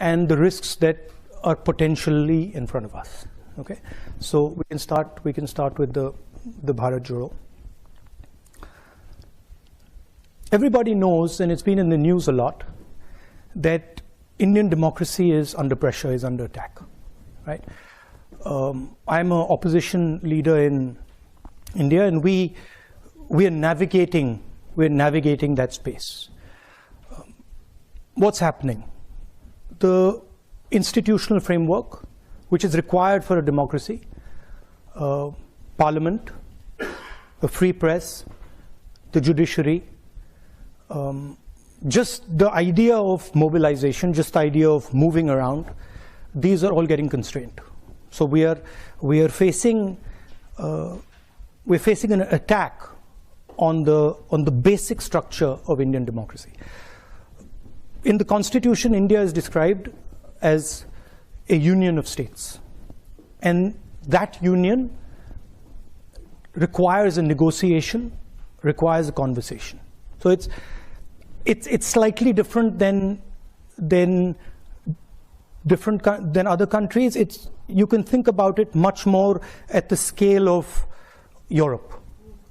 and the risks that are potentially in front of us. Okay, so we can start with the Bharat Jodo. Everybody knows, and it's been in the news a lot, that Indian democracy is under pressure, is under attack, right? I'm an opposition leader in India, and we are navigating that space. What's happening? The institutional framework, which is required for a democracy, parliament, a free press, the judiciary, just the idea of mobilization, just the idea of moving around, these are all getting constrained. So we are facing an attack on the basic structure of Indian democracy. In the Constitution, India is described as a union of states, and that union requires a negotiation, requires a conversation. So it's slightly different than other countries. You can think about it much more at the scale of Europe,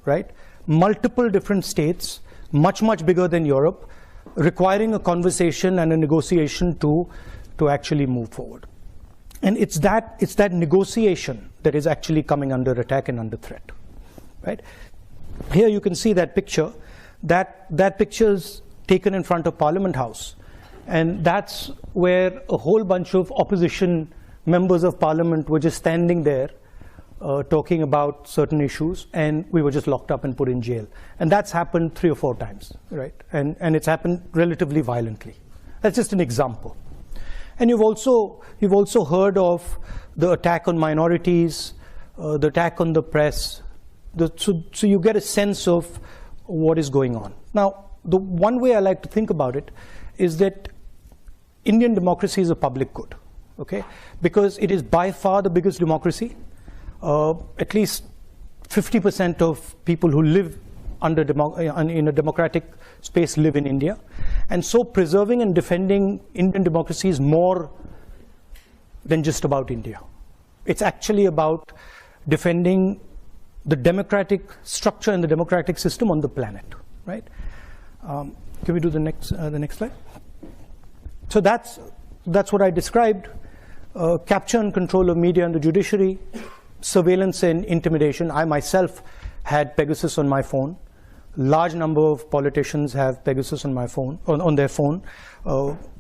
right? Multiple different states, much bigger than Europe, requiring a conversation and a negotiation to actually move forward. And it's that negotiation that is actually coming under attack and under threat, right? Here you can see that picture. That picture is taken in front of Parliament House, and that's where a whole bunch of opposition members of Parliament were just standing there talking about certain issues, and we were just locked up and put in jail. And that's happened 3 or 4 times, right? And it's happened relatively violently. That's just an example. And you've also heard of the attack on minorities, the attack on the press. So you get a sense of what is going on. Now, the one way I like to think about it is that Indian democracy is a public good, okay? Because it is by far the biggest democracy. At least 50% of people who live in a democratic space live in India. And so preserving and defending Indian democracy is more than just about India. It's actually about defending the democratic structure and the democratic system on the planet, right? Can we do the next slide? So that's what I described: capture and control of media and the judiciary, surveillance and intimidation. I myself had Pegasus on my phone. Large number of politicians have Pegasus on my phone, on their phone.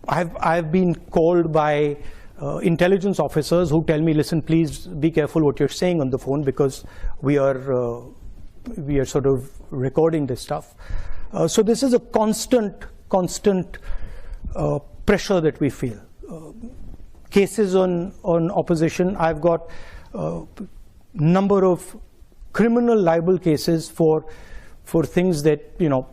I've been called by intelligence officers who tell me, listen, please be careful what you're saying on the phone, because we are sort of recording this stuff. So this is a constant pressure that we feel. Cases on opposition. I've got number of criminal libel cases for things that, you know,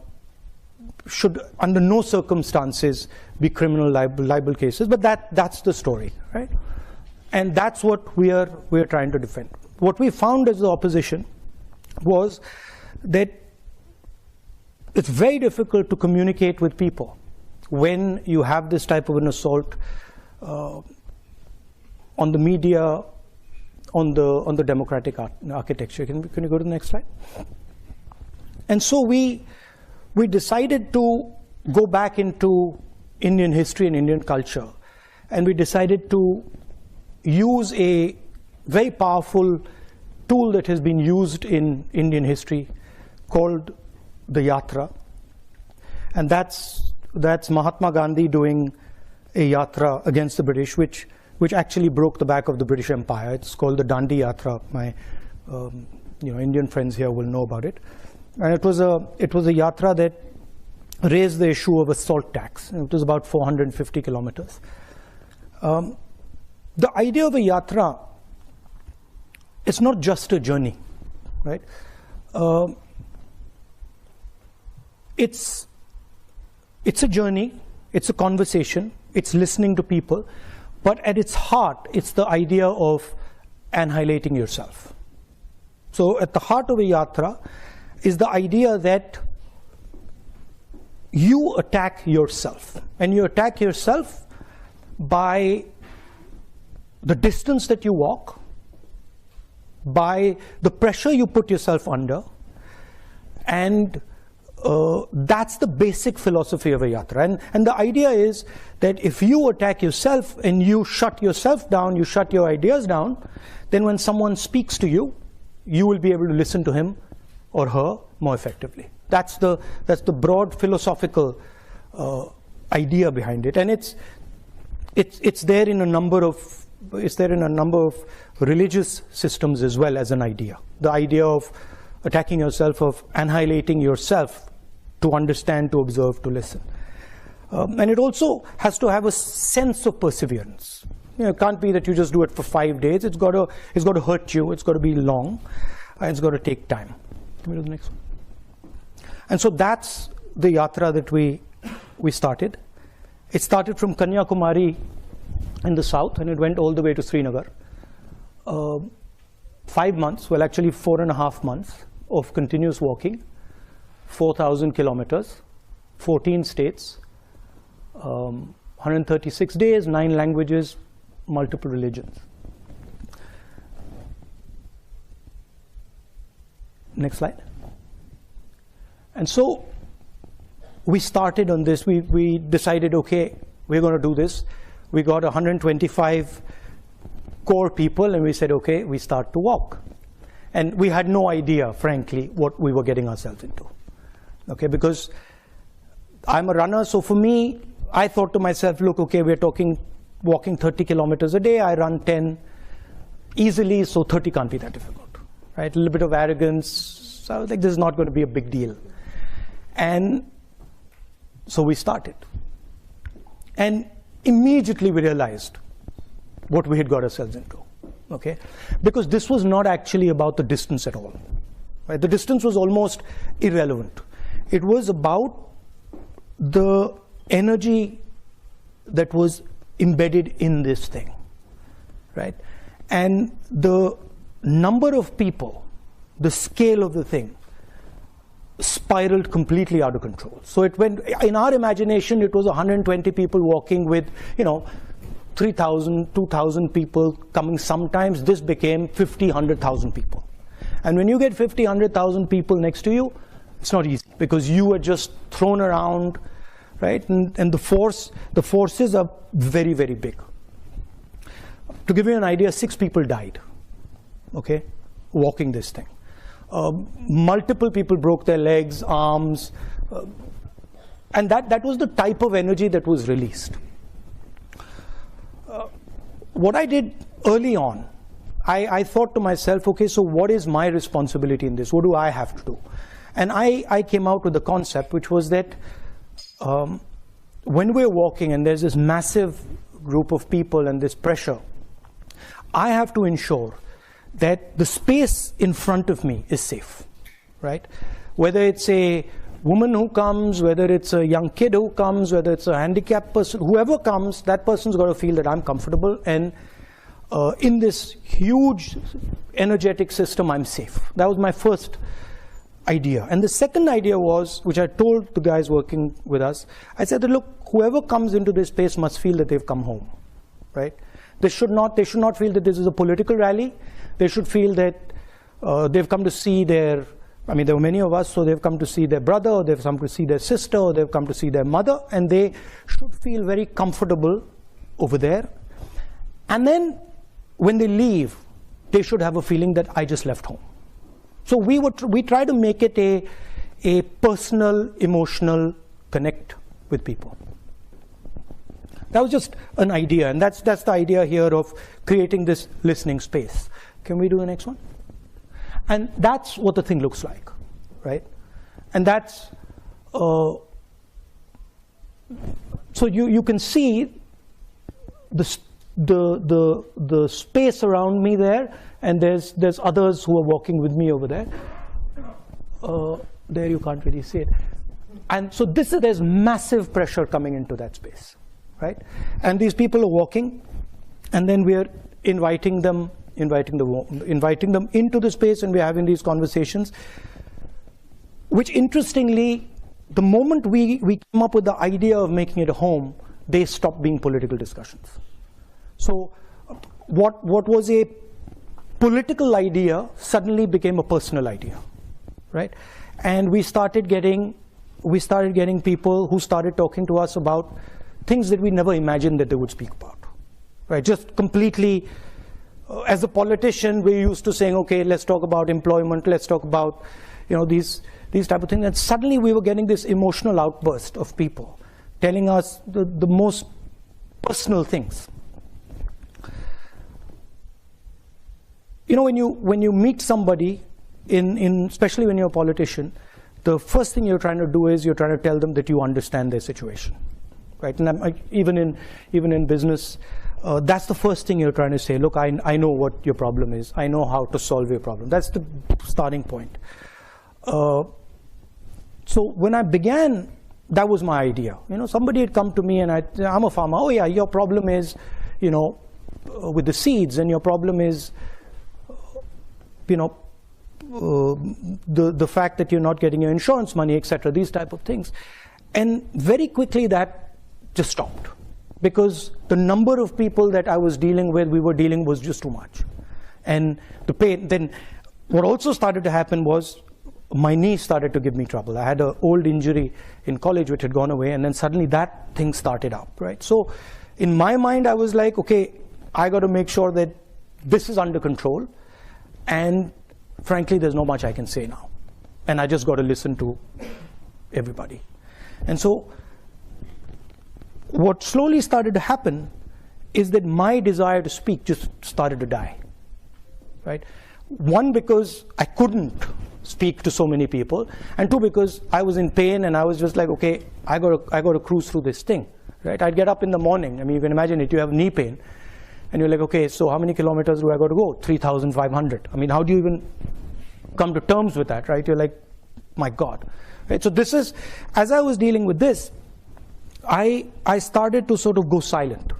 should under no circumstances be criminal libel cases. But that's the story, right? And that's what we are trying to defend. What we found as the opposition was that it's very difficult to communicate with people when you have this type of an assault on the media, on the democratic architecture. Can you go to the next slide? And so we decided to go back into Indian history and Indian culture, and we decided to use a very powerful tool that has been used in Indian history called the yatra. And that's Mahatma Gandhi doing a yatra against the British, which actually broke the back of the British Empire. It's called the Dandi Yatra. My Indian friends here will know about it. And it was a yatra that raised the issue of a salt tax. It was about 450 kilometers. The idea of a yatra, it's not just a journey, right? It's a journey, it's a conversation, it's listening to people, but at its heart, it's the idea of annihilating yourself. So at the heart of a yatra is the idea that you attack yourself, and you attack yourself by the distance that you walk, by the pressure you put yourself under, and that's the basic philosophy of a yatra. And the idea is that if you attack yourself and you shut yourself down, you shut your ideas down, then when someone speaks to you, you will be able to listen to him or her more effectively. That's the broad philosophical idea behind it, and it's there in a number of religious systems as well as an idea. The idea of attacking yourself, of annihilating yourself to understand, to observe, to listen. And it also has to have a sense of perseverance. It can't be that you just do it for 5 days. It's got to hurt you. It's got to be long. And it's got to take time. Can we do the next one? And so that's the yatra that we started. It started from Kanyakumari in the south, and it went all the way to Srinagar. 5 months, well actually 4.5 months of continuous walking, 4,000 kilometers, 14 states, 136 days, 9 languages, multiple religions. Next slide. And so we started on this. We decided, okay, we're going to do this. We got 125 core people, and we said, okay, we start to walk. And we had no idea, frankly, what we were getting ourselves into. Okay, because I'm a runner, so for me, I thought to myself, look, okay, we're walking 30 kilometers a day. I run 10 easily, so 30 can't be that difficult, right? A little bit of arrogance. So I was like, this is not going to be a big deal. And so we started. And immediately we realized what we had got ourselves into, okay? Because this was not actually about the distance at all, right? The distance was almost irrelevant. It was about the energy that was embedded in this thing, right? And the number of people, the scale of the thing, spiraled completely out of control. So it went, in our imagination, it was 120 people walking with, 3,000, 2,000 people coming sometimes. This became 50, 100,000 people. And when you get 50, 100,000 people next to you, it's not easy because you are just thrown around, right? And the forces are very, very big. To give you an idea, 6 people died, okay, walking this thing. Multiple people broke their legs, arms, and that was the type of energy that was released. What I did early on, I thought to myself, okay, so what is my responsibility in this? What do I have to do? And I came out with the concept, which was that when we're walking and there's this massive group of people and this pressure, I have to ensure that the space in front of me is safe, right? Whether it's a woman who comes, whether it's a young kid who comes, whether it's a handicapped person, whoever comes, that person's got to feel that I'm comfortable, and in this huge energetic system, I'm safe. That was my first idea. And the second idea was, which I told the guys working with us, I said that, look, whoever comes into this space must feel that they've come home, right? They should not feel that this is a political rally. They should feel that they've come to see their, there were many of us, so they've come to see their brother, or they've come to see their sister, or they've come to see their mother, and they should feel very comfortable over there. And then when they leave, they should have a feeling that I just left home. So we try to make it a personal, emotional connect with people. That was just an idea, and that's the idea here of creating this listening space. Can we do the next one? And that's what the thing looks like, right? And that's so you can see the space around me there, and there's others who are walking with me over there. There you can't really see it. And so there's massive pressure coming into that space, right? And these people are walking, and then we're inviting them into the space, and we're having these conversations, which interestingly, the moment we came up with the idea of making it a home, they stopped being political discussions. So what was a political idea suddenly became a personal idea, right? And we started getting people who started talking to us about things that we never imagined that they would speak about, right? Just completely, as a politician, we're used to saying, okay, let's talk about employment, let's talk about, these type of things. And suddenly we were getting this emotional outburst of people telling us the most personal things. When you meet somebody, especially when you're a politician, the first thing you're trying to do is you're trying to tell them that you understand their situation, right? And even in business, that's the first thing you're trying to say. Look, I know what your problem is. I know how to solve your problem. That's the starting point. So when I began, that was my idea. Somebody had come to me and I'm a farmer. Oh yeah, your problem is, with the seeds, and your problem is, the fact that you're not getting your insurance money, etc. These type of things. And very quickly that just stopped, because the number of people that we were dealing was just too much. And the pain, then what also started to happen was my knee started to give me trouble. I had an old injury in college which had gone away, and then suddenly that thing started up, right? So in my mind, I was like, okay, I got to make sure that this is under control. And frankly, there's not much I can say now. And I just got to listen to everybody. And so what slowly started to happen is that my desire to speak just started to die, right? One, because I couldn't speak to so many people, and two, because I was in pain and I was just like, okay, I got to cruise through this thing, right? I'd get up in the morning. I mean, you can imagine it. You have knee pain, and you're like, okay, so how many kilometers do I got to go? 3,500. I mean, how do you even come to terms with that, right? You're like, my God, right? So this is, as I was dealing with this, I started to sort of go silent,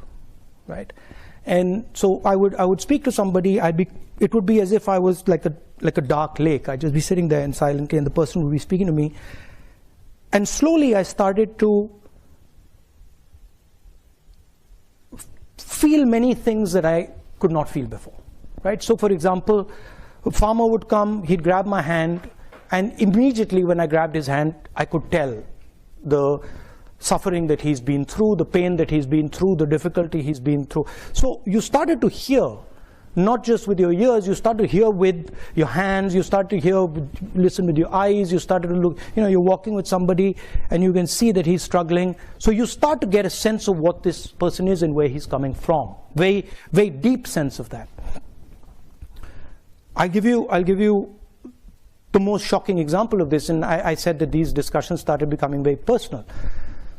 right? And so I would speak to somebody. It would be as if I was like a dark lake. I'd just be sitting there and silently, and the person would be speaking to me. And slowly I started to feel many things that I could not feel before, right? So for example, a farmer would come, he'd grab my hand, and immediately when I grabbed his hand, I could tell the suffering that he's been through, the pain that he's been through, the difficulty he's been through. So you started to hear, not just with your ears, you start to hear with your hands, you start to listen with your eyes, you started to look, you're walking with somebody and you can see that he's struggling. So you start to get a sense of what this person is and where he's coming from. Very, very deep sense of that. I'll give you the most shocking example of this, and I said that these discussions started becoming very personal.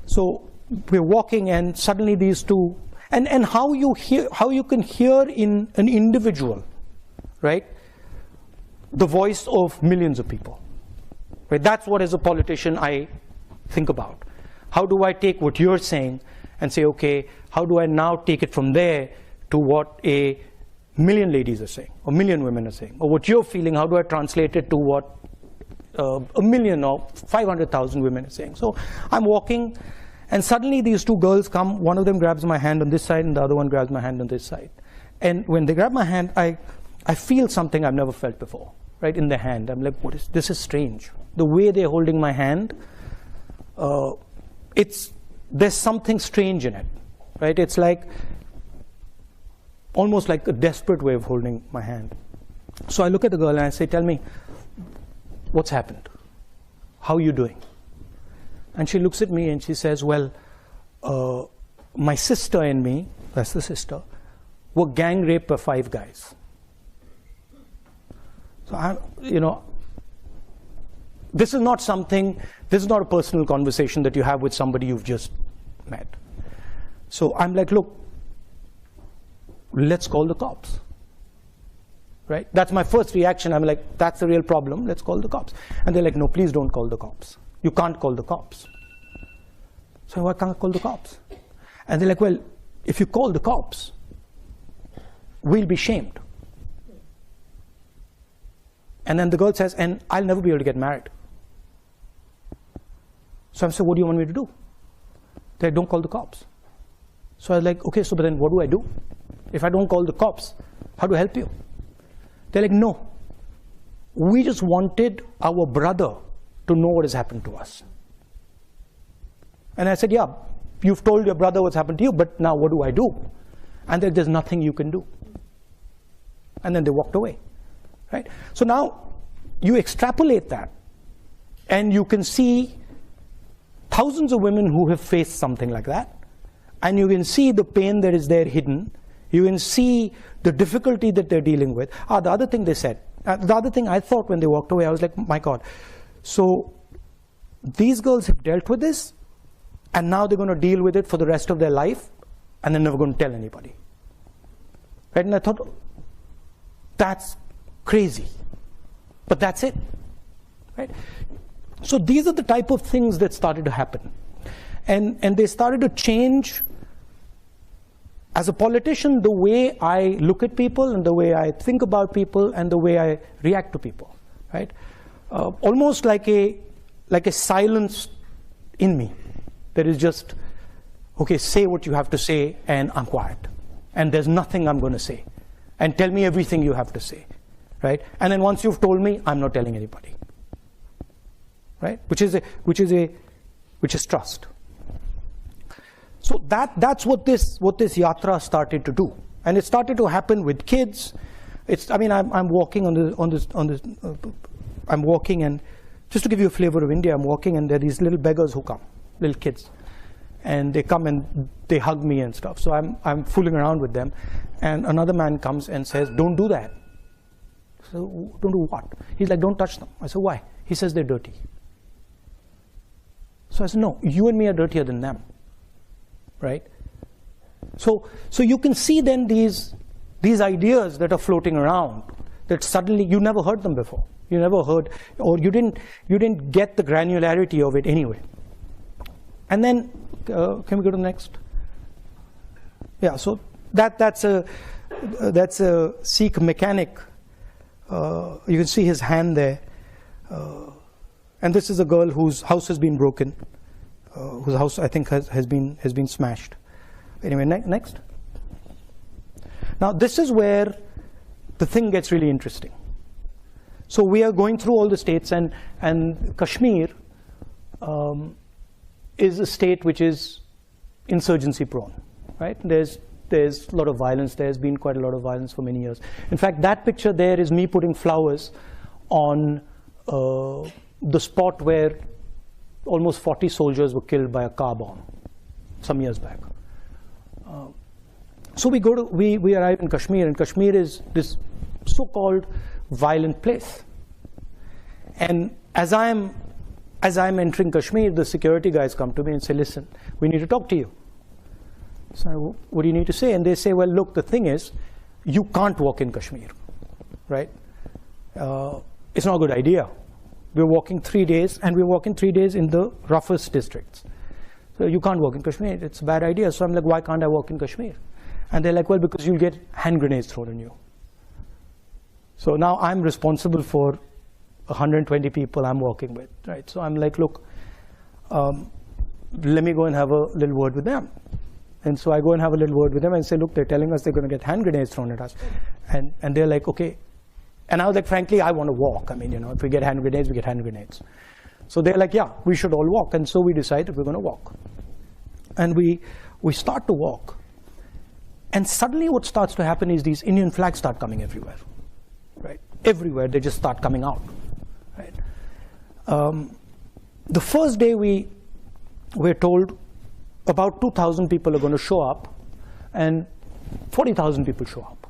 So we're walking, and suddenly these two, and how you can hear in an individual, right, the voice of millions of people, right? That's what, as a politician, I think about. How do I take what you're saying and say, okay, how do I now take it from there to what a million ladies are saying, or million women are saying, or what you're feeling? How do I translate it to what a million or 500,000 women are saying? So I'm walking, and suddenly these two girls come. One of them grabs my hand on this side, and the other one grabs my hand on this side. And when they grab my hand, I feel something I've never felt before, right, in their hand. I'm like, this is strange. The way they're holding my hand, there's something strange in it, right? It's like almost like a desperate way of holding my hand. So I look at the girl and I say, tell me, what's happened? How are you doing? And she looks at me and she says, well, my sister and me, that's the sister, were gang raped by 5 guys. So this is not a personal conversation that you have with somebody you've just met. So I'm like, look, let's call the cops, right? That's my first reaction. I'm like, that's the real problem. Let's call the cops. And they're like, no, please don't call the cops. You can't call the cops. So why can't I call the cops? And they're like, well, if you call the cops, we'll be shamed. And then the girl says, and I'll never be able to get married. So I'm saying, what do you want me to do? They don't call the cops. So I was like, okay, so but then what do I do? If I don't call the cops, how do I help you? They're like, no, we just wanted our brother to know what has happened to us. And I said, yeah, you've told your brother what's happened to you, but now what do I do? And there's nothing you can do. And then they walked away, right? So now you extrapolate that, and you can see thousands of women who have faced something like that, and you can see the pain that is there hidden. You can see the difficulty that they're dealing with. The other thing they said, the other thing I thought when they walked away, I was like, my God, so these girls have dealt with this, and now they're going to deal with it for the rest of their life, and they're never going to tell anybody. Right? And I thought, that's crazy. But that's it. Right? So these are the type of things that started to happen. And they started to change, as a politician, the way I look at people and the way I think about people and the way I react to people. Right? Almost like a silence in me. That is just, okay, say what you have to say and I'm quiet. And there's nothing I'm going to say. And tell me everything you have to say. Right? And then once you've told me, I'm not telling anybody. Right? Which is trust. So that's what this yatra started to do. And it started to happen with kids. I'm walking I'm walking, and just to give you a flavor of India, I'm walking and there are these little beggars who come, little kids. And they come and they hug me and stuff. So I'm fooling around with them. And another man comes and says, don't do that. So, don't do what? He's like, don't touch them. I said, why? He says they're dirty. So I said, no, you and me are dirtier than them. Right? So you can see then these ideas that are floating around that suddenly you never heard them before. You never heard, or you didn't get the granularity of it anyway. And then, can we go to the next? Yeah, so that's a Sikh mechanic. You can see his hand there. And this is a girl whose house has been broken, whose house I think has been smashed. Anyway, next. Now this is where the thing gets really interesting. So we are going through all the states, and Kashmir is a state which is insurgency prone, right? There's a lot of violence. There's been quite a lot of violence for many years. In fact, that picture there is me putting flowers on the spot where almost 40 soldiers were killed by a car bomb some years back. So we arrive in Kashmir, and Kashmir is this so-called violent place. And as I'm entering Kashmir, the security guys come to me and say, listen, we need to talk to you. So what do you need to say? And they say, well, look, the thing is, you can't walk in Kashmir, right? It's not a good idea. We're walking 3 days, and we're walking 3 days in the roughest districts. So you can't walk in Kashmir. It's a bad idea. So I'm like, why can't I walk in Kashmir? And they're like, well, because you'll get hand grenades thrown on you. So now I'm responsible for 120 people I'm walking with, right? So I'm like, look, let me go and have a little word with them. And so I go and have a little word with them and say, look, they're telling us they're going to get hand grenades thrown at us. And they're like, okay. And I was like, frankly, I want to walk. I mean, if we get hand grenades, we get hand grenades. So they're like, yeah, we should all walk. And so we decided we're going to walk. And we start to walk. And suddenly what starts to happen is these Indian flags start coming everywhere, right? Everywhere, they just start coming out, right? The first day we're told about 2,000 people are going to show up, and 40,000 people show up,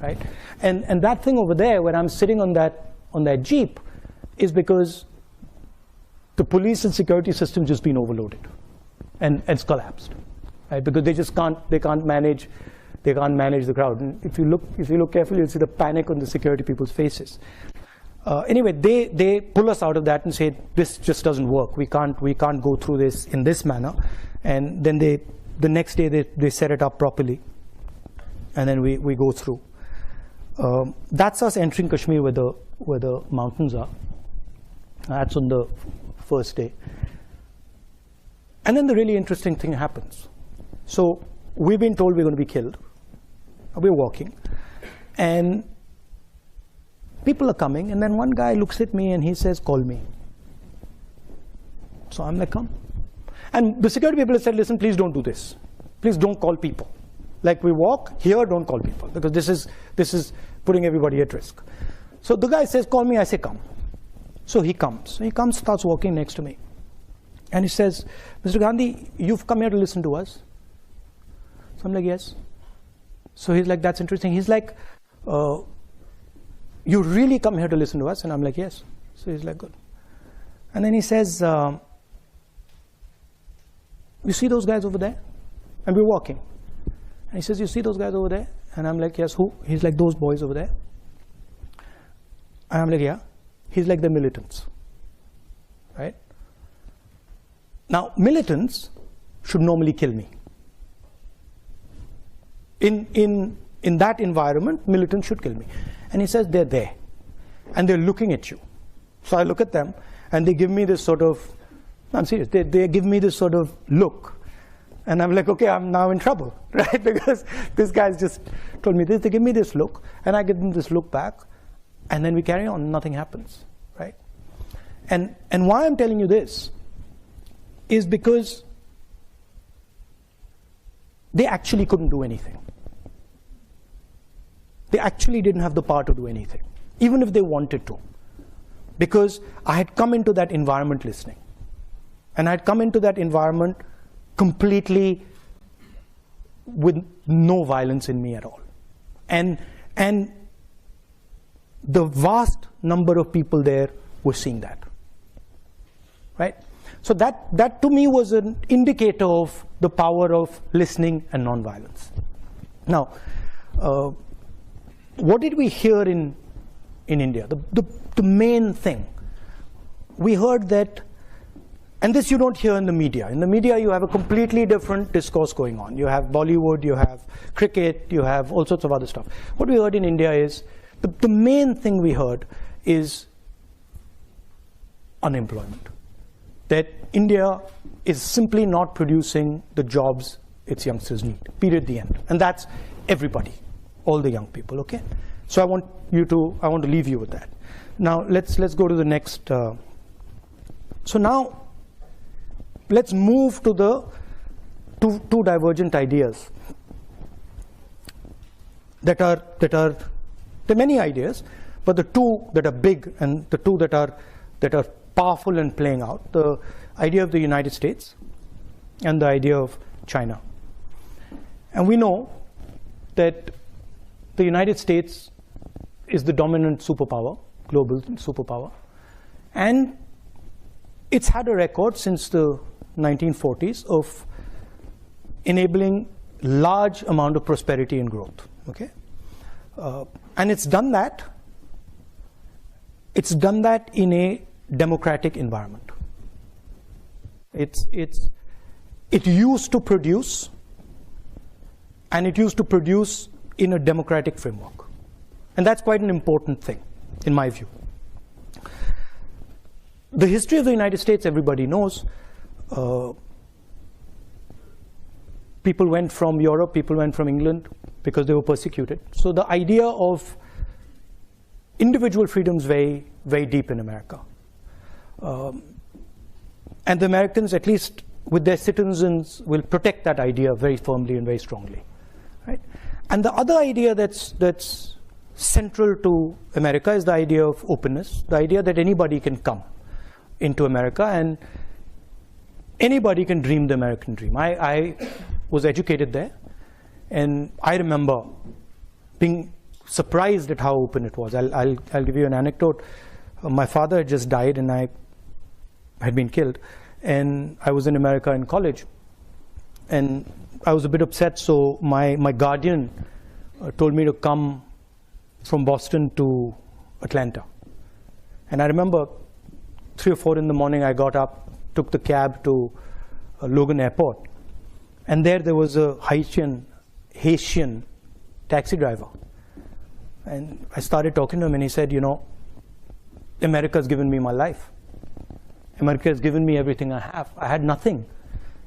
right? And that thing over there, where I'm sitting on that jeep, is because the police and security system just been overloaded, and it's collapsed, right? Because they can't manage the crowd. And if you look carefully, you'll see the panic on the security people's faces. Anyway, they pull us out of that and say, this just doesn't work. We can't go through this in this manner. And then the next day they set it up properly, and then we go through. That's us entering Kashmir where the mountains are. That's on the first day. And then the really interesting thing happens. So we've been told we're going to be killed. We're walking. And people are coming. And then one guy looks at me and he says, call me. So I'm like, come. And the security people have said, listen, please don't do this. Please don't call people. Like we walk here, don't call people, because this is putting everybody at risk. So the guy says, call me. I say, come. So he comes. He comes, starts walking next to me. And he says, Mr. Gandhi, you've come here to listen to us. So I'm like, yes. So he's like, that's interesting. He's like, you really come here to listen to us? And I'm like, yes. So he's like, good. And then he says, you see those guys over there? And we're walking. And he says, you see those guys over there? And I'm like, yes, who? He's like, those boys over there. And I'm like, yeah. He's like, the militants. Right? Now, militants should normally kill me. In that environment, militants should kill me. And he says, they're there. And they're looking at you. So I look at them, and they give me this sort of, I'm serious, they give me this sort of look. And I'm like, okay, I'm now in trouble, right? Because this guy's just told me this. They give me this look, and I give them this look back, and then we carry on, nothing happens, right? And why I'm telling you this is because they actually couldn't do anything. They actually didn't have the power to do anything, even if they wanted to. Because I had come into that environment listening. And I had come into that environment completely with no violence in me at all. And the vast number of people there were seeing that. Right? So that to me was an indicator of the power of listening and nonviolence. Now, what did we hear in India? The main thing. We heard that, and this you don't hear in the media. In the media, you have a completely different discourse going on. You have Bollywood, you have cricket, you have all sorts of other stuff. What we heard in India is, the main thing we heard is unemployment. That India is simply not producing the jobs its youngsters need, period, the end. And that's everybody, all the young people, okay? So I want to leave you with that. Now, let's go to the next. So now, let's move to the two divergent ideas that are, there are many ideas, but the two that are big and the two that are powerful and playing out, the idea of the United States and the idea of China. And we know that the United States is the dominant superpower, global superpower, and it's had a record since the 1940s of enabling large amount of prosperity and growth, okay? And it's done that in a democratic environment. It used to produce, and it used to produce in a democratic framework. And that's quite an important thing, in my view. The history of the United States, everybody knows. People went from Europe, people went from England because they were persecuted. So the idea of individual freedom is very, very deep in America. And the Americans, at least with their citizens, will protect that idea very firmly and very strongly. Right? And the other idea that's central to America is the idea of openness, the idea that anybody can come into America and anybody can dream the American dream. I was educated there, and I remember being surprised at how open it was. I'll give you an anecdote. My father had just died, and I had been killed, and I was in America in college, and I was a bit upset. So my guardian told me to come from Boston to Atlanta, and I remember 3 or 4 in the morning. I got up, took the cab to Logan Airport, and there was a Haitian taxi driver. And I started talking to him, and he said, you know, America's given me my life. America has given me everything I have. I had nothing.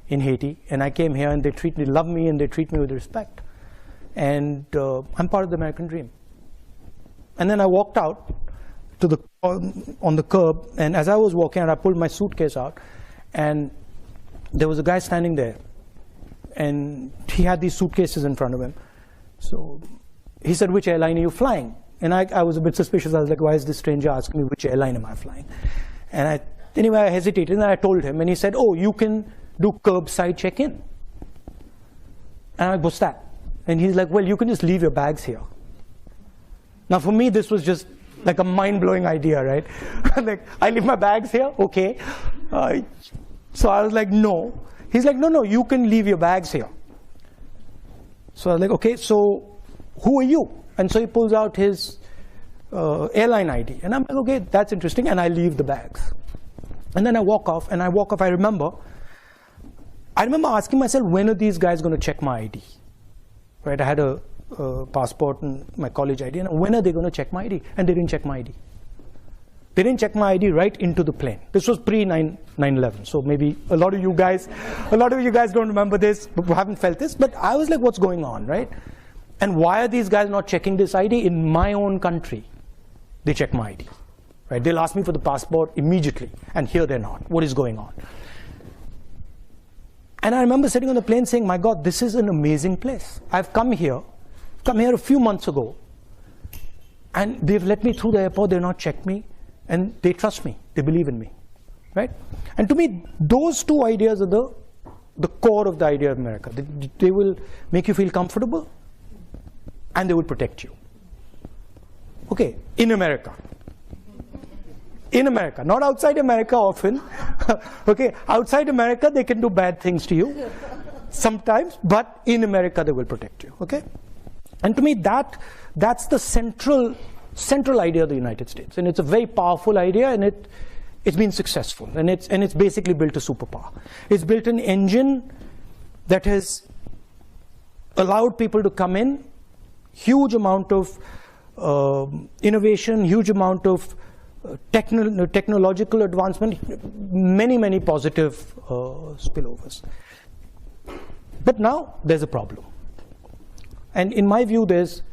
in Haiti, and I came here and they love me and they treat me with respect. And I'm part of the American dream. And then I walked out to on the curb, and as I was walking out, I pulled my suitcase out, and there was a guy standing there, and he had these suitcases in front of him. So he said, "Which airline are you flying?" And I was a bit suspicious. I was like, why is this stranger asking me which airline am I flying? And anyway, I hesitated, and then I told him, and he said, "Oh, you can do curbside check-in." And I'm like, "What's that?" And he's like, "Well, you can just leave your bags here." Now, for me, this was just like a mind-blowing idea, right? Like, I leave my bags here? Okay. So I was like, no. He's like, no, you can leave your bags here. So I was like, okay, so who are you? And so he pulls out his airline ID. And I'm like, okay, that's interesting. And I leave the bags. And then I walk off, I remember asking myself, when are these guys going to check my ID? Right, I had a passport and my college ID, and when are they going to check my ID? And they didn't check my ID. They didn't check my ID right into the plane. This was pre-9/11, so maybe a lot of you guys don't remember this, but haven't felt this. But I was like, what's going on, right? And why are these guys not checking this ID in my own country? They check my ID, right? They'll ask me for the passport immediately, and here they're not. What is going on? And I remember sitting on the plane saying, my God, this is an amazing place. I've come here a few months ago, and they've let me through the airport. They've not checked me, and they trust me. They believe in me, right? And to me, those two ideas are the core of the idea of America. They will make you feel comfortable, and they will protect you. Okay, in America. In America, not outside America often. Okay, outside America, they can do bad things to you sometimes, but in America, they will protect you. Okay? And to me, that's the central idea of the United States. And it's a very powerful idea, and it's been successful. And it's basically built a superpower. It's built an engine that has allowed people to come in, huge amount of innovation, huge amount of technological advancement, many positive spillovers. But now there's a problem. And in my view, there's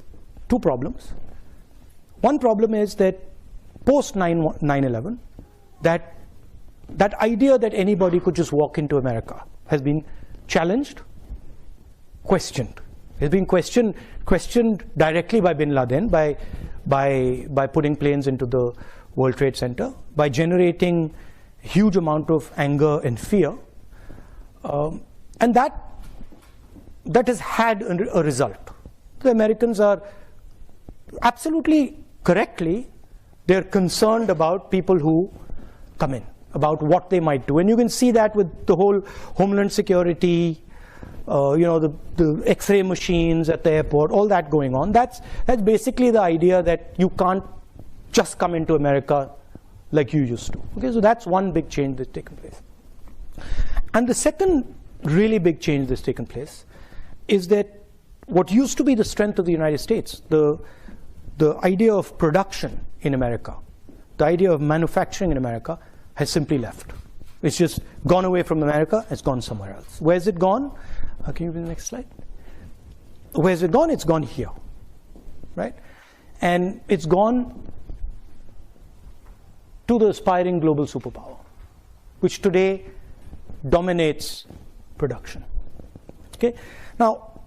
two problems. One problem is that post 9/11, that idea that anybody could just walk into America has been challenged, questioned. It's been questioned directly by bin Laden, by putting planes into the World Trade Center, by generating huge amount of anger and fear, and that has had a result. The Americans are absolutely correctly, they're concerned about people who come in, about what they might do, and you can see that with the whole Homeland Security, the X-ray machines at the airport, all that going on. That's basically the idea that you can't just come into America like you used to. Okay, so that's one big change that's taken place. And the second really big change that's taken place is that what used to be the strength of the United States, the idea of production in America, the idea of manufacturing in America, has simply left. It's just gone away from America, it's gone somewhere else. Where's it gone? Can you do the next slide? Where's it gone? It's gone here, right? And it's gone to the aspiring global superpower, which today dominates production. Okay? Now,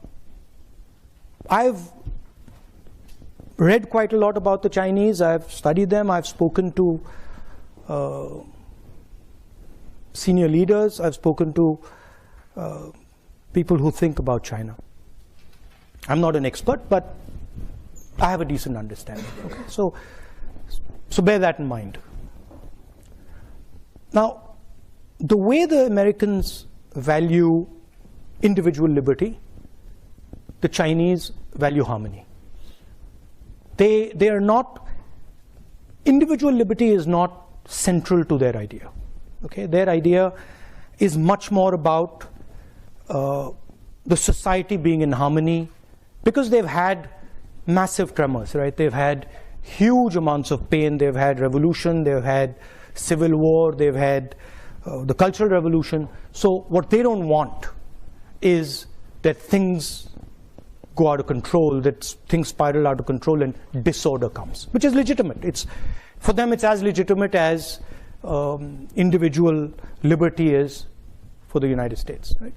I've read quite a lot about the Chinese. I've studied them. I've spoken to senior leaders. I've spoken to people who think about China. I'm not an expert, but I have a decent understanding. Okay? So bear that in mind. Now, the way the Americans value individual liberty, the Chinese value harmony. They are not, individual liberty is not central to their idea. Okay? Their idea is much more about the society being in harmony, because they've had massive tremors, right? They've had huge amounts of pain, they've had revolution, they've had civil war, they've had the Cultural Revolution. So what they don't want is that things go out of control, that things spiral out of control and disorder comes, which is legitimate. For them, it's as legitimate as individual liberty is for the United States, right?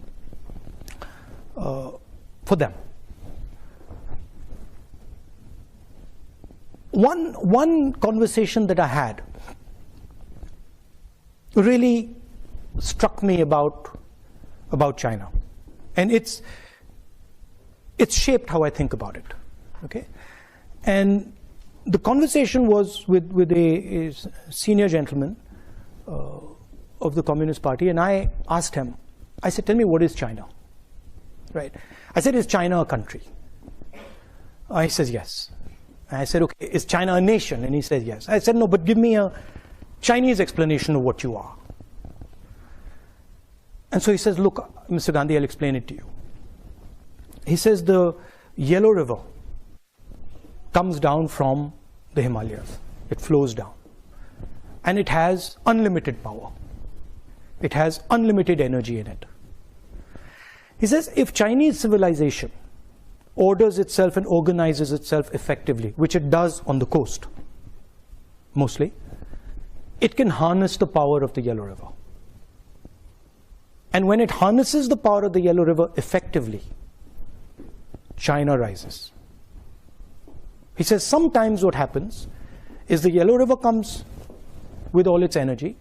For them. One conversation that I had really struck me about China, and it's shaped how I think about it. Okay, and the conversation was with a senior gentleman of the Communist Party, and I asked him. I said, "Tell me, what is China?" Right? I said, "Is China a country?" He says, "Yes." And I said, "Okay, is China a nation?" And he said, "Yes." I said, "No, but give me a Chinese explanation of what you are." And so he says, "Look, Mr. Gandhi, I'll explain it to you." He says the Yellow River comes down from the Himalayas. It flows down. And it has unlimited power. It has unlimited energy in it. He says if Chinese civilization orders itself and organizes itself effectively, which it does on the coast, mostly, it can harness the power of the Yellow River. And when it harnesses the power of the Yellow River effectively, China rises. He says sometimes what happens is the Yellow River comes with all its energy,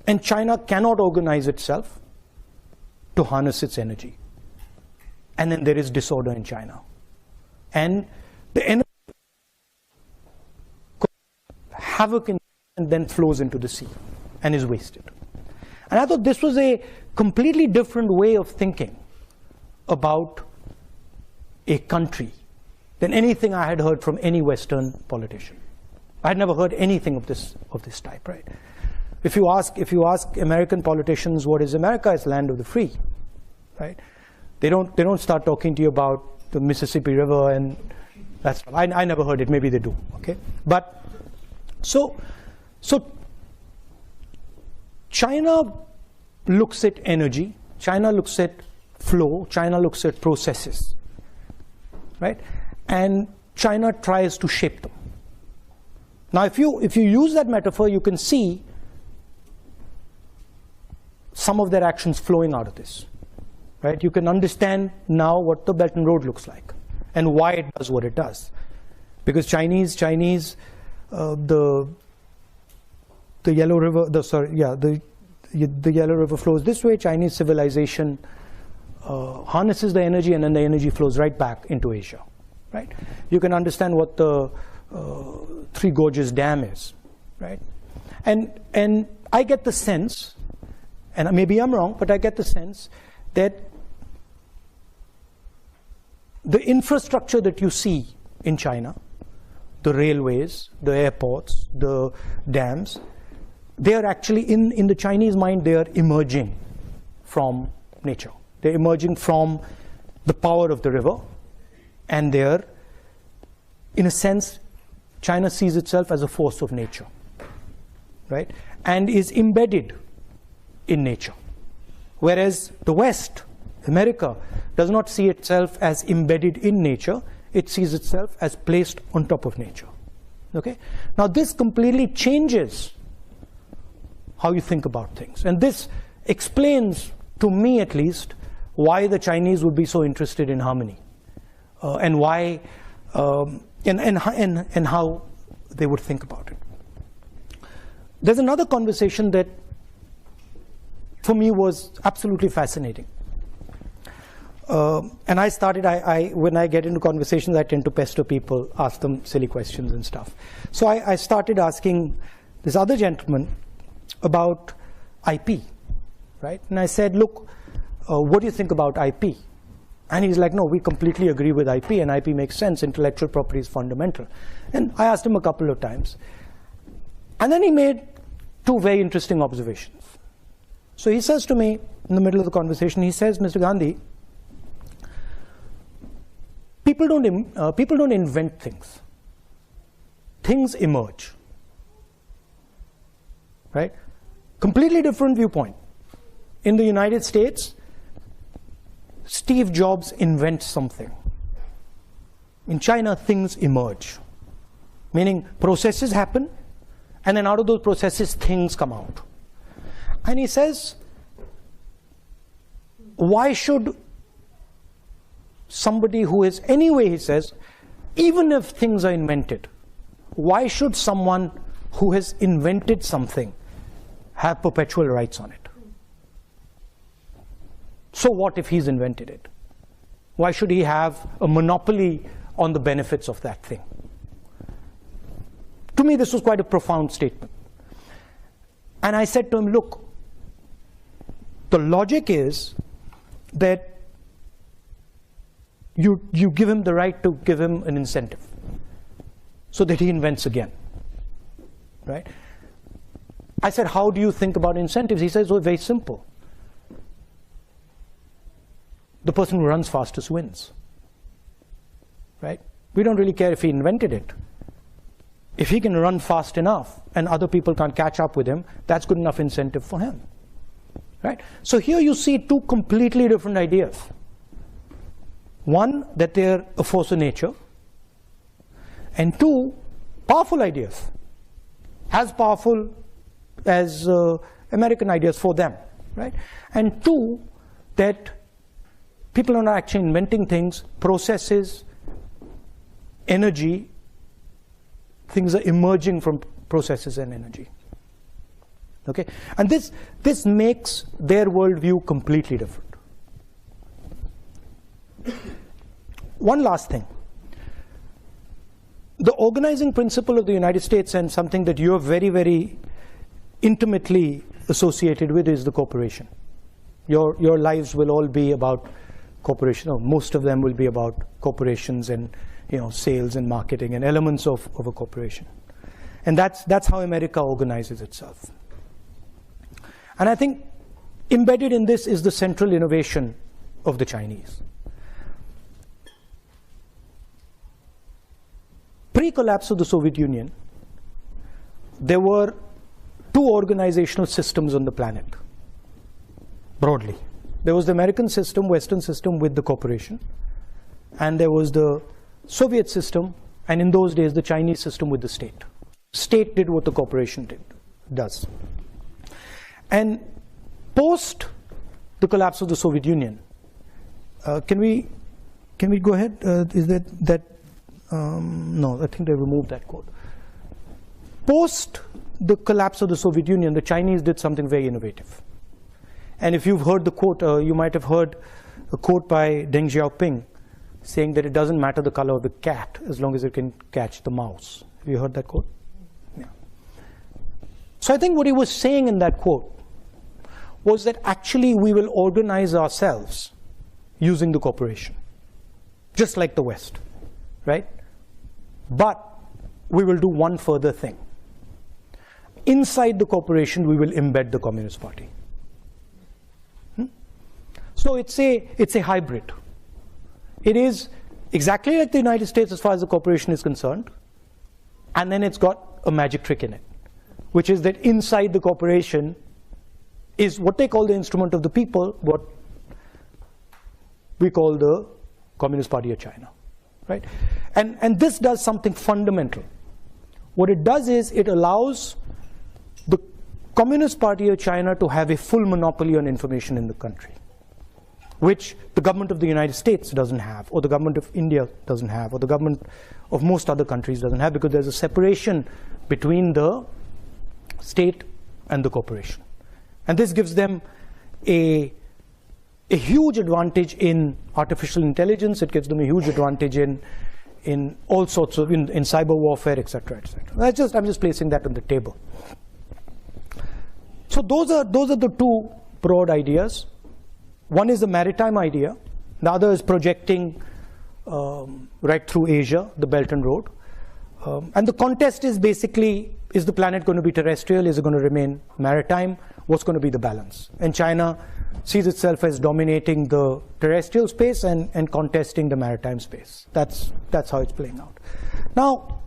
and China cannot organize itself to harness its energy. And then there is disorder in China. And the energy havoc and then flows into the sea and is wasted. And I thought this was a completely different way of thinking about a country than anything I had heard from any Western politician. I had never heard anything of this type, right? If you ask American politicians what is America, it's land of the free, right? They don't start talking to you about the Mississippi River and that's. I never heard it. Maybe they do. Okay, but so China looks at energy. China looks at flow. China looks at processes, right? And China tries to shape them. Now, if you use that metaphor, you can see some of their actions flowing out of this. Right? You can understand now what the Belt and Road looks like and why it does what it does. Because the Yellow River, the Yellow River flows this way. Chinese civilization harnesses the energy, and then the energy flows right back into Asia. Right? You can understand what the Three Gorges Dam is. Right? And I get the sense, and maybe I'm wrong, but I get the sense that the infrastructure that you see in China, the railways, the airports, the dams, they are actually, in the Chinese mind, they are emerging from nature. They're emerging from the power of the river, and they're, in a sense, China sees itself as a force of nature, right? And is embedded in nature. Whereas the West, America, does not see itself as embedded in nature. It sees itself as placed on top of nature. Okay? Now this completely changes how you think about things. And this explains, to me at least, why the Chinese would be so interested in harmony. And why, and how they would think about it. There's another conversation that for me was absolutely fascinating. And I started, when I get into conversations, I tend to pester people, ask them silly questions and stuff. So I started asking this other gentleman about IP, right? And I said, look, what do you think about IP? And he's like, no, we completely agree with IP, and IP makes sense. Intellectual property is fundamental. And I asked him a couple of times. And then he made two very interesting observations. So he says to me, in the middle of the conversation, he says, Mr. Gandhi, people don't invent things. Things emerge, right? Completely different viewpoint. In the United States, Steve Jobs invents something. In China, things emerge. Meaning processes happen, and then out of those processes, things come out. And he says, why should somebody who is, anyway, he says, even if things are invented, why should someone who has invented something have perpetual rights on it? So what if he's invented it? Why should he have a monopoly on the benefits of that thing? To me, this was quite a profound statement. And I said to him, look, the logic is that you give him the right to give him an incentive so that he invents again, right? I said, how do you think about incentives? He says, oh, very simple. The person who runs fastest wins, right? We don't really care if he invented it. If he can run fast enough and other people can't catch up with him, that's good enough incentive for him, right? So here you see two completely different ideas. One, that they're a force of nature, and two, powerful ideas, as powerful as American ideas for them, right? And two, that people are not actually inventing things, processes, energy, things are emerging from processes and energy. Okay? And this makes their worldview completely different. One last thing. The organizing principle of the United States, and something that you're very, very intimately associated with, is the corporation. Your lives will all be about corporation, or most of them will be about corporations and sales and marketing and elements of a corporation. And that's how America organizes itself. And I think embedded in this is the central innovation of the Chinese. Pre-collapse of the Soviet Union, there were two organizational systems on the planet, broadly. There was the American system, Western system with the corporation, and there was the Soviet system, and in those days the Chinese system with the state. State did what the corporation does. And post the collapse of the Soviet Union, can we go ahead? Is that no, I think they removed that quote. Post the collapse of the Soviet Union, the Chinese did something very innovative. And if you've heard the quote, you might have heard a quote by Deng Xiaoping saying that it doesn't matter the color of the cat as long as it can catch the mouse. Have you heard that quote? Yeah. So I think what he was saying in that quote was that actually we will organize ourselves using the corporation, just like the West, right? But we will do one further thing. Inside the corporation, we will embed the Communist Party. So it's a hybrid. It is exactly like the United States as far as the corporation is concerned, and then it's got a magic trick in it, which is that inside the corporation is what they call the instrument of the people, what we call the Communist Party of China, right? And this does something fundamental. What it does is it allows the Communist Party of China to have a full monopoly on information in the country, which the government of the United States doesn't have, or the government of India doesn't have, or the government of most other countries doesn't have, because there's a separation between the state and the corporation. And this gives them a huge advantage in artificial intelligence. It gives them a huge advantage in all sorts of, in cyber warfare, etc., etc. I'm just placing that on the table. So those are the two broad ideas. One is the maritime idea. The other is projecting right through Asia, the Belt and Road. And the contest is basically, is the planet going to be terrestrial? Is it going to remain maritime? What's going to be the balance? And China sees itself as dominating the terrestrial space and contesting the maritime space. That's how it's playing out. Now,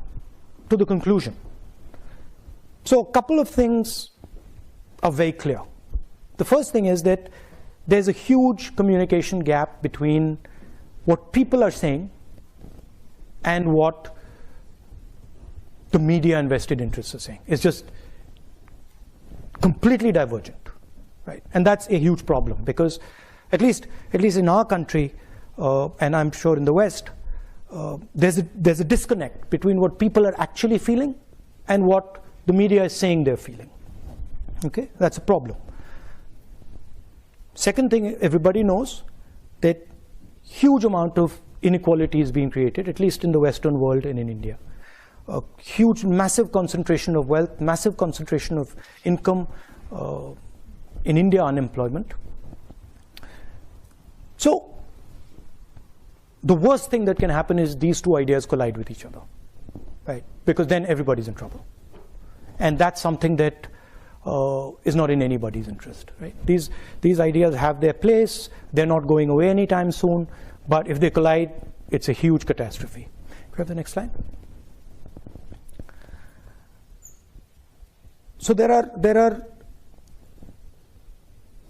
to the conclusion. So a couple of things are very clear. The first thing is that there's a huge communication gap between what people are saying and what the media and vested interests are saying. It's just completely divergent, right? And that's a huge problem because at least in our country, and I'm sure in the West, there's a disconnect between what people are actually feeling and what the media is saying they're feeling. Okay, that's a problem. Second thing, everybody knows that huge amount of inequality is being created, at least in the Western world and in India. A huge, massive concentration of wealth, massive concentration of income, in India, unemployment. So the worst thing that can happen is these two ideas collide with each other, right? Because then everybody's in trouble. And that's something that is not in anybody's interest, right? These ideas have their place. They're not going away anytime soon. But if they collide, it's a huge catastrophe. Can we have the next slide? So there are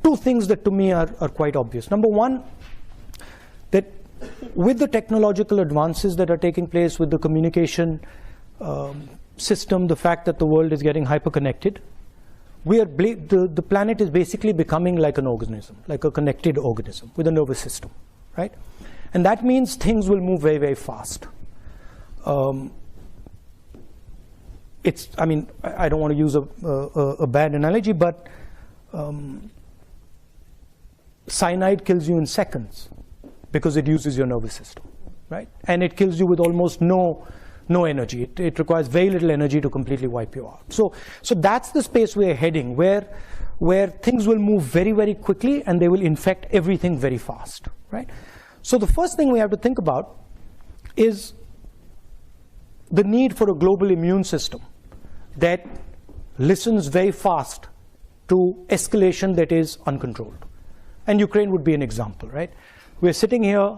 two things that to me are quite obvious. Number one, that with the technological advances that are taking place, with the communication system, the fact that the world is getting hyper-connected, the planet is basically becoming like an organism, like a connected organism with a nervous system, right? And that means things will move very, very fast. I mean, I don't want to use a bad analogy, but cyanide kills you in seconds because it uses your nervous system, right? And it kills you with almost no energy. It requires very little energy to completely wipe you out. So that's the space we're heading, where things will move very, very quickly and they will infect everything very fast, right? So the first thing we have to think about is the need for a global immune system that listens very fast to escalation that is uncontrolled. And Ukraine would be an example, right? We're sitting here,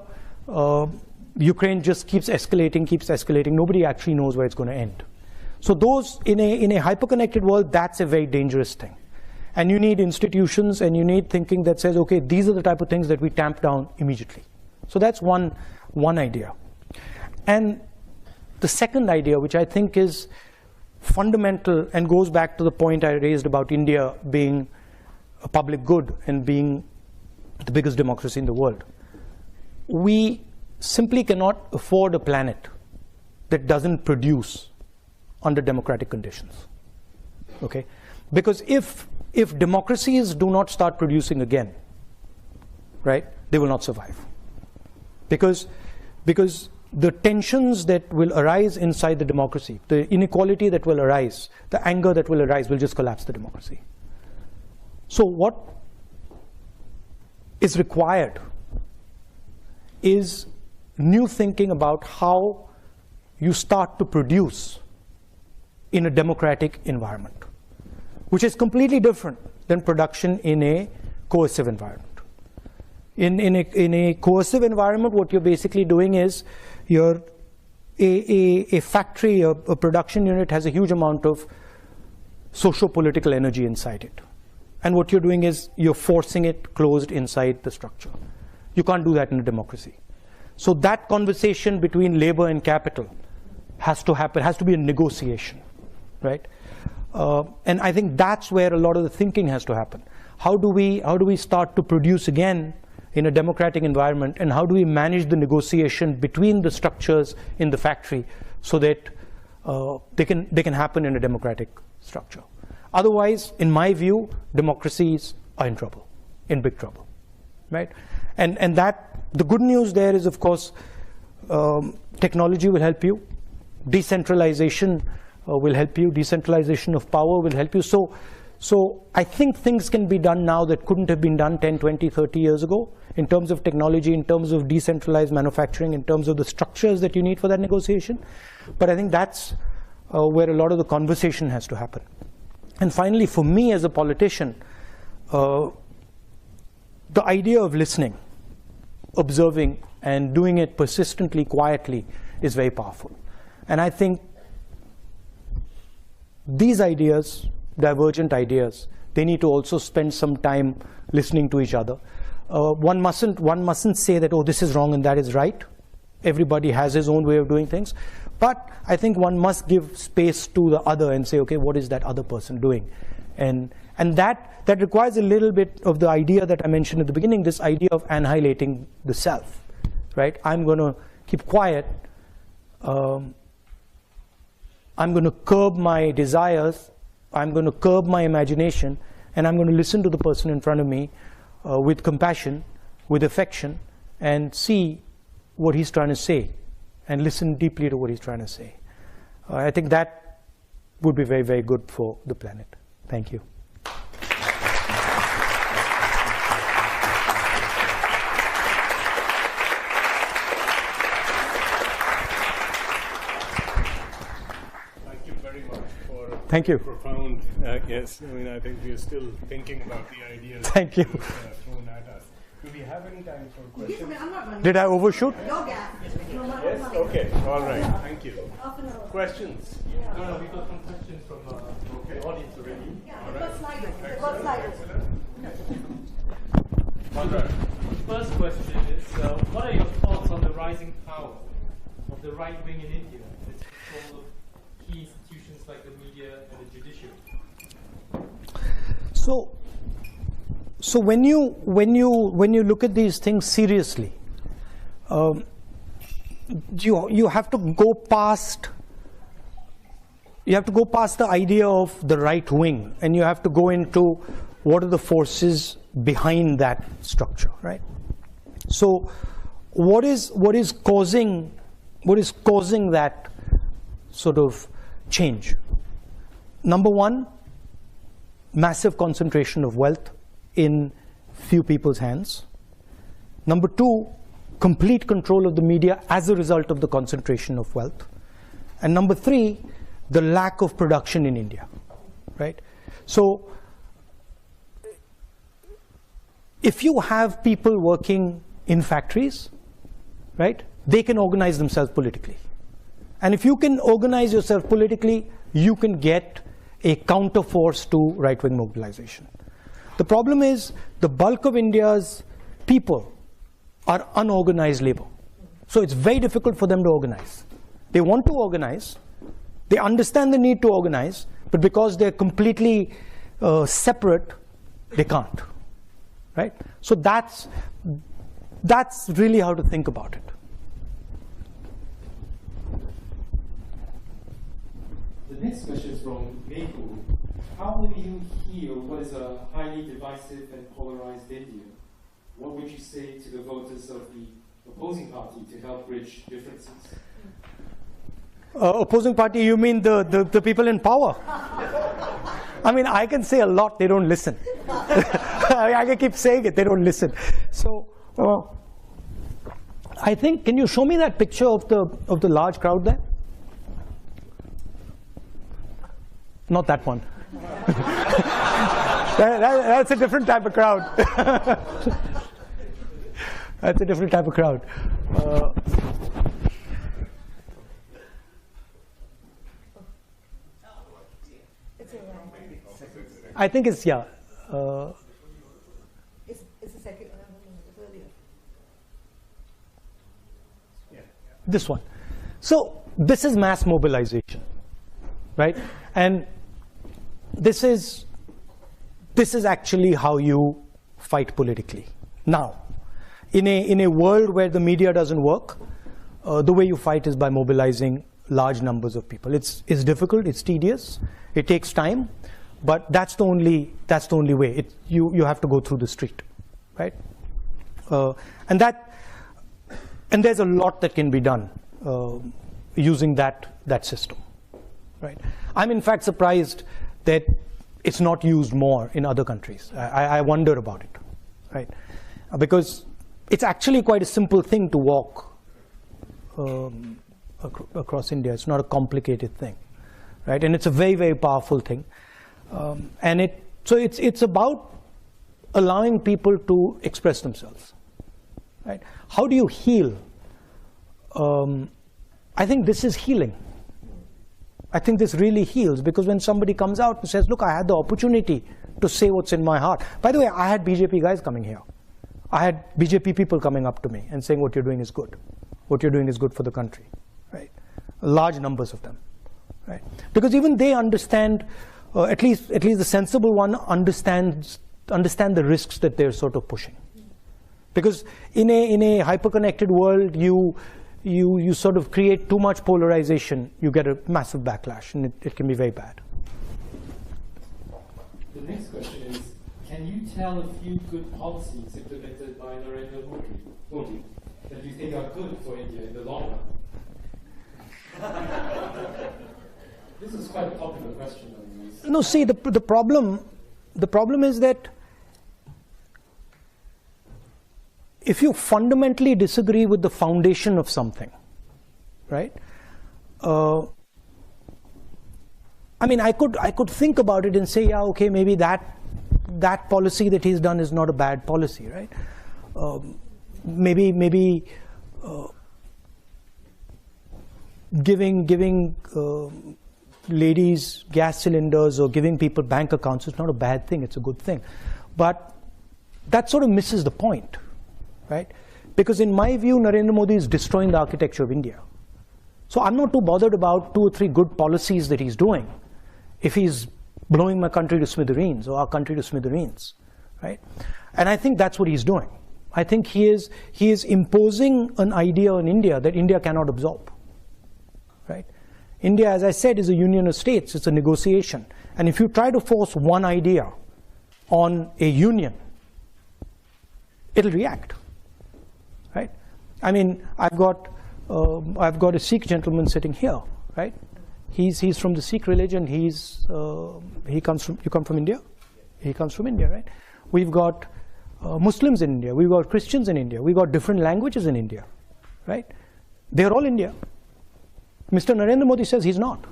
Ukraine just keeps escalating. Nobody actually knows where it's going to end. So those, in a hyper-connected world, that's a very dangerous thing. And you need institutions and you need thinking that says, okay, these are the type of things that we tamp down immediately. So that's one idea. And the second idea, which I think is fundamental and goes back to the point I raised about India being a public good and being the biggest democracy in the world. We simply cannot afford a planet that doesn't produce under democratic conditions. Okay? Because if democracies do not start producing again, right, they will not survive. Because the tensions that will arise inside the democracy, the inequality that will arise, the anger that will arise will just collapse the democracy. So what is required is new thinking about how you start to produce in a democratic environment, which is completely different than production in a coercive environment. In a coercive environment, what you're basically doing is a factory, a production unit has a huge amount of socio-political energy inside it. And what you're doing is you're forcing it closed inside the structure. You can't do that in a democracy. So that conversation between labor and capital has to happen, has to be a negotiation, right? And I think that's where a lot of the thinking has to happen. How do we start to produce again in a democratic environment, and how do we manage the negotiation between the structures in the factory so that they can happen in a democratic structure? Otherwise, in my view, democracies are in trouble, in big trouble, right? And that the good news there is, of course, technology will help you, decentralization will help you, decentralization of power will help you. So I think things can be done now that couldn't have been done 10, 20, 30 years ago in terms of technology, in terms of decentralized manufacturing, in terms of the structures that you need for that negotiation. But I think that's where a lot of the conversation has to happen. And finally, for me as a politician, the idea of listening, observing, and doing it persistently, quietly is very powerful. And I think these ideas, divergent ideas, They need to also spend some time listening to each other. One mustn't say that, oh, this is wrong and that is right. Everybody has his own way of doing things. But I think one must give space to the other and say, okay, what is that other person doing? And that requires a little bit of the idea that I mentioned at the beginning, this idea of annihilating the self, right? I'm going to keep quiet. I'm going to curb my desires. I'm going to curb my imagination. And I'm going to listen to the person in front of me with compassion, with affection, and see what he's trying to say, and listen deeply to what he's trying to say. I think that would be very, very good for the planet. Thank you. Thank you very much for Thank you. Profound. Yes, I mean, I think we are still thinking about the ideas. Thank you. Thrown at us. Do we have any time for questions? Did I overshoot? Yes? Okay. All right. Thank you. Questions? No, we got some questions from the audience already. All right. Excellent. First question is, what are your thoughts on the rising power of the right wing in India, its control of key institutions like the media and the judiciary? So when you look at these things seriously, you have to go past the idea of the right wing, and you have to go into what are the forces behind that structure, right? So what is causing that sort of change? Number one, massive concentration of wealth in few people's hands. Number two, complete control of the media as a result of the concentration of wealth. And number three, the lack of production in India, right? So if you have people working in factories, right, they can organize themselves politically. And if you can organize yourself politically, you can get a counterforce to right-wing mobilization. The problem is the bulk of India's people are unorganized labor. So it's very difficult for them to organize. They want to organize, they understand the need to organize, but because they're completely separate, they can't, right? So that's really how to think about it. The next question is from Meku. How will you heal what is a highly divisive and polarized India? What would you say to the voters of the opposing party to help bridge differences? Opposing party, you mean the people in power? I mean, I can say a lot, they don't listen. I can keep saying it, they don't listen. So, I think, can you show me that picture of the large crowd there? Not that one. That's a different type of crowd. That's a different type of crowd. I think it's, yeah. It's a second, earlier. This one. So this is mass mobilization, right? And this is actually how you fight politically. Now, in a world where the media doesn't work, the way you fight is by mobilizing large numbers of people. It's difficult, it's tedious, it takes time, but that's the only way. You have to go through the street, right? And there's a lot that can be done using that system, right? I'm in fact surprised that it's not used more in other countries. I wonder about it, right? Because it's actually quite a simple thing to walk across India. It's not a complicated thing, right? And it's a very, very powerful thing. And so it's about allowing people to express themselves, right? How do you heal? I think this is healing. I think this really heals, because when somebody comes out and says, look, I had the opportunity to say what's in my heart. By the way, I had BJP guys coming here. I had BJP people coming up to me and saying what you're doing is good. What you're doing is good for the country, right? Large numbers of them, right? Because even they understand, at least the sensible one understand the risks that they're sort of pushing. Because in a hyper-connected world, you sort of create too much polarization, you get a massive backlash, and it can be very bad. The next question is, can you tell a few good policies implemented by Narendra Modi that you think are good for India in the long run? This is quite a popular question. No, see, the problem is that if you fundamentally disagree with the foundation of something, right? I mean, I could think about it and say, yeah, okay, maybe that policy that he's done is not a bad policy, right? Maybe giving ladies gas cylinders or giving people bank accounts is not a bad thing, it's a good thing. But that sort of misses the point, right? Because in my view, Narendra Modi is destroying the architecture of India. So I'm not too bothered about 2 or 3 good policies that he's doing if he's blowing my country to smithereens or our country to smithereens, right? And I think that's what he's doing. I think he is imposing an idea on India that India cannot absorb, right? India, as I said, is a union of states. It's a negotiation. And if you try to force one idea on a union, it'll react, right? I mean, I've got a Sikh gentleman sitting here, right? He's from the Sikh religion. You come from India? He comes from India, right? We've got Muslims in India. We've got Christians in India. We've got different languages in India, right? They're all India. Mr. Narendra Modi says he's not.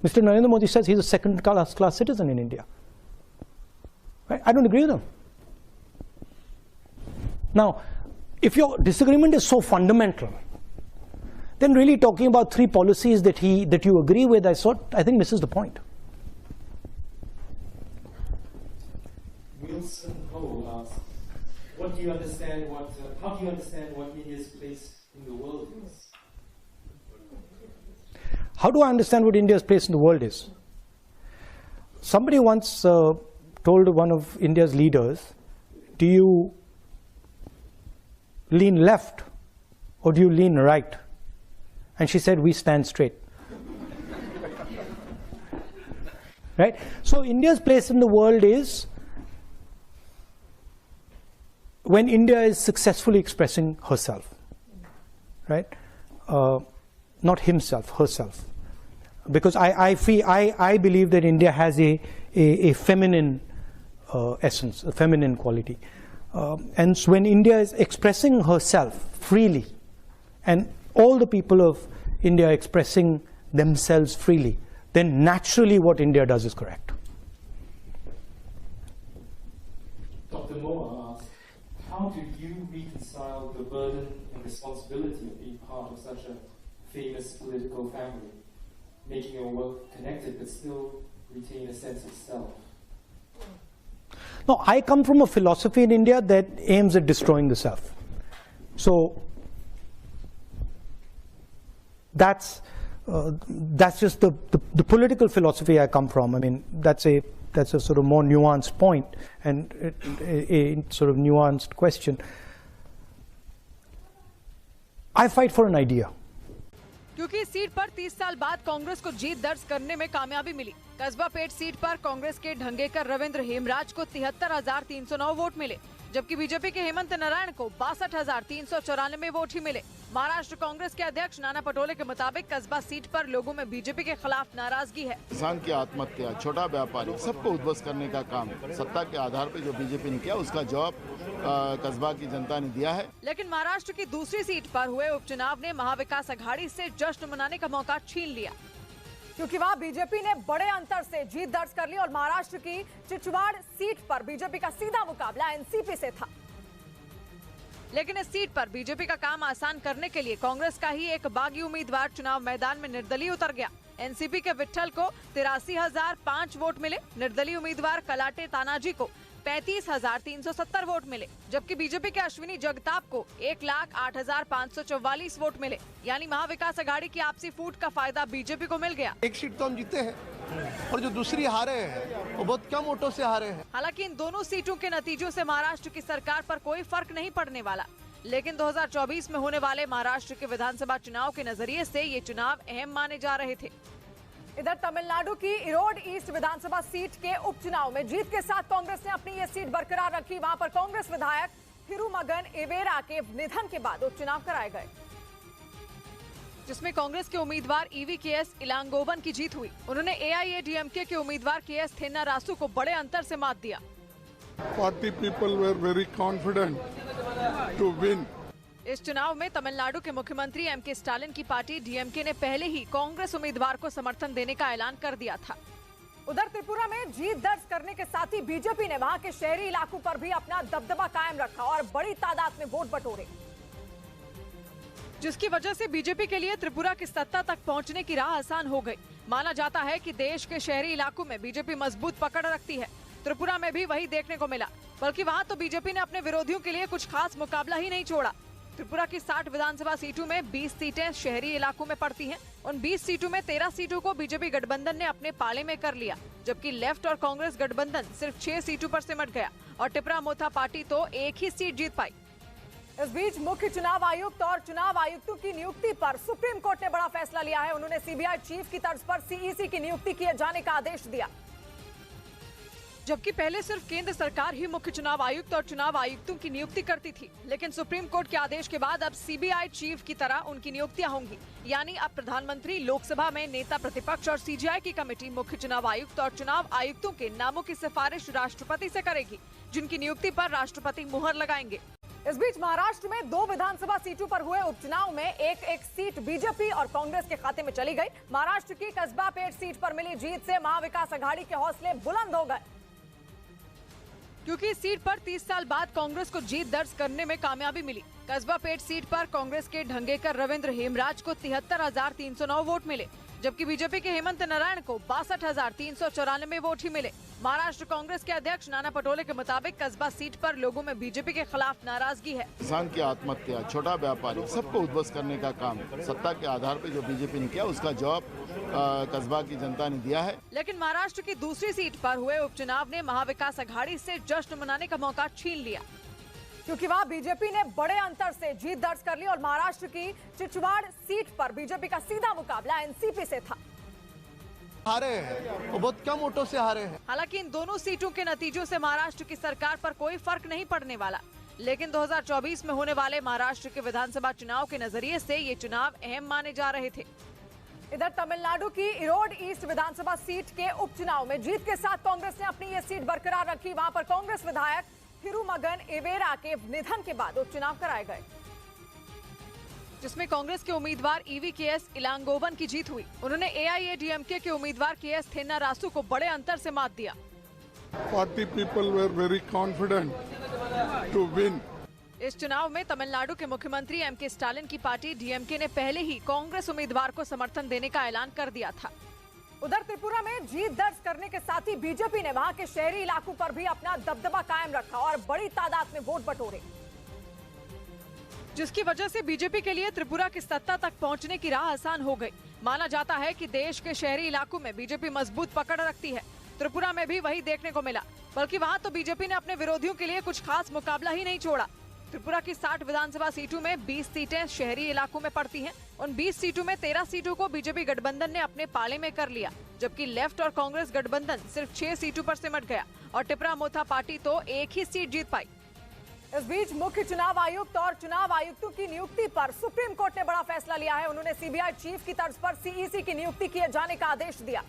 Mr. Narendra Modi says he's a second-class citizen in India. Right? I don't agree with him. Now, if your disagreement is so fundamental, then really talking about 3 policies that you agree with, I think misses the point. Wilson Ho asks, how do you understand what India's place in the world is? How do I understand what India's place in the world is? Somebody once told one of India's leaders, do you lean left or do you lean right? And she said, we stand straight. Right? So India's place in the world is when India is successfully expressing herself, right? Not himself, herself. Because I believe that India has a feminine essence, a feminine quality. And so when India is expressing herself freely, and all the people of India expressing themselves freely, then naturally what India does is correct. Dr. Moore asks, how do you reconcile the burden and responsibility of being part of such a famous political family, making your work connected but still retain a sense of self? No, I come from a philosophy in India that aims at destroying the self. So that's just the political philosophy I come from. I mean, that's a sort of more nuanced point and a sort of nuanced question. I fight for an idea. क्योंकि इस seat पर 30 साल बाद कांग्रेस को जीत दर्ज करने में कामयाबी मिली। कस्बा पेट सीट पर कांग्रेस के ढंगेकर रविंद्र हेमराज को 73,309 वोट मिले, जबकि बीजेपी के हेमंत नारायण को 62,394 वोट ही मिले। महाराष्ट्र कांग्रेस के अध्यक्ष नाना पटोले के मुताबिक कस्बा सीट पर लोगों में बीजेपी के खिलाफ नाराजगी है। किसान की आत्महत्या, छोटा व्यापारी, सबको उद्ध्वस्त करने का काम सत्ता के आधार पर जो बीजेपी ने किया, उसका जवाब कस्बा की जनता ने दिया है। लेकिन महाराष्ट्र की दूसरी सीट पर हुए उपचुनाव ने महाविकास अघाड़ी से जश्न मनाने का मौका छीन लिया, क्योंकि वहां बीजेपी ने बड़े अंतर से जीत दर्ज कर ली और महाराष्ट्र की चिचवाड़ सीट पर बीजेपी का सीधा मुकाबला एनसीपी से था। लेकिन इस सीट पर बीजेपी का काम आसान करने के लिए कांग्रेस का ही एक बागी उम्मीदवार चुनाव मैदान में निर्दलीय उतर गया। एनसीपी के विट्ठल को 83,005 वोट मिले। निर्दलीय उम्मीदवार कलाटे तानाजी को 35,370 वोट मिले, जबकि बीजेपी के अश्विनी जगताप को 1,08,544 वोट मिले। यानी महाविकास आघाड़ी की आपसी फूट का फायदा बीजेपी को मिल गया। एक सीट तो हम जीते हैं और जो दूसरी हारे हैं वो बहुत कम वोटों से हारे हैं। हालांकि इन दोनों सीटों के नतीजों से महाराष्ट्र की सरकार पर कोई फर्क नहीं पड़ने वाला, लेकिन 2024 में होने वाले महाराष्ट्र के विधानसभा चुनाव के नजरिए से ये चुनाव अहम माने जा रहे थे। इधर तमिलनाडु की इरोड ईस्ट विधानसभा सीट के उपचुनाव में जीत के साथ कांग्रेस ने अपनी ये सीट बरकरार रखी। वहां पर कांग्रेस विधायक थिरुमगन एवेरा के निधन के बाद उपचुनाव कराए गए, जिसमें कांग्रेस के उम्मीदवार EVKS इलांगोवन की जीत हुई। उन्होंने AIADMK के उम्मीदवार KS थेन्नारासु को बड़े अंतर से मात दिया। 40 people were very confident to win. इस चुनाव में तमिलनाडु के मुख्यमंत्री MK स्टालिन की पार्टी DMK ने पहले ही कांग्रेस उम्मीदवार को समर्थन देने का ऐलान कर दिया था। उधर त्रिपुरा में जीत दर्ज करने के साथ ही बीजेपी ने वहां के शहरी इलाकों पर भी अपना दबदबा कायम रखा और बड़ी तादाद में वोट बटोरे, जिसकी वजह से बीजेपी के लिए त्रिपुरा की सत्ता तक पहुंचने की राह आसान हो गई। माना जाता है कि देश के शहरी इलाकों में बीजेपी मजबूत पकड़ रखती है। त्रिपुरा में भी वही देखने को मिला, बल्कि वहां तो बीजेपी ने अपने विरोधियों के लिए कुछ खास मुकाबला ही नहीं छोड़ा। त्रिपुरा की 60 विधानसभा सीटों में 20 सीटें शहरी इलाकों में पड़ती हैं। उन 20 सीटों में 13 सीटों को बीजेपी गठबंधन ने अपने पाले में कर लिया, जबकि लेफ्ट और कांग्रेस गठबंधन सिर्फ 6 सीटों पर सिमट गया और टिपरा मोथा पार्टी तो एक ही सीट जीत पाई। इस बीच मुख्य चुनाव आयुक्त और चुनाव आयुक्तों की नियुक्ति पर सुप्रीम कोर्ट ने बड़ा फैसला लिया है। उन्होंने CBI चीफ की तर्ज पर CEC की नियुक्ति किए जाने का आदेश दिया, जबकि पहले सिर्फ केंद्र सरकार ही मुख्य चुनाव आयुक्त और चुनाव आयुक्तों की नियुक्ति करती थी। लेकिन सुप्रीम कोर्ट के आदेश के बाद अब CBI चीफ की तरह उनकी नियुक्तियां होंगी। यानी अब प्रधानमंत्री, लोकसभा में नेता प्रतिपक्ष और CGI की कमेटी मुख्य चुनाव आयुक्त और चुनाव आयुक्तों के नामों की सिफारिश राष्ट्रपति से करेगी, जिनकी नियुक्ति पर राष्ट्रपति मुहर लगाएंगे। इस बीच महाराष्ट्र में 2 विधानसभा सीटों पर हुए उपचुनाव में एक सीट बीजेपी और कांग्रेस के खाते में चली गई। महाराष्ट्र की कस्बा पेट सीट पर मिली जीत से महाविकास आघाड़ी के हौसले बुलंद हो गए, क्योंकि इस सीट पर 30 साल बाद कांग्रेस को जीत दर्ज करने में कामयाबी मिली। कस्बा पेट सीट पर कांग्रेस के ढंगेकर रविंद्र हेमराज को 73,309 वोट मिले, जबकि बीजेपी के हेमंत नारायण को 62,394 वोट ही मिले। महाराष्ट्र कांग्रेस के अध्यक्ष नाना पटोले के मुताबिक कस्बा सीट पर लोगों में बीजेपी के खिलाफ नाराजगी है। किसान की आत्महत्या, छोटा व्यापारी, सबको उद्ध्वस्त करने का काम सत्ता के आधार पर जो बीजेपी ने किया, उसका जवाब कस्बा की जनता ने दिया है। लेकिन महाराष्ट्र की दूसरी सीट पर हुए उपचुनाव ने महाविकास आघाड़ी से जश्न मनाने का मौका छीन लिया, क्योंकि वहां बीजेपी ने बड़े अंतर से जीत दर्ज कर ली और महाराष्ट्र की चिचवाड़ सीट पर बीजेपी का सीधा मुकाबला एनसीपी से था। हारे हैं वो बहुत कम वोटों से हारे हैं। हालांकि इन दोनों सीटों के नतीजों से महाराष्ट्र की सरकार पर कोई फर्क नहीं पड़ने वाला, लेकिन 2024 में होने वाले महाराष्ट्र के विधानसभा चुनाव के नजरिए से ये चुनाव अहम माने जा रहे थे। इधर तमिलनाडु की इरोड ईस्ट विधानसभा सीट के उपचुनाव में जीत के साथ कांग्रेस ने अपनी ये सीट बरकरार रखी। वहां पर कांग्रेस विधायक थिरुमगन एवेरा के निधन के बाद उपचुनाव कराए गए, जिसमें कांग्रेस के उम्मीदवार EVKS इलांगोवन की जीत हुई। उन्होंने AIADMK के उम्मीदवार KS थेन्नारासु को बड़े अंतर से मात दिया। 40 people were very confident to win. इस चुनाव में तमिलनाडु के मुख्यमंत्री MK स्टालिन की पार्टी DMK ने पहले ही कांग्रेस उम्मीदवार को समर्थन देने का ऐलान कर दिया था। उधर त्रिपुरा में जीत दर्ज करने के साथ ही बीजेपी ने वहां के शहरी इलाकों पर भी अपना दबदबा कायम रखा और बड़ी तादाद में वोट बटोरे, जिसकी वजह से बीजेपी के लिए त्रिपुरा की सत्ता तक पहुंचने की राह आसान हो गई। माना जाता है कि देश के शहरी इलाकों में बीजेपी मजबूत पकड़ रखती है। त्रिपुरा में भी वही देखने को मिला, बल्कि वहां तो बीजेपी ने अपने विरोधियों के लिए कुछ खास मुकाबला ही नहीं छोड़ा। त्रिपुरा की 60 विधानसभा सीटों में 20 सीटें शहरी इलाकों में पड़ती हैं। उन 20 सीटों में 13 सीटों को बीजेपी गठबंधन ने अपने पाले में कर लिया, जबकि लेफ्ट और कांग्रेस गठबंधन सिर्फ 6 सीटों पर सिमट गया और टिपरा मोथा पार्टी तो एक ही सीट जीत पाई। इस बीच मुख्य चुनाव आयुक्त और चुनाव आयुक्तों की नियुक्ति पर सुप्रीम कोर्ट ने बड़ा फैसला लिया है। उन्होंने CBI चीफ की तर्ज पर CEC की नियुक्ति किए जाने का आदेश दिया,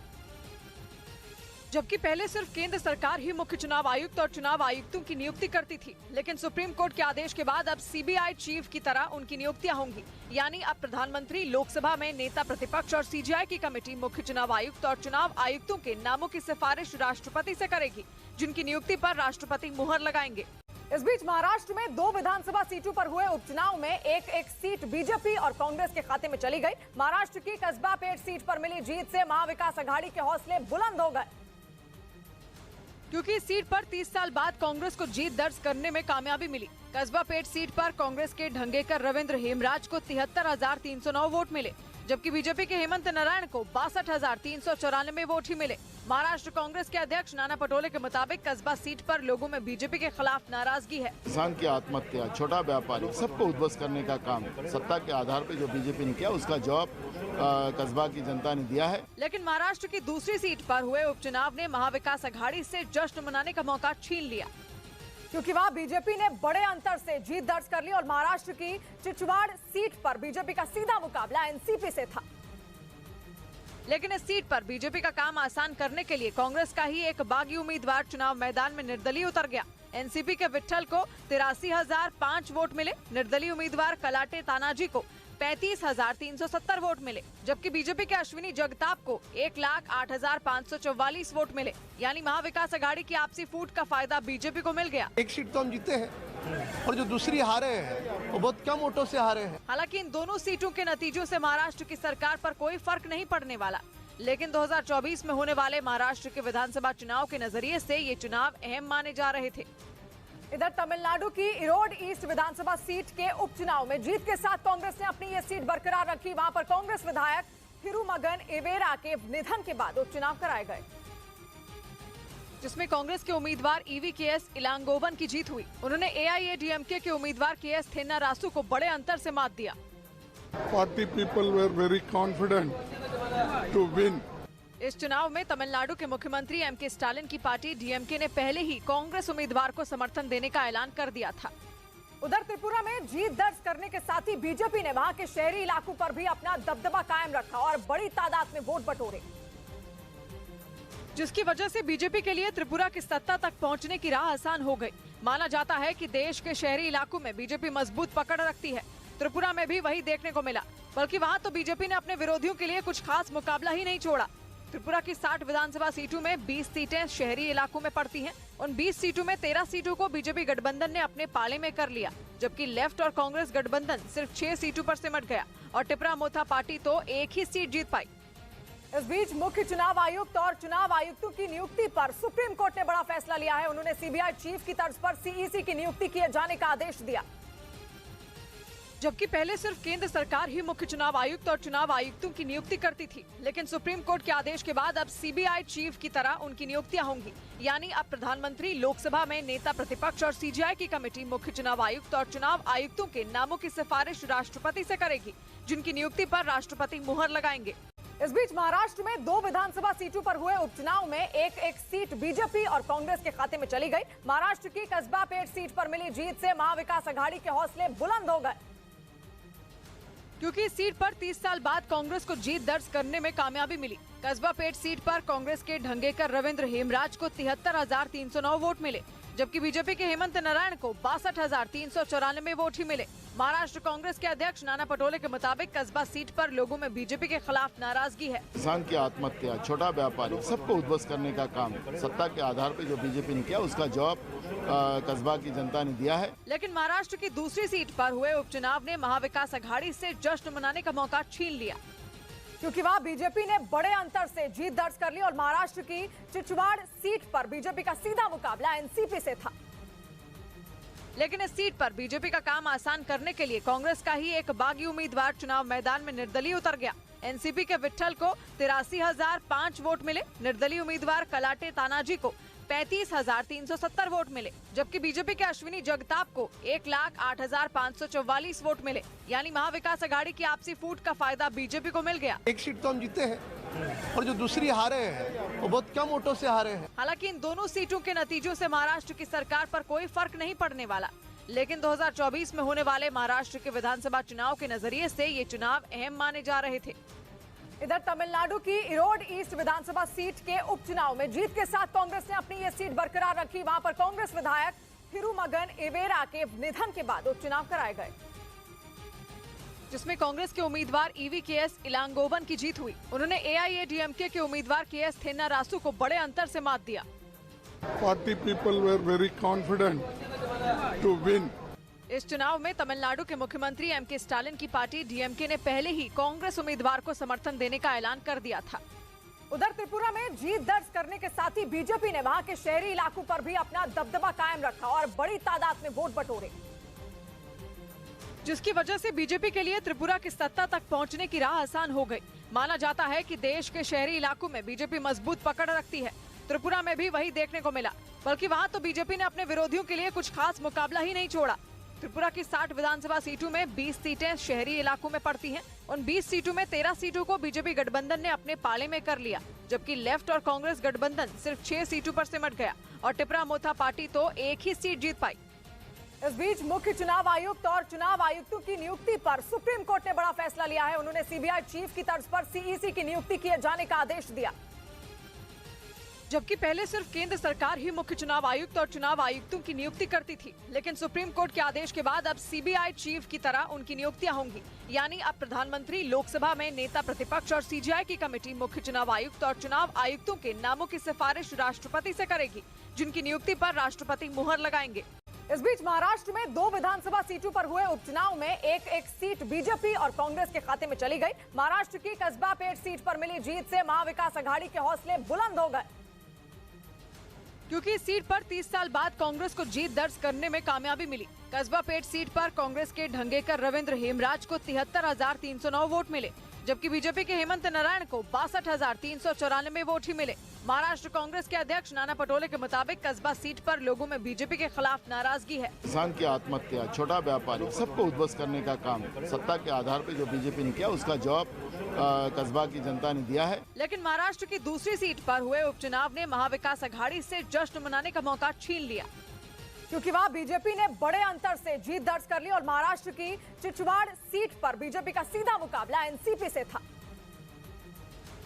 जबकि पहले सिर्फ केंद्र सरकार ही मुख्य चुनाव आयुक्त और चुनाव आयुक्तों की नियुक्ति करती थी। लेकिन सुप्रीम कोर्ट के आदेश के बाद अब CBI चीफ की तरह उनकी नियुक्तियां होंगी। यानी अब प्रधानमंत्री, लोकसभा में नेता प्रतिपक्ष और CGI की कमेटी मुख्य चुनाव आयुक्त और चुनाव आयुक्तों के नामों की सिफारिश राष्ट्रपति से करेगी, जिनकी नियुक्ति पर राष्ट्रपति मुहर लगाएंगे। इस बीच महाराष्ट्र में 2 विधानसभा सीटों पर हुए उपचुनाव में एक सीट बीजेपी और कांग्रेस के खाते में चली गई। महाराष्ट्र की कस्बा पेट सीट पर मिली जीत से महाविकास आघाड़ी के हौसले बुलंद हो गए, क्योंकि इस सीट पर 30 साल बाद कांग्रेस को जीत दर्ज करने में कामयाबी मिली। कस्बा पेट सीट पर कांग्रेस के ढंगेकर रविंद्र हेमराज को 73,309 वोट मिले, जबकि बीजेपी के हेमंत नारायण को 62,394 वोट ही मिले। महाराष्ट्र कांग्रेस के अध्यक्ष नाना पटोले के मुताबिक कस्बा सीट पर लोगों में बीजेपी के खिलाफ नाराजगी है। किसान की आत्महत्या, छोटा व्यापारी, सबको उद्ध्वस्त करने का काम सत्ता के आधार पर जो बीजेपी ने किया उसका जवाब कस्बा की जनता ने दिया है। लेकिन महाराष्ट्र की दूसरी सीट पर हुए उपचुनाव ने महाविकास आघाड़ी से जश्न मनाने का मौका छीन लिया, क्योंकि वहां बीजेपी ने बड़े अंतर से जीत दर्ज कर ली और महाराष्ट्र की चिचवाड़ सीट पर बीजेपी का सीधा मुकाबला एनसीपी से था। लेकिन इस सीट पर बीजेपी का काम आसान करने के लिए कांग्रेस का ही एक बागी उम्मीदवार चुनाव मैदान में निर्दलीय उतर गया। एनसीपी के विट्ठल को 83,005 वोट मिले, निर्दलीय उम्मीदवार कलाटे तानाजी को 35,370 वोट मिले, जबकि बीजेपी के अश्विनी जगताप को 1,08,544 वोट मिले। यानी महाविकास आघाड़ी की आपसी फूट का फायदा बीजेपी को मिल गया। एक सीट तो हम जीते हैं और जो दूसरी हारे हैं वो बहुत कम वोटों से हारे हैं। हालांकि इन दोनों सीटों के नतीजों से महाराष्ट्र की सरकार पर कोई फर्क नहीं पड़ने वाला, लेकिन 2024 में होने वाले महाराष्ट्र के विधानसभा चुनाव के नजरिए से ये चुनाव अहम माने जा रहे थे। इधर तमिलनाडु की इरोड ईस्ट विधानसभा सीट के उपचुनाव में जीत के साथ कांग्रेस ने अपनी ये सीट बरकरार रखी। वहां पर कांग्रेस विधायक थिरुमगन एवेरा के निधन के बाद उपचुनाव कराए गए, जिसमें कांग्रेस के उम्मीदवार ईवीकेएस इलांगोवन की जीत हुई। उन्होंने एआईएडीएमके के उम्मीदवार केएस थेन्नारासु को बड़े अंतर से मात दिया। Party people were very confident to win. इस चुनाव में तमिलनाडु के मुख्यमंत्री एमके स्टालिन की पार्टी डीएमके ने पहले ही कांग्रेस उम्मीदवार को समर्थन देने का ऐलान कर दिया था। उधर त्रिपुरा में जीत दर्ज करने के साथ ही बीजेपी ने वहां के शहरी इलाकों पर भी अपना दबदबा कायम रखा और बड़ी तादाद में वोट बटोरे, जिसकी वजह से बीजेपी के लिए त्रिपुरा की सत्ता तक पहुंचने की राह आसान हो गई। माना जाता है कि देश के शहरी इलाकों में बीजेपी मजबूत पकड़ रखती है। त्रिपुरा में भी वही देखने को मिला, बल्कि वहां तो बीजेपी ने अपने विरोधियों के लिए कुछ खास मुकाबला ही नहीं छोड़ा। त्रिपुरा की 60 विधानसभा सीटों में 20 सीटें शहरी इलाकों में पड़ती हैं। उन 20 सीटों में 13 सीटों को बीजेपी गठबंधन ने अपने पाले में कर लिया, जबकि लेफ्ट और कांग्रेस गठबंधन सिर्फ 6 सीटों पर सिमट गया और टिपरा मोथा पार्टी तो एक ही सीट जीत पाई। इस बीच मुख्य चुनाव आयुक्त और चुनाव आयुक्तों की नियुक्ति पर सुप्रीम कोर्ट ने बड़ा फैसला लिया है। उन्होंने सीबीआई चीफ की तर्ज पर सीईसी की नियुक्ति किए जाने का आदेश दिया, जबकि पहले सिर्फ केंद्र सरकार ही मुख्य चुनाव आयुक्त और चुनाव आयुक्तों की नियुक्ति करती थी। लेकिन सुप्रीम कोर्ट के आदेश के बाद अब सीबीआई चीफ की तरह उनकी नियुक्तियां होंगी। यानी अब प्रधानमंत्री, लोकसभा में नेता प्रतिपक्ष और सीजीआई की कमेटी मुख्य चुनाव आयुक्त और चुनाव आयुक्तों के नामों की सिफारिश राष्ट्रपति से करेगी, जिनकी नियुक्ति पर राष्ट्रपति मुहर लगाएंगे। इस बीच महाराष्ट्र में 2 विधानसभा सीटों पर हुए उपचुनाव में एक सीट बीजेपी और कांग्रेस के खाते में चली गई। महाराष्ट्र की कस्बा पेट सीट पर मिली जीत से महाविकास आघाड़ी के हौसले बुलंद हो गए, क्योंकि इस सीट पर 30 साल बाद कांग्रेस को जीत दर्ज करने में कामयाबी मिली। कस्बा पेट सीट पर कांग्रेस के ढंगेकर रविंद्र हेमराज को 73,309 वोट मिले, जबकि बीजेपी के हेमंत नारायण को 62,394 वोट ही मिले। महाराष्ट्र कांग्रेस के अध्यक्ष नाना पटोले के मुताबिक कस्बा सीट पर लोगों में बीजेपी के खिलाफ नाराजगी है। किसान की आत्महत्या, छोटा व्यापारी, सबको उद्ध्वस्त करने का काम सत्ता के आधार पर जो बीजेपी ने किया उसका जवाब कस्बा की जनता ने दिया है। लेकिन महाराष्ट्र की दूसरी सीट पर हुए उपचुनाव ने महाविकास आघाड़ी से जश्न मनाने का मौका छीन लिया, क्योंकि वहां बीजेपी ने बड़े अंतर से जीत दर्ज कर ली और महाराष्ट्र की चिचवाड़ सीट पर बीजेपी का सीधा मुकाबला एनसीपी से था। लेकिन इस सीट पर बीजेपी का काम आसान करने के लिए कांग्रेस का ही एक बागी उम्मीदवार चुनाव मैदान में निर्दलीय उतर गया। एनसीपी के विट्ठल को 83,005 वोट मिले, निर्दलीय उम्मीदवार कलाटे तानाजी को 35,370 वोट मिले, जबकि बीजेपी के अश्विनी जगताप को 1,08,544 वोट मिले। यानी महाविकास आघाड़ी की आपसी फूट का फायदा बीजेपी को मिल गया। एक सीट तो हम जीते हैं और जो दूसरी हारे हैं वो बहुत कम वोटों से हारे हैं। हालांकि इन दोनों सीटों के नतीजों से महाराष्ट्र की सरकार पर कोई फर्क नहीं पड़ने वाला, लेकिन 2024 में होने वाले महाराष्ट्र के विधानसभा चुनाव के नजरिए से ये चुनाव अहम माने जा रहे थे। इधर तमिलनाडु की इरोड ईस्ट विधानसभा सीट के उपचुनाव में जीत के साथ कांग्रेस ने अपनी ये सीट बरकरार रखी। वहां पर कांग्रेस विधायक थिरुमगन एवेरा के निधन के बाद उपचुनाव कराए गए, जिसमें कांग्रेस के उम्मीदवार ईवीकेएस इलांगोवन की जीत हुई। उन्होंने एआईएडीएमके के उम्मीदवार केएस थेन्नारासु को बड़े अंतर से मात दिया। Party people were very confident to win. इस चुनाव में तमिलनाडु के मुख्यमंत्री एम.के. स्टालिन की पार्टी डीएमके ने पहले ही कांग्रेस उम्मीदवार को समर्थन देने का ऐलान कर दिया था। उधर त्रिपुरा में जीत दर्ज करने के साथ ही बीजेपी ने वहां के शहरी इलाकों पर भी अपना दबदबा कायम रखा और बड़ी तादाद में वोट बटोरे, जिसकी वजह से बीजेपी के लिए त्रिपुरा की सत्ता तक पहुंचने की राह आसान हो गई। माना जाता है कि देश के शहरी इलाकों में बीजेपी मजबूत पकड़ रखती है। त्रिपुरा में भी वही देखने को मिला, बल्कि वहां तो बीजेपी ने अपने विरोधियों के लिए कुछ खास मुकाबला ही नहीं छोड़ा। त्रिपुरा की 60 विधानसभा सीटों में 20 सीटें शहरी इलाकों में पड़ती हैं। उन 20 सीटों में 13 सीटों को बीजेपी गठबंधन ने अपने पाले में कर लिया, जबकि लेफ्ट और कांग्रेस गठबंधन सिर्फ 6 सीटों पर सिमट गया और टिपरा मोथा पार्टी तो एक ही सीट जीत पाई। इस बीच मुख्य चुनाव आयुक्त और चुनाव आयुक्तों की नियुक्ति पर सुप्रीम कोर्ट ने बड़ा फैसला लिया है। उन्होंने सीबीआई चीफ की तर्ज पर सीईसी की नियुक्ति किए जाने का आदेश दिया, जबकि पहले सिर्फ केंद्र सरकार ही मुख्य चुनाव आयुक्त और चुनाव आयुक्तों की नियुक्ति करती थी। लेकिन सुप्रीम कोर्ट के आदेश के बाद अब सीबीआई चीफ की तरह उनकी नियुक्तियां होंगी, यानी अब प्रधानमंत्री, लोकसभा में नेता प्रतिपक्ष और सीजीआई की कमेटी मुख्य चुनाव आयुक्त और चुनाव आयुक्तों के नामों की सिफारिश राष्ट्रपति से करेगी, जिनकी नियुक्ति पर राष्ट्रपति मुहर लगाएंगे। इस बीच महाराष्ट्र में 2 विधानसभा सीटों पर हुए उपचुनाव में एक सीट बीजेपी और कांग्रेस के खाते में चली गई। महाराष्ट्र की कस्बा पेट सीट पर मिली जीत से महाविकास आघाड़ी के हौसले बुलंद हो गए, क्योंकि इस सीट पर 30 साल बाद कांग्रेस को जीत दर्ज करने में कामयाबी मिली। कस्बा पेट सीट पर कांग्रेस के ढंगेकर रविंद्र हेमराज को 73,309 वोट मिले, जबकि बीजेपी के हेमंत नारायण को 62,394 वोट ही मिले। महाराष्ट्र कांग्रेस के अध्यक्ष नाना पटोले के मुताबिक कस्बा सीट पर लोगों में बीजेपी के खिलाफ नाराजगी है। किसान की आत्महत्या, छोटा व्यापारी, सबको उद्ध्वस्त करने का काम सत्ता के आधार पर जो बीजेपी ने किया, उसका जवाब कस्बा की जनता ने दिया है। लेकिन महाराष्ट्र की दूसरी सीट पर हुए उपचुनाव ने महाविकास आघाड़ी से जश्न मनाने का मौका छीन लिया, क्योंकि वहां बीजेपी ने बड़े अंतर से जीत दर्ज कर ली और महाराष्ट्र की चिचवाड़ सीट पर बीजेपी का सीधा मुकाबला एनसीपी से था।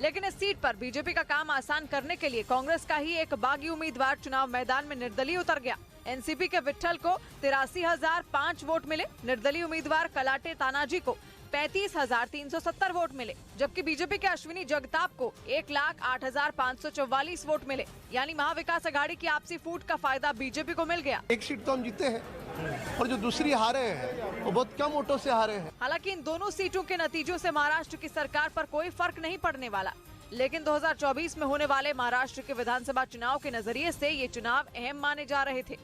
लेकिन इस सीट पर बीजेपी का काम आसान करने के लिए कांग्रेस का ही एक बागी उम्मीदवार चुनाव मैदान में निर्दलीय उतर गया। एनसीपी के विट्ठल को 83,005 वोट मिले, निर्दलीय उम्मीदवार कलाटे तानाजी को 35,370 वोट मिले, जबकि बीजेपी के अश्विनी जगताप को 1,08,544 वोट मिले। यानी महाविकास आघाड़ी की आपसी फूट का फायदा बीजेपी को मिल गया। एक सीट तो हम जीते हैं और जो दूसरी हारे हैं वो बहुत कम वोटों से हारे हैं। हालांकि इन दोनों सीटों के नतीजों से महाराष्ट्र की सरकार पर कोई फर्क नहीं पड़ने वाला, लेकिन 2024 में होने वाले महाराष्ट्र के विधानसभा चुनाव के नजरिए से ये चुनाव अहम माने जा रहे थे।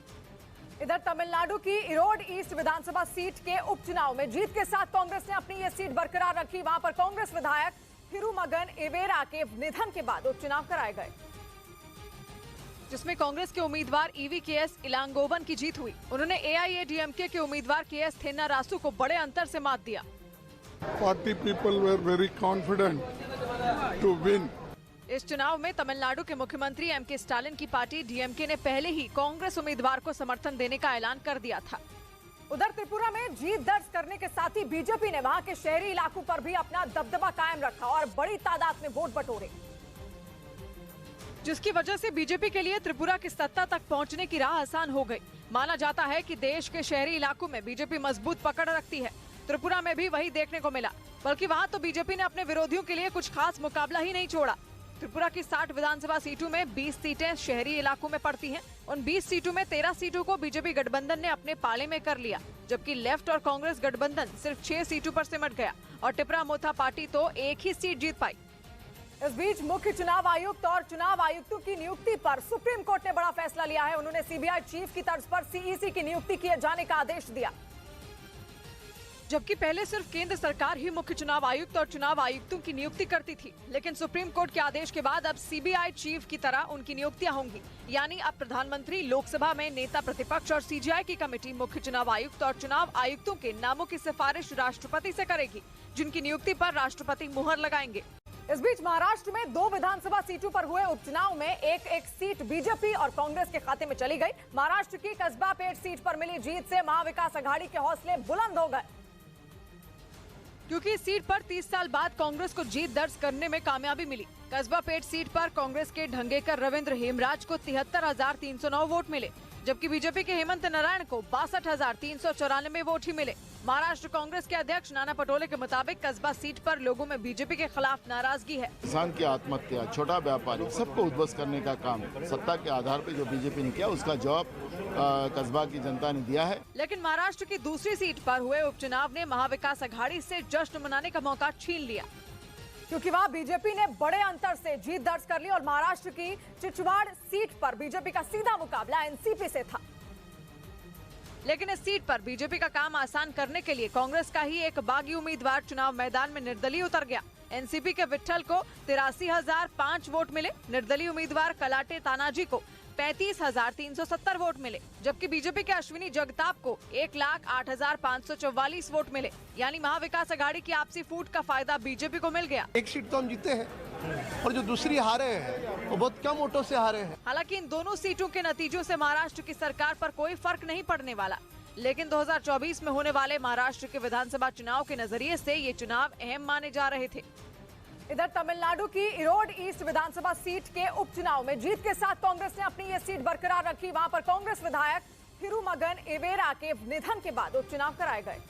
इधर तमिलनाडु की इरोड ईस्ट विधानसभा सीट के उपचुनाव में जीत के साथ कांग्रेस ने अपनी ये सीट बरकरार रखी। वहां पर कांग्रेस विधायक थिरुमगन इवेरा के निधन के बाद उपचुनाव कराए गए, जिसमें कांग्रेस के उम्मीदवार ईवीकेएस इलांगोवन की जीत हुई। उन्होंने एआईएडीएमके के उम्मीदवार केएस थेन्नारासु को बड़े अंतर से मात दिया। Party people were very confident to win. इस चुनाव में तमिलनाडु के मुख्यमंत्री एम.के. स्टालिन की पार्टी डीएमके ने पहले ही कांग्रेस उम्मीदवार को समर्थन देने का ऐलान कर दिया था। उधर त्रिपुरा में जीत दर्ज करने के साथ ही बीजेपी ने वहां के शहरी इलाकों पर भी अपना दबदबा कायम रखा और बड़ी तादाद में वोट बटोरे, जिसकी वजह से बीजेपी के लिए त्रिपुरा की सत्ता तक पहुंचने की राह आसान हो गई। माना जाता है कि देश के शहरी इलाकों में बीजेपी मजबूत पकड़ रखती है। त्रिपुरा में भी वही देखने को मिला, बल्कि वहां तो बीजेपी ने अपने विरोधियों के लिए कुछ खास मुकाबला ही नहीं छोड़ा। त्रिपुरा की 60 विधानसभा सीटों में 20 सीटें शहरी इलाकों में पड़ती हैं। उन 20 सीटों में 13 सीटों को बीजेपी गठबंधन ने अपने पाले में कर लिया, जबकि लेफ्ट और कांग्रेस गठबंधन सिर्फ 6 सीटों पर सिमट गया और टिपरा मोथा पार्टी तो एक ही सीट जीत पाई। इस बीच मुख्य चुनाव आयुक्त और चुनाव आयुक्तों की नियुक्ति पर सुप्रीम कोर्ट ने बड़ा फैसला लिया है। उन्होंने सीबीआई चीफ की तर्ज पर सीईसी की नियुक्ति किए जाने का आदेश दिया, जबकि पहले सिर्फ केंद्र सरकार ही मुख्य चुनाव आयुक्त और चुनाव आयुक्तों की नियुक्ति करती थी। लेकिन सुप्रीम कोर्ट के आदेश के बाद अब सीबीआई चीफ की तरह उनकी नियुक्तियां होंगी, यानी अब प्रधानमंत्री, लोकसभा में नेता प्रतिपक्ष और सीजीआई की कमेटी मुख्य चुनाव आयुक्त और चुनाव आयुक्तों के नामों की सिफारिश राष्ट्रपति से करेगी, जिनकी नियुक्ति पर राष्ट्रपति मुहर लगाएंगे। इस बीच महाराष्ट्र में 2 विधानसभा सीटों पर हुए उपचुनाव में एक सीट बीजेपी और कांग्रेस के खाते में चली गई। महाराष्ट्र की कस्बा पेट सीट पर मिली जीत से महाविकास आघाड़ी के हौसले बुलंद हो गए, क्योंकि इस सीट पर 30 साल बाद कांग्रेस को जीत दर्ज करने में कामयाबी मिली। कस्बा पेट सीट पर कांग्रेस के ढंगेकर रविंद्र हेमराज को 73,309 वोट मिले, जबकि बीजेपी के हेमंत नारायण को 62,394 वोट ही मिले। महाराष्ट्र कांग्रेस के अध्यक्ष नाना पटोले के मुताबिक कस्बा सीट पर लोगों में बीजेपी के खिलाफ नाराजगी है। किसान की आत्महत्या, छोटा व्यापारी, सबको उद्ध्वस्त करने का काम सत्ता के आधार पे जो बीजेपी ने किया उसका जवाब कस्बा की जनता ने दिया है। लेकिन महाराष्ट्र की दूसरी सीट पर हुए उपचुनाव ने महाविकास अघाड़ी से जश्न मनाने का मौका छीन लिया, क्योंकि वहां बीजेपी ने बड़े अंतर से जीत दर्ज कर ली और महाराष्ट्र की चिचवाड़ सीट पर बीजेपी का सीधा मुकाबला एनसीपी से था। लेकिन इस सीट पर बीजेपी का काम आसान करने के लिए कांग्रेस का ही एक बागी उम्मीदवार चुनाव मैदान में निर्दलीय उतर गया। एनसीपी के विट्ठल को 83,005 वोट मिले, निर्दलीय उम्मीदवार कलाटे तानाजी को 35,370 वोट मिले, जबकि बीजेपी के अश्विनी जगताप को 1,08,544 वोट मिले। यानी महाविकास अघाड़ी की आपसी फूट का फायदा बीजेपी को मिल गया। एक सीट तो हम जीते हैं और जो दूसरी हारे हैं वो बहुत कम वोटों से हारे हैं। हालांकि इन दोनों सीटों के नतीजों से महाराष्ट्र की सरकार पर कोई फर्क नहीं पड़ने वाला, लेकिन 2024 में होने वाले महाराष्ट्र के विधानसभा चुनाव के नजरिए से ये चुनाव अहम माने जा रहे थे। इधर तमिलनाडु की इरोड ईस्ट विधानसभा सीट के उपचुनाव में जीत के साथ कांग्रेस ने अपनी ये सीट बरकरार रखी। वहां पर कांग्रेस विधायक थिरुमगन एवेरा के निधन के बाद उपचुनाव कराए गए,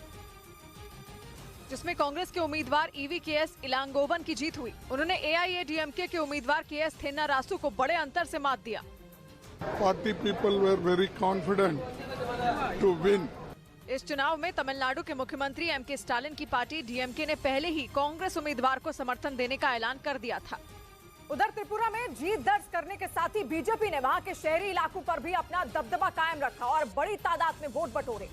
जिसमें कांग्रेस के उम्मीदवार ईवीकेएस इलांगोवन की जीत हुई। उन्होंने एआईएडीएमके के उम्मीदवार केएस थेन्नारासु को बड़े अंतर से मात दिया। Party people were very confident to win. इस चुनाव में तमिलनाडु के मुख्यमंत्री एमके स्टालिन की पार्टी डीएमके ने पहले ही कांग्रेस उम्मीदवार को समर्थन देने का ऐलान कर दिया था। उधर त्रिपुरा में जीत दर्ज करने के साथ ही बीजेपी ने वहां के शहरी इलाकों पर भी अपना दबदबा कायम रखा और बड़ी तादाद में वोट बटोरे,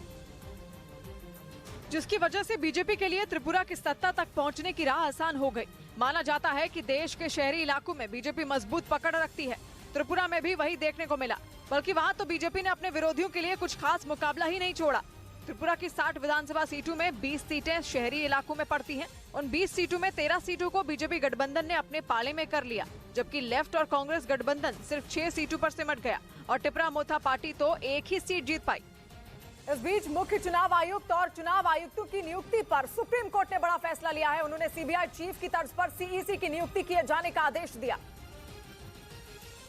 जिसकी वजह से बीजेपी के लिए त्रिपुरा की सत्ता तक पहुंचने की राह आसान हो गई। माना जाता है कि देश के शहरी इलाकों में बीजेपी मजबूत पकड़ रखती है। त्रिपुरा में भी वही देखने को मिला, बल्कि वहां तो बीजेपी ने अपने विरोधियों के लिए कुछ खास मुकाबला ही नहीं छोड़ा। त्रिपुरा की 60 विधानसभा सीटों में 20 सीटें शहरी इलाकों में पड़ती हैं। उन 20 सीटों में 13 सीटों को बीजेपी गठबंधन ने अपने पाले में कर लिया, जबकि लेफ्ट और कांग्रेस गठबंधन सिर्फ 6 सीटों पर सिमट गया और टिपरा मोथा पार्टी तो एक ही सीट जीत पाई। इस बीच मुख्य चुनाव आयुक्त और चुनाव आयुक्तों की नियुक्ति पर सुप्रीम कोर्ट ने बड़ा फैसला लिया है। उन्होंने सीबीआई चीफ की तर्ज पर सीईसी की नियुक्ति किए जाने का आदेश दिया,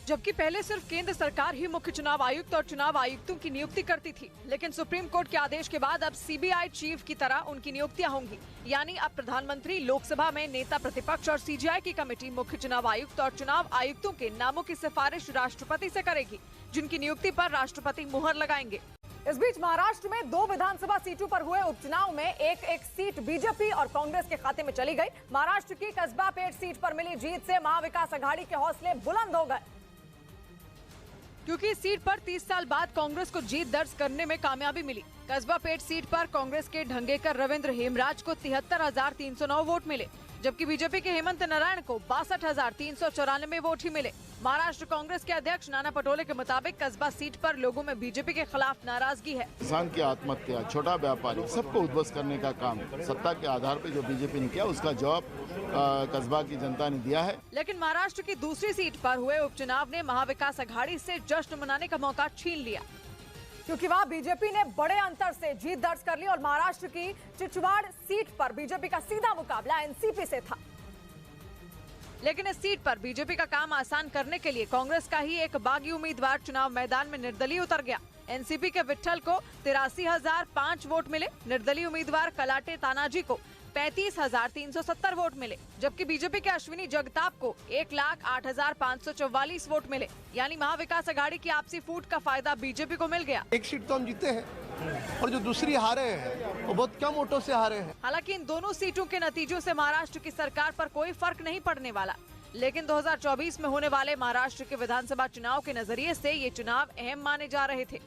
जबकि पहले सिर्फ केंद्र सरकार ही मुख्य चुनाव आयुक्त और चुनाव आयुक्तों की नियुक्ति करती थी। लेकिन सुप्रीम कोर्ट के आदेश के बाद अब सीबीआई चीफ की तरह उनकी नियुक्तियां होंगी। यानी अब प्रधानमंत्री, लोकसभा में नेता प्रतिपक्ष और सीजीआई की कमेटी मुख्य चुनाव आयुक्त और चुनाव आयुक्तों के नामों की सिफारिश राष्ट्रपति से करेगी, जिनकी नियुक्ति पर राष्ट्रपति मुहर लगाएंगे। इस बीच महाराष्ट्र में 2 विधानसभा सीटों पर हुए उपचुनाव में एक सीट बीजेपी और कांग्रेस के खाते में चली गई। महाराष्ट्र की कस्बा पेट सीट पर मिली जीत से महाविकास अघाड़ी के हौसले बुलंद हो गए, क्योंकि इस सीट पर 30 साल बाद कांग्रेस को जीत दर्ज करने में कामयाबी मिली। कस्बा पेट सीट पर कांग्रेस के ढंगेकर रविंद्र हेमराज को 73,309 वोट मिले, जबकि बीजेपी के हेमंत नारायण को 62,394 वोट ही मिले। महाराष्ट्र कांग्रेस के अध्यक्ष नाना पटोले के मुताबिक कस्बा सीट पर लोगों में बीजेपी के खिलाफ नाराजगी है। किसान की आत्महत्या, छोटा व्यापारी, सबको उद्ध्वस्त करने का काम सत्ता के आधार पे जो बीजेपी ने किया उसका जवाब कस्बा की जनता ने दिया है। लेकिन महाराष्ट्र की दूसरी सीट पर हुए उपचुनाव ने महाविकास अघाड़ी से जश्न मनाने का मौका छीन लिया, क्योंकि वहां बीजेपी ने बड़े अंतर से जीत दर्ज कर ली और महाराष्ट्र की चिचवाड़ सीट पर बीजेपी का सीधा मुकाबला एनसीपी से था। लेकिन इस सीट पर बीजेपी का काम आसान करने के लिए कांग्रेस का ही एक बागी उम्मीदवार चुनाव मैदान में निर्दलीय उतर गया। एनसीपी के विट्ठल को 83,005 वोट मिले, निर्दलीय उम्मीदवार कलाटे तानाजी को 35,370 वोट मिले, जबकि बीजेपी के अश्विनी जगताप को 1,08,544 वोट मिले। यानी महाविकास अघाड़ी की आपसी फूट का फायदा बीजेपी को मिल गया। एक सीट तो हम जीते हैं और जो दूसरी हारे हैं वो बहुत कम वोटों से हारे हैं। हालांकि इन दोनों सीटों के नतीजों से महाराष्ट्र की सरकार पर कोई फर्क नहीं पड़ने वाला, लेकिन 2024 में होने वाले महाराष्ट्र के विधानसभा चुनाव के नजरिए से ये चुनाव अहम माने जा रहे थे।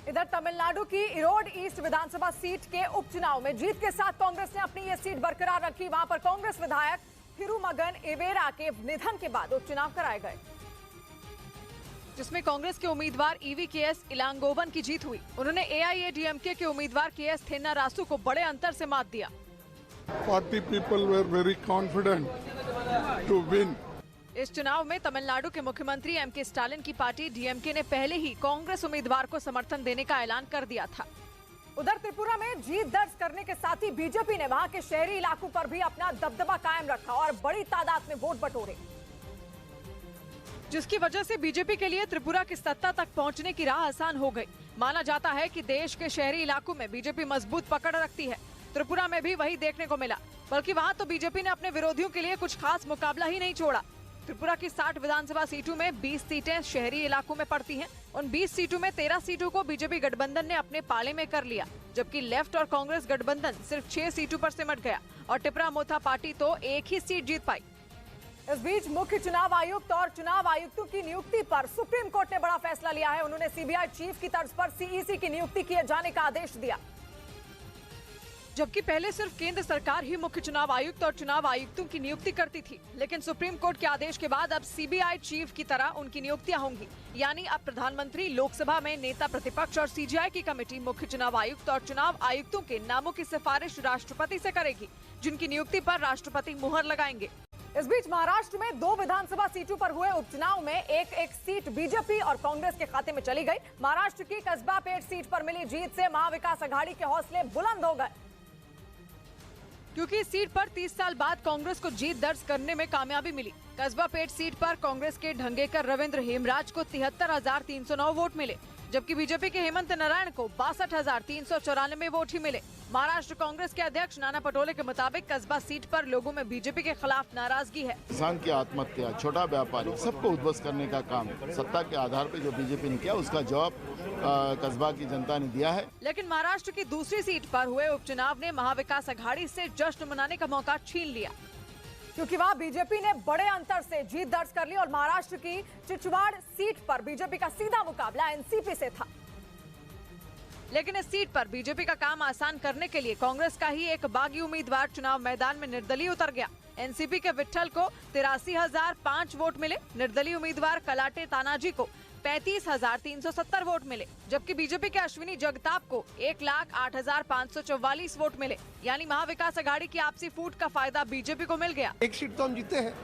इधर तमिलनाडु की इरोड ईस्ट विधानसभा सीट के उपचुनाव में जीत के साथ कांग्रेस ने अपनी ये सीट बरकरार रखी। वहां पर कांग्रेस विधायक थिरुमगन एवेरा के निधन के बाद उपचुनाव कराए गए, जिसमें कांग्रेस के उम्मीदवार ईवीकेएस इलांगोवन की जीत हुई। उन्होंने एआईएडीएमके के उम्मीदवार केएस थेन्नारासु को बड़े अंतर से मात दिया। Party people were very confident to win. इस चुनाव में तमिलनाडु के मुख्यमंत्री एमके स्टालिन की पार्टी डीएमके ने पहले ही कांग्रेस उम्मीदवार को समर्थन देने का ऐलान कर दिया था। उधर त्रिपुरा में जीत दर्ज करने के साथ ही बीजेपी ने वहां के शहरी इलाकों पर भी अपना दबदबा कायम रखा और बड़ी तादाद में वोट बटोरे, जिसकी वजह से बीजेपी के लिए त्रिपुरा की सत्ता तक पहुंचने की राह आसान हो गई। माना जाता है कि देश के शहरी इलाकों में बीजेपी मजबूत पकड़ रखती है। त्रिपुरा में भी वही देखने को मिला, बल्कि वहां तो बीजेपी ने अपने विरोधियों के लिए कुछ खास मुकाबला ही नहीं छोड़ा। त्रिपुरा की 60 विधानसभा सीटों में 20 सीटें शहरी इलाकों में पड़ती हैं। उन 20 सीटों में 13 सीटों को बीजेपी गठबंधन ने अपने पाले में कर लिया, जबकि लेफ्ट और कांग्रेस गठबंधन सिर्फ 6 सीटों पर सिमट गया और टिपरा मोथा पार्टी तो एक ही सीट जीत पाई। इस बीच मुख्य चुनाव आयुक्त और चुनाव आयुक्तों की नियुक्ति पर सुप्रीम कोर्ट ने बड़ा फैसला लिया है। उन्होंने सीबीआई चीफ की तर्ज पर सीईसी की नियुक्ति किए जाने का आदेश दिया, जबकि पहले सिर्फ केंद्र सरकार ही मुख्य चुनाव आयुक्त और चुनाव आयुक्तों की नियुक्ति करती थी। लेकिन सुप्रीम कोर्ट के आदेश के बाद अब सीबीआई चीफ की तरह उनकी नियुक्तियां होंगी, यानी अब प्रधानमंत्री, लोकसभा में नेता प्रतिपक्ष और सीजीआई की कमेटी मुख्य चुनाव आयुक्त और चुनाव आयुक्तों के नामों की सिफारिश राष्ट्रपति से करेगी, जिनकी नियुक्ति पर राष्ट्रपति मुहर लगाएंगे। इस बीच महाराष्ट्र में 2 विधानसभा सीटों पर हुए उपचुनाव में एक सीट बीजेपी और कांग्रेस के खाते में चली गई। महाराष्ट्र की कस्बा पेट सीट पर मिली जीत से महाविकास आघाड़ी के हौसले बुलंद हो गए, क्योंकि इस सीट पर 30 साल बाद कांग्रेस को जीत दर्ज करने में कामयाबी मिली। कस्बा पेट सीट पर कांग्रेस के ढंगेकर रविंद्र हेमराज को 73,309 वोट मिले, जबकि बीजेपी के हेमंत नारायण को 62,394 वोट ही मिले। महाराष्ट्र कांग्रेस के अध्यक्ष नाना पटोले के मुताबिक कस्बा सीट पर लोगों में बीजेपी के खिलाफ नाराजगी है। किसान की आत्महत्या, छोटा व्यापारी, सबको उद्ध्वस्त करने का काम सत्ता के आधार पर जो बीजेपी ने किया, उसका जवाब कस्बा की जनता ने दिया है। लेकिन महाराष्ट्र की दूसरी सीट पर हुए उपचुनाव ने महाविकास आघाड़ी से जश्न मनाने का मौका छीन लिया, क्योंकि वहां बीजेपी ने बड़े अंतर से जीत दर्ज कर ली और महाराष्ट्र की चिचवाड़ सीट पर बीजेपी का सीधा मुकाबला एनसीपी से था। लेकिन इस सीट पर बीजेपी का काम आसान करने के लिए कांग्रेस का ही एक बागी उम्मीदवार चुनाव मैदान में निर्दलीय उतर गया। एनसीपी के विट्ठल को 83,005 वोट मिले, निर्दलीय उम्मीदवार कलाटे तानाजी को 35,370 वोट मिले, जबकि बीजेपी के अश्विनी जगताप को 1,08,544 वोट मिले। यानी महाविकास आघाड़ी की आपसी फूट का फायदा बीजेपी को मिल गया। एक सीट तो हम जीते हैं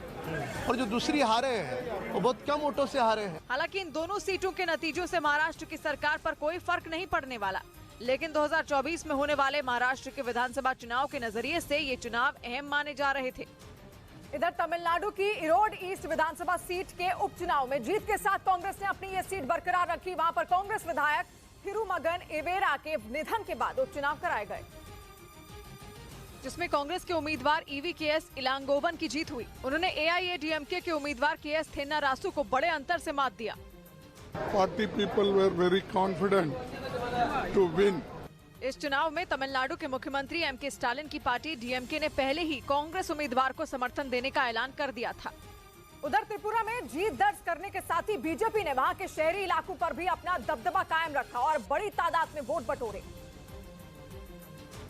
और जो दूसरी हारे हैं वो बहुत कम वोटों से हारे हैं। हालांकि इन दोनों सीटों के नतीजों से महाराष्ट्र की सरकार पर कोई फर्क नहीं पड़ने वाला, लेकिन 2024 में होने वाले महाराष्ट्र के विधानसभा चुनाव के नजरिए से ये चुनाव अहम माने जा रहे थे। इधर तमिलनाडु की इरोड ईस्ट विधानसभा सीट के उपचुनाव में जीत के साथ कांग्रेस ने अपनी ये सीट बरकरार रखी। वहां पर कांग्रेस विधायक थिरुमगन एवेरा के निधन के बाद उपचुनाव कराए गए, जिसमें कांग्रेस के उम्मीदवार ईवीकेएस इलांगोवन की जीत हुई। उन्होंने एआईएडीएमके के उम्मीदवार केएस थेन्नारासु को बड़े अंतर से मात दिया। Party people were very confident to win. इस चुनाव में तमिलनाडु के मुख्यमंत्री एमके स्टालिन की पार्टी डीएमके ने पहले ही कांग्रेस उम्मीदवार को समर्थन देने का ऐलान कर दिया था। उधर त्रिपुरा में जीत दर्ज करने के साथ ही बीजेपी ने वहां के शहरी इलाकों पर भी अपना दबदबा कायम रखा और बड़ी तादाद में वोट बटोरे,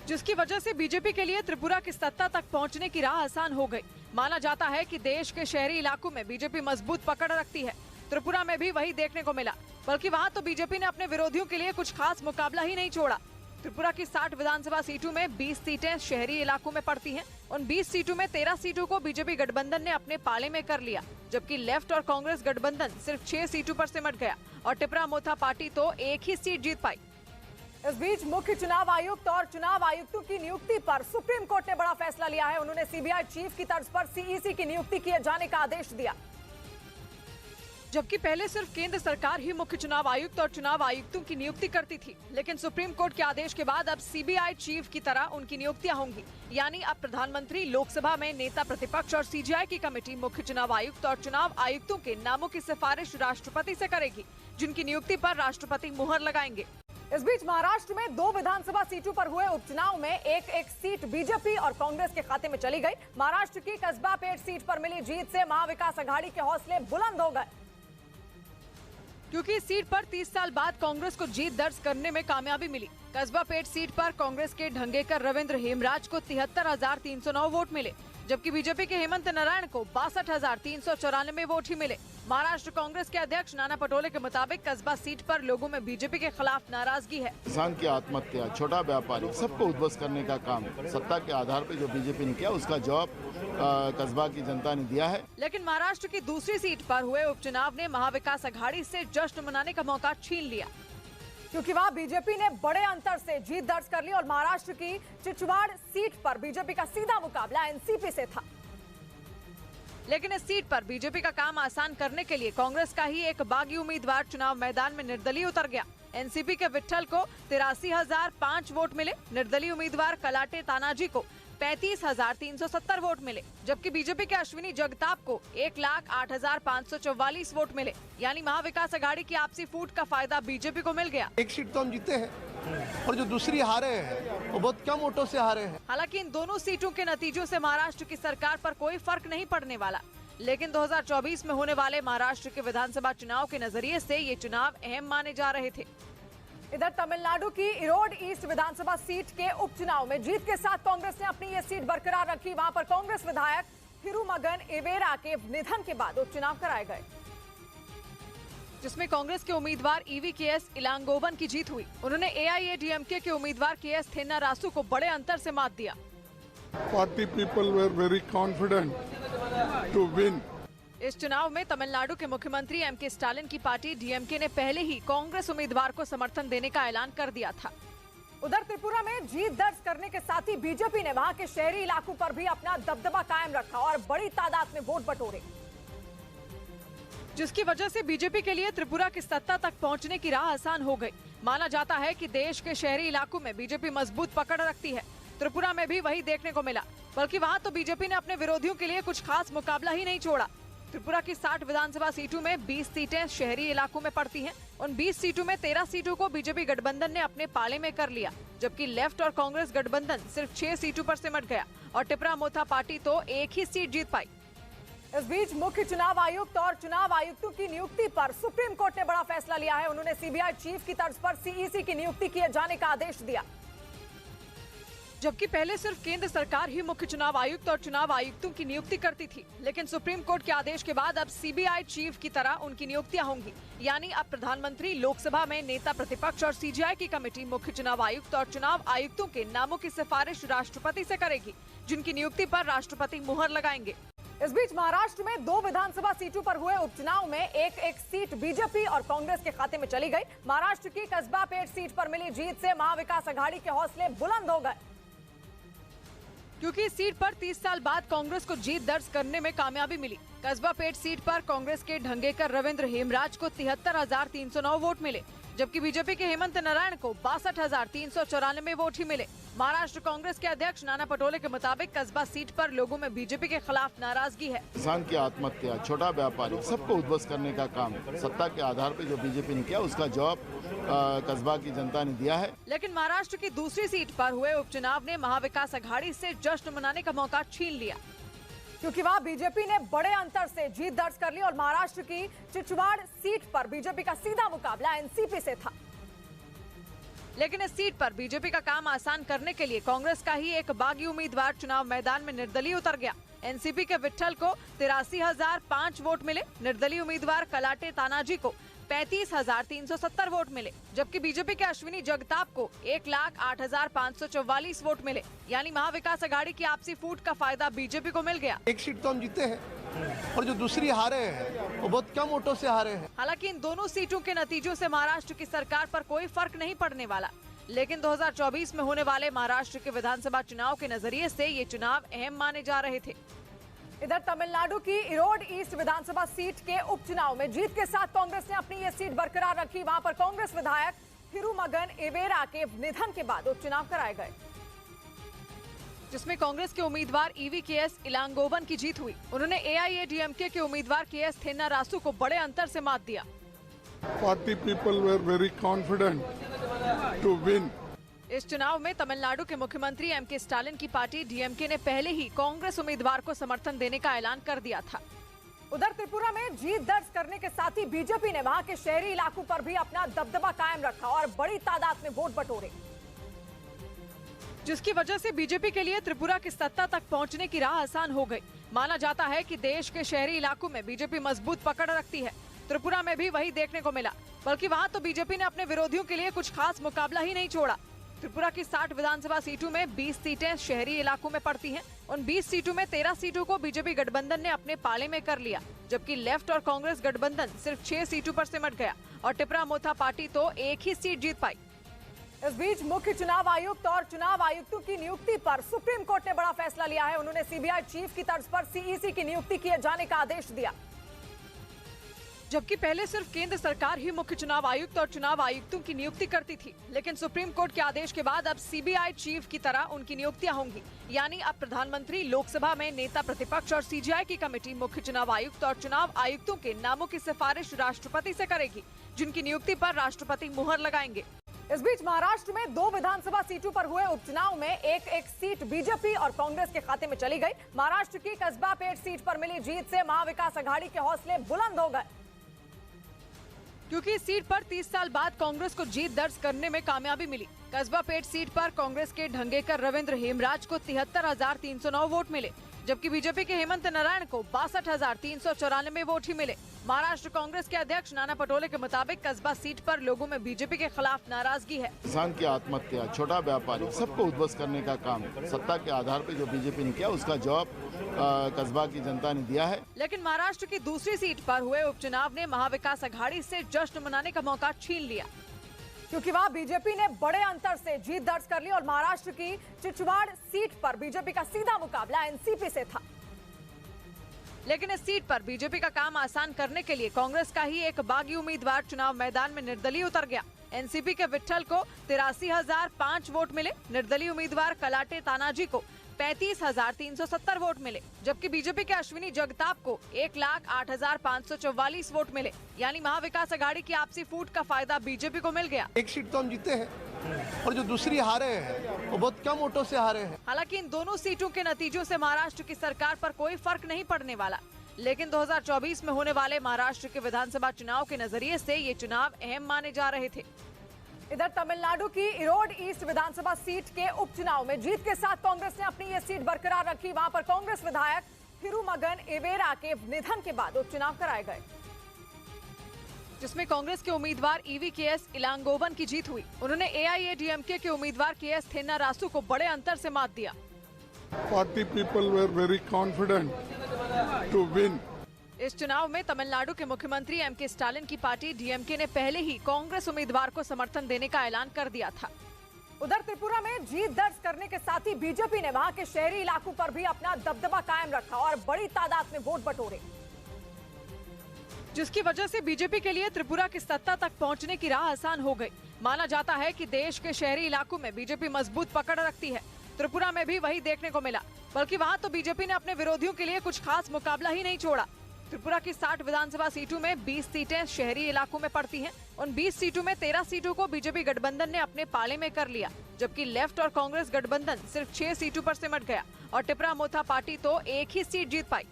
जिसकी वजह से बीजेपी के लिए त्रिपुरा की सत्ता तक पहुंचने की राह आसान हो गई। माना जाता है कि देश के शहरी इलाकों में बीजेपी मजबूत पकड़ रखती है। त्रिपुरा में भी वही देखने को मिला, बल्कि वहां तो बीजेपी ने अपने विरोधियों के लिए कुछ खास मुकाबला ही नहीं छोड़ा। त्रिपुरा की 60 विधानसभा सीटों में 20 सीटें शहरी इलाकों में पड़ती हैं। उन 20 सीटों में 13 सीटों को बीजेपी गठबंधन ने अपने पाले में कर लिया, जबकि लेफ्ट और कांग्रेस गठबंधन सिर्फ 6 सीटों पर सिमट गया और टिपरा मोथा पार्टी तो एक ही सीट जीत पाई। इस बीच मुख्य चुनाव आयुक्त और चुनाव आयुक्तों की नियुक्ति पर सुप्रीम कोर्ट ने बड़ा फैसला लिया है। उन्होंने सीबीआई चीफ की तर्ज पर सीईसी की नियुक्ति किए जाने का आदेश दिया, जबकि पहले सिर्फ केंद्र सरकार ही मुख्य चुनाव आयुक्त और चुनाव आयुक्तों की नियुक्ति करती थी। लेकिन सुप्रीम कोर्ट के आदेश के बाद अब सीबीआई चीफ की तरह उनकी नियुक्तियां होंगी, यानी अब प्रधानमंत्री, लोकसभा में नेता प्रतिपक्ष और सीजीआई की कमेटी मुख्य चुनाव आयुक्त और चुनाव आयुक्तों के नामों की सिफारिश राष्ट्रपति से करेगी, जिनकी नियुक्ति पर राष्ट्रपति मुहर लगाएंगे। इस बीच महाराष्ट्र में 2 विधानसभा सीटों पर हुए उपचुनाव में एक सीट बीजेपी और कांग्रेस के खाते में चली गई। महाराष्ट्र की कस्बा पेट सीट पर मिली जीत से महाविकास आघाड़ी के हौसले बुलंद हो गए, क्योंकि इस सीट पर 30 साल बाद कांग्रेस को जीत दर्ज करने में कामयाबी मिली। कस्बा पेट सीट पर कांग्रेस के ढंगेकर रविंद्र हेमराज को 73,309 वोट मिले, जबकि बीजेपी के हेमंत नारायण को 62,394 वोट ही मिले। महाराष्ट्र कांग्रेस के अध्यक्ष नाना पटोले के मुताबिक कस्बा सीट पर लोगों में बीजेपी के खिलाफ नाराजगी है। किसान की आत्महत्या, छोटा व्यापारी, सबको उद्ध्वस्त करने का काम सत्ता के आधार पर जो बीजेपी ने किया, उसका जवाब कस्बा की जनता ने दिया है। लेकिन महाराष्ट्र की दूसरी सीट पर हुए उपचुनाव ने महाविकास आघाड़ी से जश्न मनाने का मौका छीन लिया, क्योंकि वहां बीजेपी ने बड़े अंतर से जीत दर्ज कर ली और महाराष्ट्र की चिचवाड़ सीट पर बीजेपी का सीधा मुकाबला एनसीपी से था। लेकिन इस सीट पर बीजेपी का काम आसान करने के लिए कांग्रेस का ही एक बागी उम्मीदवार चुनाव मैदान में निर्दलीय उतर गया। एनसीपी के विट्ठल को 83,005 वोट मिले। निर्दलीय उम्मीदवार कलाटे तानाजी को 35,370 वोट मिले, जबकि बीजेपी के अश्विनी जगताप को 1,08,544 वोट मिले। यानी महाविकास अघाड़ी की आपसी फूट का फायदा बीजेपी को मिल गया। एक सीट तो हम जीते हैं और जो दूसरी हारे हैं वो बहुत कम वोटों से हारे हैं। हालांकि इन दोनों सीटों के नतीजों से महाराष्ट्र की सरकार पर कोई फर्क नहीं पड़ने वाला, लेकिन 2024 में होने वाले महाराष्ट्र के विधानसभा चुनाव के नजरिए से ये चुनाव अहम माने जा रहे थे। इधर तमिलनाडु की इरोड ईस्ट विधानसभा सीट के उपचुनाव में जीत के साथ कांग्रेस ने अपनी ये सीट बरकरार रखी। वहां पर कांग्रेस विधायक थिरुमगन एवेरा के निधन के बाद उपचुनाव कराए गए, जिसमें कांग्रेस के उम्मीदवार EVKS इलांगोवन की जीत हुई। उन्होंने AIADMK के उम्मीदवार KS थेन्नारासु को बड़े अंतर से मात दिया। Party people were very confident to win. इस चुनाव में तमिलनाडु के मुख्यमंत्री MK स्टालिन की पार्टी DMK ने पहले ही कांग्रेस उम्मीदवार को समर्थन देने का ऐलान कर दिया था। उधर त्रिपुरा में जीत दर्ज करने के साथ ही बीजेपी ने वहां के शहरी इलाकों पर भी अपना दबदबा कायम रखा और बड़ी तादाद में वोट बटोरे, जिसकी वजह से बीजेपी के लिए त्रिपुरा की सत्ता तक पहुंचने की राह आसान हो गई। माना जाता है कि देश के शहरी इलाकों में बीजेपी मजबूत पकड़ रखती है। त्रिपुरा में भी वही देखने को मिला, बल्कि वहां तो बीजेपी ने अपने विरोधियों के लिए कुछ खास मुकाबला ही नहीं छोड़ा। त्रिपुरा की 60 विधानसभा सीटों में 20 सीटें शहरी इलाकों में पड़ती हैं। उन 20 सीटों में 13 सीटों को बीजेपी गठबंधन ने अपने पाले में कर लिया, जबकि लेफ्ट और कांग्रेस गठबंधन सिर्फ 6 सीटों पर सिमट गया और टिपरा मोथा पार्टी तो एक ही सीट जीत पाई। इस बीच मुख्य चुनाव आयुक्त और चुनाव आयुक्तों की नियुक्ति पर सुप्रीम कोर्ट ने बड़ा फैसला लिया है। उन्होंने CBI चीफ की तर्ज पर CEC की नियुक्ति किए जाने का आदेश दिया, जबकि पहले सिर्फ केंद्र सरकार ही मुख्य चुनाव आयुक्त और चुनाव आयुक्तों की नियुक्ति करती थी। लेकिन सुप्रीम कोर्ट के आदेश के बाद अब CBI चीफ की तरह उनकी नियुक्तियां होंगी। यानी अब प्रधानमंत्री, लोकसभा में नेता प्रतिपक्ष और CGI की कमेटी मुख्य चुनाव आयुक्त और चुनाव आयुक्तों के नामों की सिफारिश राष्ट्रपति से करेगी, जिनकी नियुक्ति पर राष्ट्रपति मुहर लगाएंगे। इस बीच महाराष्ट्र में 2 विधानसभा सीटों पर हुए उपचुनाव में एक सीट बीजेपी और कांग्रेस के खाते में चली गई। महाराष्ट्र की कस्बा पेट सीट पर मिली जीत से महाविकास अघाड़ी के हौसले बुलंद हो गए, क्योंकि इस सीट पर 30 साल बाद कांग्रेस को जीत दर्ज करने में कामयाबी मिली। कस्बा पेट सीट पर कांग्रेस के ढंगेकर रविंद्र हेमराज को 73,309 वोट मिले, जबकि बीजेपी के हेमंत नारायण को 62,394 वोट ही मिले। महाराष्ट्र कांग्रेस के अध्यक्ष नाना पटोले के मुताबिक कस्बा सीट पर लोगों में बीजेपी के खिलाफ नाराजगी है। किसान की आत्महत्या, छोटा व्यापारी, सबको उद्ध्वस्त करने का काम सत्ता के आधार पर जो बीजेपी ने किया, उसका जवाब कस्बा की जनता ने दिया है। लेकिन महाराष्ट्र की दूसरी सीट पर हुए उपचुनाव ने महाविकास अघाड़ी से जश्न मनाने का मौका छीन लिया, क्योंकि वहां बीजेपी ने बड़े अंतर से जीत दर्ज कर ली और महाराष्ट्र की चिचवाड़ सीट पर बीजेपी का सीधा मुकाबला एनसीपी से था। लेकिन इस सीट पर बीजेपी का काम आसान करने के लिए कांग्रेस का ही एक बागी उम्मीदवार चुनाव मैदान में निर्दलीय उतर गया। एनसीपी के विट्ठल को 83,005 वोट मिले। निर्दलीय उम्मीदवार कलाटे तानाजी को 35,370 वोट मिले, जबकि बीजेपी के अश्विनी जगताप को 1,08,544 वोट मिले। यानी महाविकास अघाड़ी की आपसी फूट का फायदा बीजेपी को मिल गया। एक सीट तो हम जीते हैं और जो दूसरी हारे हैं वो बहुत कम वोटों से हारे हैं। हालांकि इन दोनों सीटों के नतीजों से महाराष्ट्र की सरकार पर कोई फर्क नहीं पड़ने वाला, लेकिन 2024 में होने वाले महाराष्ट्र के विधानसभा चुनाव के नजरिए से ये चुनाव अहम माने जा रहे थे। इधर तमिलनाडु की इरोड ईस्ट विधानसभा सीट के उपचुनाव में जीत के साथ कांग्रेस ने अपनी ये सीट बरकरार रखी। वहां पर कांग्रेस विधायक थिरुमगन एवेरा के निधन के बाद उपचुनाव कराए गए, जिसमें कांग्रेस के उम्मीदवार EVKS इलांगोवन की जीत हुई। उन्होंने AIADMK के उम्मीदवार KS थेन्नारासु को बड़े अंतर से मात दिया। Party people were very confident to win. इस चुनाव में तमिलनाडु के मुख्यमंत्री MK स्टालिन की पार्टी DMK ने पहले ही कांग्रेस उम्मीदवार को समर्थन देने का ऐलान कर दिया था। उधर त्रिपुरा में जीत दर्ज करने के साथ ही बीजेपी ने वहां के शहरी इलाकों पर भी अपना दबदबा कायम रखा और बड़ी तादाद में वोट बटोरे, जिसकी वजह से बीजेपी के लिए त्रिपुरा की सत्ता तक पहुंचने की राह आसान हो गई। माना जाता है कि देश के शहरी इलाकों में बीजेपी मजबूत पकड़ रखती है। त्रिपुरा में भी वही देखने को मिला, बल्कि वहां तो बीजेपी ने अपने विरोधियों के लिए कुछ खास मुकाबला ही नहीं छोड़ा। त्रिपुरा की 60 विधानसभा सीटों में 20 सीटें शहरी इलाकों में पड़ती हैं। उन 20 सीटों में 13 सीटों को बीजेपी गठबंधन ने अपने पाले में कर लिया, जबकि लेफ्ट और कांग्रेस गठबंधन सिर्फ 6 सीटों पर सिमट गया और टिपरा मोथा पार्टी तो एक ही सीट जीत पाई। इस बीच मुख्य चुनाव आयुक्त और चुनाव आयुक्तों की नियुक्ति पर सुप्रीम कोर्ट ने बड़ा फैसला लिया है। उन्होंने सीबीआई चीफ की तर्ज पर सीईसी की नियुक्ति किए जाने का आदेश दिया। जबकि पहले सिर्फ केंद्र सरकार ही मुख्य चुनाव आयुक्त और चुनाव आयुक्तों की नियुक्ति करती थी, लेकिन सुप्रीम कोर्ट के आदेश के बाद अब सीबीआई चीफ की तरह उनकी नियुक्तियां होंगी। यानी अब प्रधानमंत्री, लोकसभा में नेता प्रतिपक्ष और सीजीआई की कमेटी मुख्य चुनाव आयुक्त और चुनाव आयुक्तों के नामों की सिफारिश राष्ट्रपति से करेगी, जिनकी नियुक्ति पर राष्ट्रपति मुहर लगाएंगे। इस बीच महाराष्ट्र में 2 विधानसभा सीटों पर हुए उपचुनाव में एक सीट बीजेपी और कांग्रेस के खाते में चली गई। महाराष्ट्र की कस्बा पेट सीट पर मिली जीत से महाविकास आघाड़ी के हौसले बुलंद हो गए, क्योंकि इस सीट पर 30 साल बाद कांग्रेस को जीत दर्ज करने में कामयाबी मिली। कस्बा पेट सीट पर कांग्रेस के ढंगेकर रविंद्र हेमराज को 73,309 वोट मिले, जबकि बीजेपी के हेमंत नारायण को 62,394 वोट ही मिले। महाराष्ट्र कांग्रेस के अध्यक्ष नाना पटोले के मुताबिक कस्बा सीट पर लोगों में बीजेपी के खिलाफ नाराजगी है। किसान की आत्महत्या, छोटा व्यापारी, सबको उद्ध्वस्त करने का काम सत्ता के आधार पर जो बीजेपी ने किया, उसका जवाब कस्बा की जनता ने दिया है। लेकिन महाराष्ट्र की दूसरी सीट पर हुए उपचुनाव ने महाविकास आघाड़ी से जश्न मनाने का मौका छीन लिया, क्योंकि वहां बीजेपी ने बड़े अंतर से जीत दर्ज कर ली और महाराष्ट्र की चिचवाड़ सीट पर बीजेपी का सीधा मुकाबला एनसीपी से था। लेकिन इस सीट पर बीजेपी का काम आसान करने के लिए कांग्रेस का ही एक बागी उम्मीदवार चुनाव मैदान में निर्दलीय उतर गया। एनसीपी के विट्ठल को 83,005 वोट मिले, निर्दलीय उम्मीदवार कलाटे तानाजी को 35,370 वोट मिले, जबकि बीजेपी के अश्विनी जगताप को 1,08,544 वोट मिले। यानी महाविकास आघाड़ी की आपसी फूट का फायदा बीजेपी को मिल गया। एक सीट तो हम जीते हैं और जो दूसरी हारे हैं वो बहुत कम वोटों से हारे हैं। हालांकि इन दोनों सीटों के नतीजों से महाराष्ट्र की सरकार पर कोई फर्क नहीं पड़ने वाला, लेकिन 2024 में होने वाले महाराष्ट्र के विधानसभा चुनाव के नजरिए से ये चुनाव अहम माने जा रहे थे। इधर तमिलनाडु की इरोड ईस्ट विधानसभा सीट के उपचुनाव में जीत के साथ कांग्रेस ने अपनी ये सीट बरकरार रखी। वहां पर कांग्रेस विधायक थिरुमगन एवेरा के निधन के बाद उपचुनाव कराए गए, जिसमें कांग्रेस के उम्मीदवार ईवीकेएस इलांगोवन की जीत हुई। उन्होंने एआईएडीएमके के उम्मीदवार केएस थेन्नारासु को बड़े अंतर से मात दिया। 40 people were very confident to win. इस चुनाव में तमिलनाडु के मुख्यमंत्री एमके स्टालिन की पार्टी डीएमके ने पहले ही कांग्रेस उम्मीदवार को समर्थन देने का ऐलान कर दिया था। उधर त्रिपुरा में जीत दर्ज करने के साथ ही बीजेपी ने वहां के शहरी इलाकों पर भी अपना दबदबा कायम रखा और बड़ी तादाद में वोट बटोरे, जिसकी वजह से बीजेपी के लिए त्रिपुरा की सत्ता तक पहुंचने की राह आसान हो गई। माना जाता है कि देश के शहरी इलाकों में बीजेपी मजबूत पकड़ रखती है। त्रिपुरा में भी वही देखने को मिला, बल्कि वहां तो बीजेपी ने अपने विरोधियों के लिए कुछ खास मुकाबला ही नहीं छोड़ा। त्रिपुरा की 60 विधानसभा सीटों में 20 सीटें शहरी इलाकों में पड़ती हैं। उन 20 सीटों में 13 सीटों को बीजेपी गठबंधन ने अपने पाले में कर लिया, जबकि लेफ्ट और कांग्रेस गठबंधन सिर्फ 6 सीटों पर सिमट गया और टिपरा मोथा पार्टी तो एक ही सीट जीत पाई।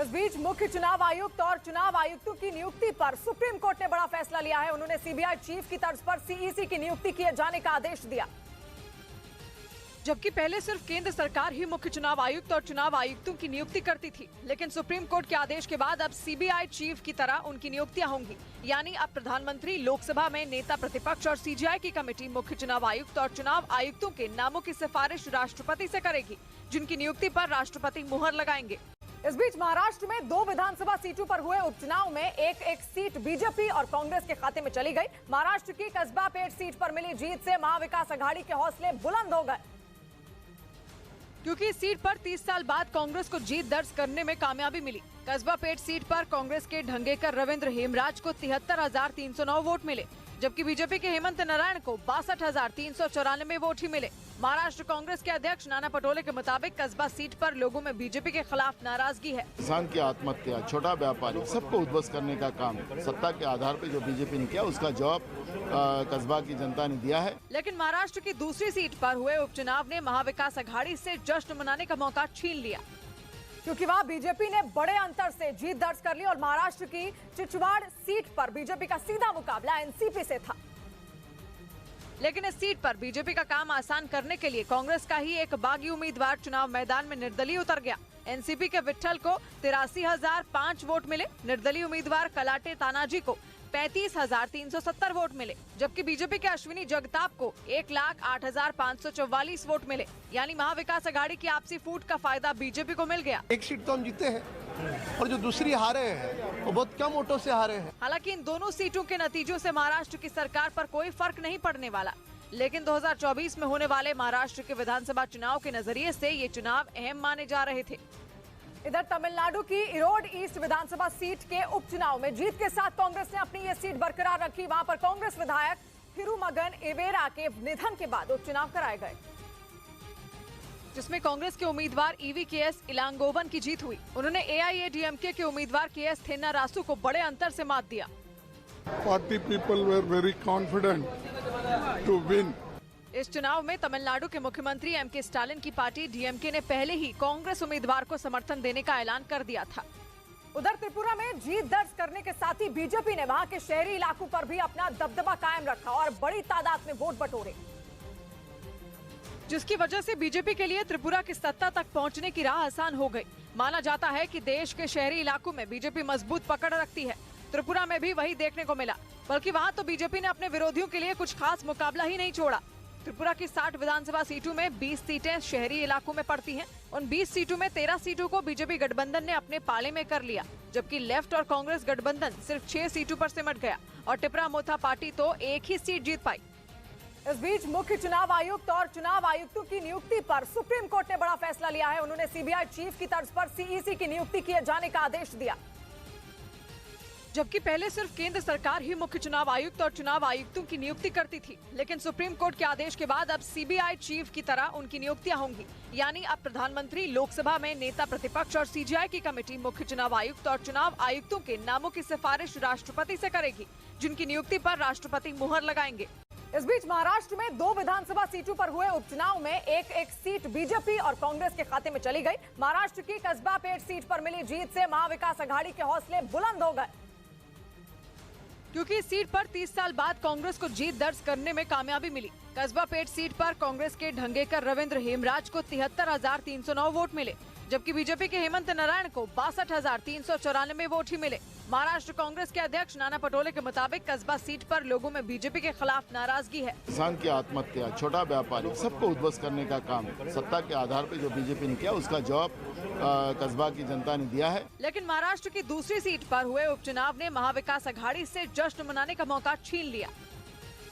इस बीच मुख्य चुनाव आयुक्त और चुनाव आयुक्तों की नियुक्ति पर सुप्रीम कोर्ट ने बड़ा फैसला लिया है। उन्होंने सीबीआई चीफ की तर्ज पर सीईसी की नियुक्ति किए जाने का आदेश दिया। जबकि पहले सिर्फ केंद्र सरकार ही मुख्य चुनाव आयुक्त और चुनाव आयुक्तों की नियुक्ति करती थी, लेकिन सुप्रीम कोर्ट के आदेश के बाद अब सीबीआई चीफ की तरह उनकी नियुक्तियां होंगी। यानी अब प्रधानमंत्री, लोकसभा में नेता प्रतिपक्ष और सीजीआई की कमेटी मुख्य चुनाव आयुक्त और चुनाव आयुक्तों के नामों की सिफारिश राष्ट्रपति से करेगी, जिनकी नियुक्ति पर राष्ट्रपति मुहर लगाएंगे। इस बीच महाराष्ट्र में 2 विधानसभा सीटों पर हुए उपचुनाव में एक सीट बीजेपी और कांग्रेस के खाते में चली गई। महाराष्ट्र की कस्बा पेट सीट पर मिली जीत से महाविकास आघाड़ी के हौसले बुलंद हो गए, क्योंकि इस सीट पर 30 साल बाद कांग्रेस को जीत दर्ज करने में कामयाबी मिली। कस्बा पेट सीट पर कांग्रेस के ढंगेकर रविंद्र हेमराज को 73,309 वोट मिले, जबकि बीजेपी के हेमंत नारायण को 62,394 वोट ही मिले। महाराष्ट्र कांग्रेस के अध्यक्ष नाना पटोले के मुताबिक कस्बा सीट पर लोगों में बीजेपी के खिलाफ नाराजगी है। किसान की आत्महत्या, छोटा व्यापारी, सबको उद्ध्वस्त करने का काम सत्ता के आधार पर जो बीजेपी ने किया, उसका जवाब कस्बा की जनता ने दिया है। लेकिन महाराष्ट्र की दूसरी सीट पर हुए उपचुनाव ने महाविकास आघाड़ी से जश्न मनाने का मौका छीन लिया, क्योंकि वहां बीजेपी ने बड़े अंतर से जीत दर्ज कर ली और महाराष्ट्र की चिचवाड़ सीट पर बीजेपी का सीधा मुकाबला एनसीपी से था। लेकिन इस सीट पर बीजेपी का काम आसान करने के लिए कांग्रेस का ही एक बागी उम्मीदवार चुनाव मैदान में निर्दलीय उतर गया। एनसीपी के विट्ठल को 83,005 वोट मिले, निर्दलीय उम्मीदवार कलाटे तानाजी को 35,370 वोट मिले, जबकि बीजेपी के अश्विनी जगताप को 1,08,544 वोट मिले। यानी महाविकास आघाड़ी की आपसी फूट का फायदा बीजेपी को मिल गया। एक सीट तो हम जीते हैं और जो दूसरी हारे हैं वो बहुत कम वोटों से हारे हैं। हालांकि इन दोनों सीटों के नतीजों से महाराष्ट्र की सरकार पर कोई फर्क नहीं पड़ने वाला, लेकिन 2024 में होने वाले महाराष्ट्र के विधानसभा चुनाव के नजरिए से ये चुनाव अहम माने जा रहे थे। इधर तमिलनाडु की इरोड ईस्ट विधानसभा सीट के उपचुनाव में जीत के साथ कांग्रेस ने अपनी ये सीट बरकरार रखी। वहां पर कांग्रेस विधायक थिरुमगन एवेरा के निधन के बाद उपचुनाव कराए गए, जिसमें कांग्रेस के उम्मीदवार ईवीकेएस इलांगोवन की जीत हुई। उन्होंने एआईएडीएमके के उम्मीदवार केएस थेन्नारासु को बड़े अंतर से मात दिया। 40 people were very confident to win. इस चुनाव में तमिलनाडु के मुख्यमंत्री एमके स्टालिन की पार्टी डीएमके ने पहले ही कांग्रेस उम्मीदवार को समर्थन देने का ऐलान कर दिया था। उधर त्रिपुरा में जीत दर्ज करने के साथ ही बीजेपी ने वहां के शहरी इलाकों पर भी अपना दबदबा कायम रखा और बड़ी तादाद में वोट बटोरे, जिसकी वजह से बीजेपी के लिए त्रिपुरा की सत्ता तक पहुंचने की राह आसान हो गई। माना जाता है कि देश के शहरी इलाकों में बीजेपी मजबूत पकड़ रखती है। त्रिपुरा में भी वही देखने को मिला, बल्कि वहां तो बीजेपी ने अपने विरोधियों के लिए कुछ खास मुकाबला ही नहीं छोड़ा। त्रिपुरा की 60 विधानसभा सीटों में 20 सीटें शहरी इलाकों में पड़ती हैं। उन 20 सीटों में 13 सीटों को बीजेपी गठबंधन ने अपने पाले में कर लिया, जबकि लेफ्ट और कांग्रेस गठबंधन सिर्फ 6 सीटों पर सिमट गया और टिपरा मोथा पार्टी तो एक ही सीट जीत पाई। इस बीच मुख्य चुनाव आयुक्त और चुनाव आयुक्तों की नियुक्ति पर सुप्रीम कोर्ट ने बड़ा फैसला लिया है। उन्होंने सीबीआई चीफ की तर्ज पर सीईसी की नियुक्ति किए जाने का आदेश दिया, जबकि पहले सिर्फ केंद्र सरकार ही मुख्य चुनाव आयुक्त और चुनाव आयुक्तों की नियुक्ति करती थी। लेकिन सुप्रीम कोर्ट के आदेश के बाद अब सीबीआई चीफ की तरह उनकी नियुक्तियां होंगी, यानी अब प्रधानमंत्री, लोकसभा में नेता प्रतिपक्ष और सीजीआई की कमेटी मुख्य चुनाव आयुक्त और चुनाव आयुक्तों के नामों की सिफारिश राष्ट्रपति से करेगी, जिनकी नियुक्ति पर राष्ट्रपति मुहर लगाएंगे। इस बीच महाराष्ट्र में 2 विधानसभा सीटों पर हुए उपचुनाव में एक सीट बीजेपी और कांग्रेस के खाते में चली गई। महाराष्ट्र की कसबा पेट सीट पर मिली जीत से महाविकास आघाड़ी के हौसले बुलंद हो गए, क्योंकि इस सीट पर 30 साल बाद कांग्रेस को जीत दर्ज करने में कामयाबी मिली। कसबा पेट सीट पर कांग्रेस के ढंगेकर रविंद्र हेमराज को 73,309 वोट मिले, जबकि बीजेपी के हेमंत नारायण को 62,394 वोट ही मिले। महाराष्ट्र कांग्रेस के अध्यक्ष नाना पटोले के मुताबिक कसबा सीट पर लोगों में बीजेपी के खिलाफ नाराजगी है। किसान की आत्महत्या, छोटा व्यापारी, सबको उद्ध्वस्त करने का काम सत्ता के आधार पर जो बीजेपी ने किया, उसका जवाब कस्बा की जनता ने दिया है। लेकिन महाराष्ट्र की दूसरी सीट पर हुए उपचुनाव ने महाविकास आघाड़ी से जश्न मनाने का मौका छीन लिया,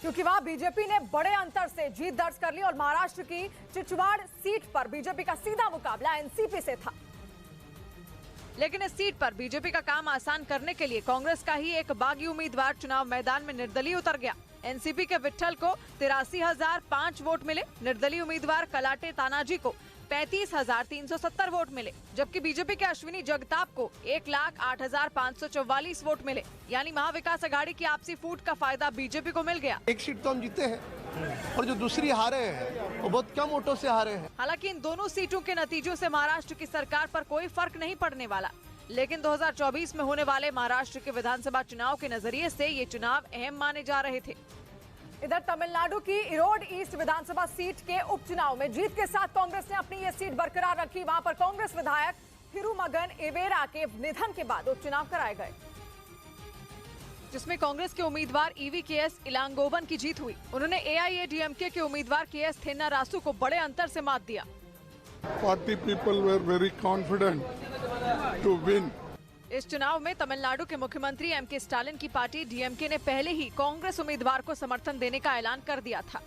क्योंकि वहां बीजेपी ने बड़े अंतर से जीत दर्ज कर ली और महाराष्ट्र की चिचवाड़ सीट पर बीजेपी का सीधा मुकाबला एनसीपी से था। लेकिन इस सीट पर बीजेपी का काम आसान करने के लिए कांग्रेस का ही एक बागी उम्मीदवार चुनाव मैदान में निर्दलीय उतर गया। एनसीपी के विट्ठल को 83,005 वोट मिले, निर्दलीय उम्मीदवार कलाटे तानाजी को 35,370 वोट मिले, जबकि बीजेपी के अश्विनी जगताप को 1,08,544 वोट मिले। यानी महाविकास आघाड़ी की आपसी फूट का फायदा बीजेपी को मिल गया। एक सीट तो हम जीते हैं और जो दूसरी हारे हैं वो बहुत कम वोटों से हारे हैं। हालांकि इन दोनों सीटों के नतीजों से महाराष्ट्र की सरकार पर कोई फर्क नहीं पड़ने वाला, लेकिन 2024 में होने वाले महाराष्ट्र के विधानसभा चुनाव के नजरिए से ये चुनाव अहम माने जा रहे थे। इधर तमिलनाडु की इरोड ईस्ट विधानसभा सीट के उपचुनाव में जीत के साथ कांग्रेस ने अपनी ये सीट बरकरार रखी। वहां पर कांग्रेस विधायक थिरुमगन एवेरा के निधन के बाद उपचुनाव कराए गए, जिसमें कांग्रेस के उम्मीदवार ईवीकेएस इलांगोवन की जीत हुई। उन्होंने एआईएडीएमके के उम्मीदवार केएस थेन्नारासु को बड़े अंतर से मात दिया। 40 people were very confident to win. इस चुनाव में तमिलनाडु के मुख्यमंत्री एमके स्टालिन की पार्टी डीएमके ने पहले ही कांग्रेस उम्मीदवार को समर्थन देने का ऐलान कर दिया था।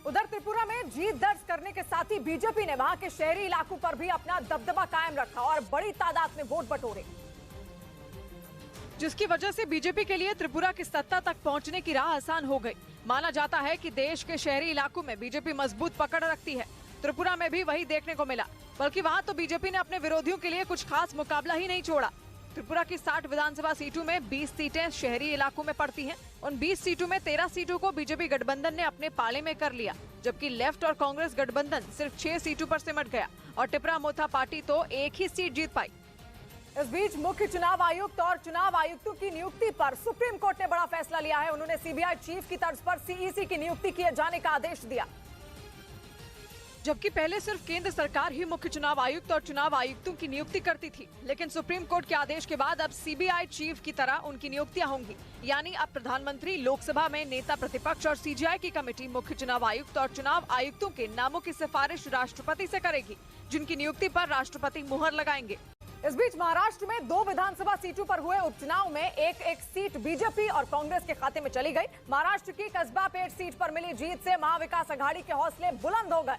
उधर त्रिपुरा में जीत दर्ज करने के साथ ही बीजेपी ने वहां के शहरी इलाकों पर भी अपना दबदबा कायम रखा और बड़ी तादाद में वोट बटोरे, जिसकी वजह से बीजेपी के लिए त्रिपुरा की सत्ता तक पहुंचने की राह आसान हो गई। माना जाता है कि देश के शहरी इलाकों में बीजेपी मजबूत पकड़ रखती है। त्रिपुरा में भी वही देखने को मिला, बल्कि वहां तो बीजेपी ने अपने विरोधियों के लिए कुछ खास मुकाबला ही नहीं छोड़ा। त्रिपुरा की 60 विधानसभा सीटों में 20 सीटें शहरी इलाकों में पड़ती हैं। उन 20 सीटों में 13 सीटों को बीजेपी गठबंधन ने अपने पाले में कर लिया, जबकि लेफ्ट और कांग्रेस गठबंधन सिर्फ 6 सीटों पर सिमट गया और टिपरा मोथा पार्टी तो एक ही सीट जीत पाई। इस बीच मुख्य चुनाव आयुक्त और चुनाव आयुक्तों की नियुक्ति पर सुप्रीम कोर्ट ने बड़ा फैसला लिया है। उन्होंने सीबीआई चीफ की तर्ज पर सीईसी की नियुक्ति किए जाने का आदेश दिया, जबकि पहले सिर्फ केंद्र सरकार ही मुख्य चुनाव आयुक्त और चुनाव आयुक्तों की नियुक्ति करती थी। लेकिन सुप्रीम कोर्ट के आदेश के बाद अब सीबीआई चीफ की तरह उनकी नियुक्तियां होंगी, यानी अब प्रधानमंत्री, लोकसभा में नेता प्रतिपक्ष और सीजीआई की कमेटी मुख्य चुनाव आयुक्त और चुनाव आयुक्तों के नामों की सिफारिश राष्ट्रपति से करेगी, जिनकी नियुक्ति पर राष्ट्रपति मुहर लगाएंगे। इस बीच महाराष्ट्र में 2 विधानसभा सीटों पर हुए उपचुनाव में एक सीट बीजेपी और कांग्रेस के खाते में चली गई। महाराष्ट्र की कस्बा पेट सीट पर मिली जीत से महाविकास आघाड़ी के हौसले बुलंद हो गए,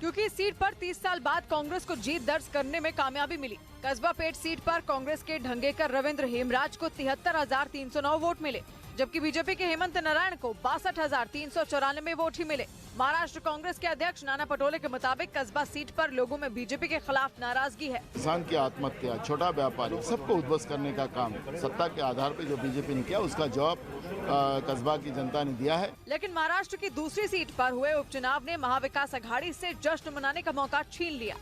क्योंकि इस सीट पर 30 साल बाद कांग्रेस को जीत दर्ज करने में कामयाबी मिली। कस्बा पेट सीट पर कांग्रेस के ढंगेकर रविंद्र हेमराज को 73,309 वोट मिले, जबकि बीजेपी के हेमंत नारायण को 62,394 वोट ही मिले। महाराष्ट्र कांग्रेस के अध्यक्ष नाना पटोले के मुताबिक कस्बा सीट पर लोगों में बीजेपी के खिलाफ नाराजगी है। किसान की आत्महत्या, छोटा व्यापारी, सबको उद्ध्वस्त करने का काम सत्ता के आधार पर जो बीजेपी ने किया उसका जवाब कस्बा की जनता ने दिया है। लेकिन महाराष्ट्र की दूसरी सीट पर हुए उपचुनाव ने महाविकास आघाड़ी से जश्न मनाने का मौका छीन लिया,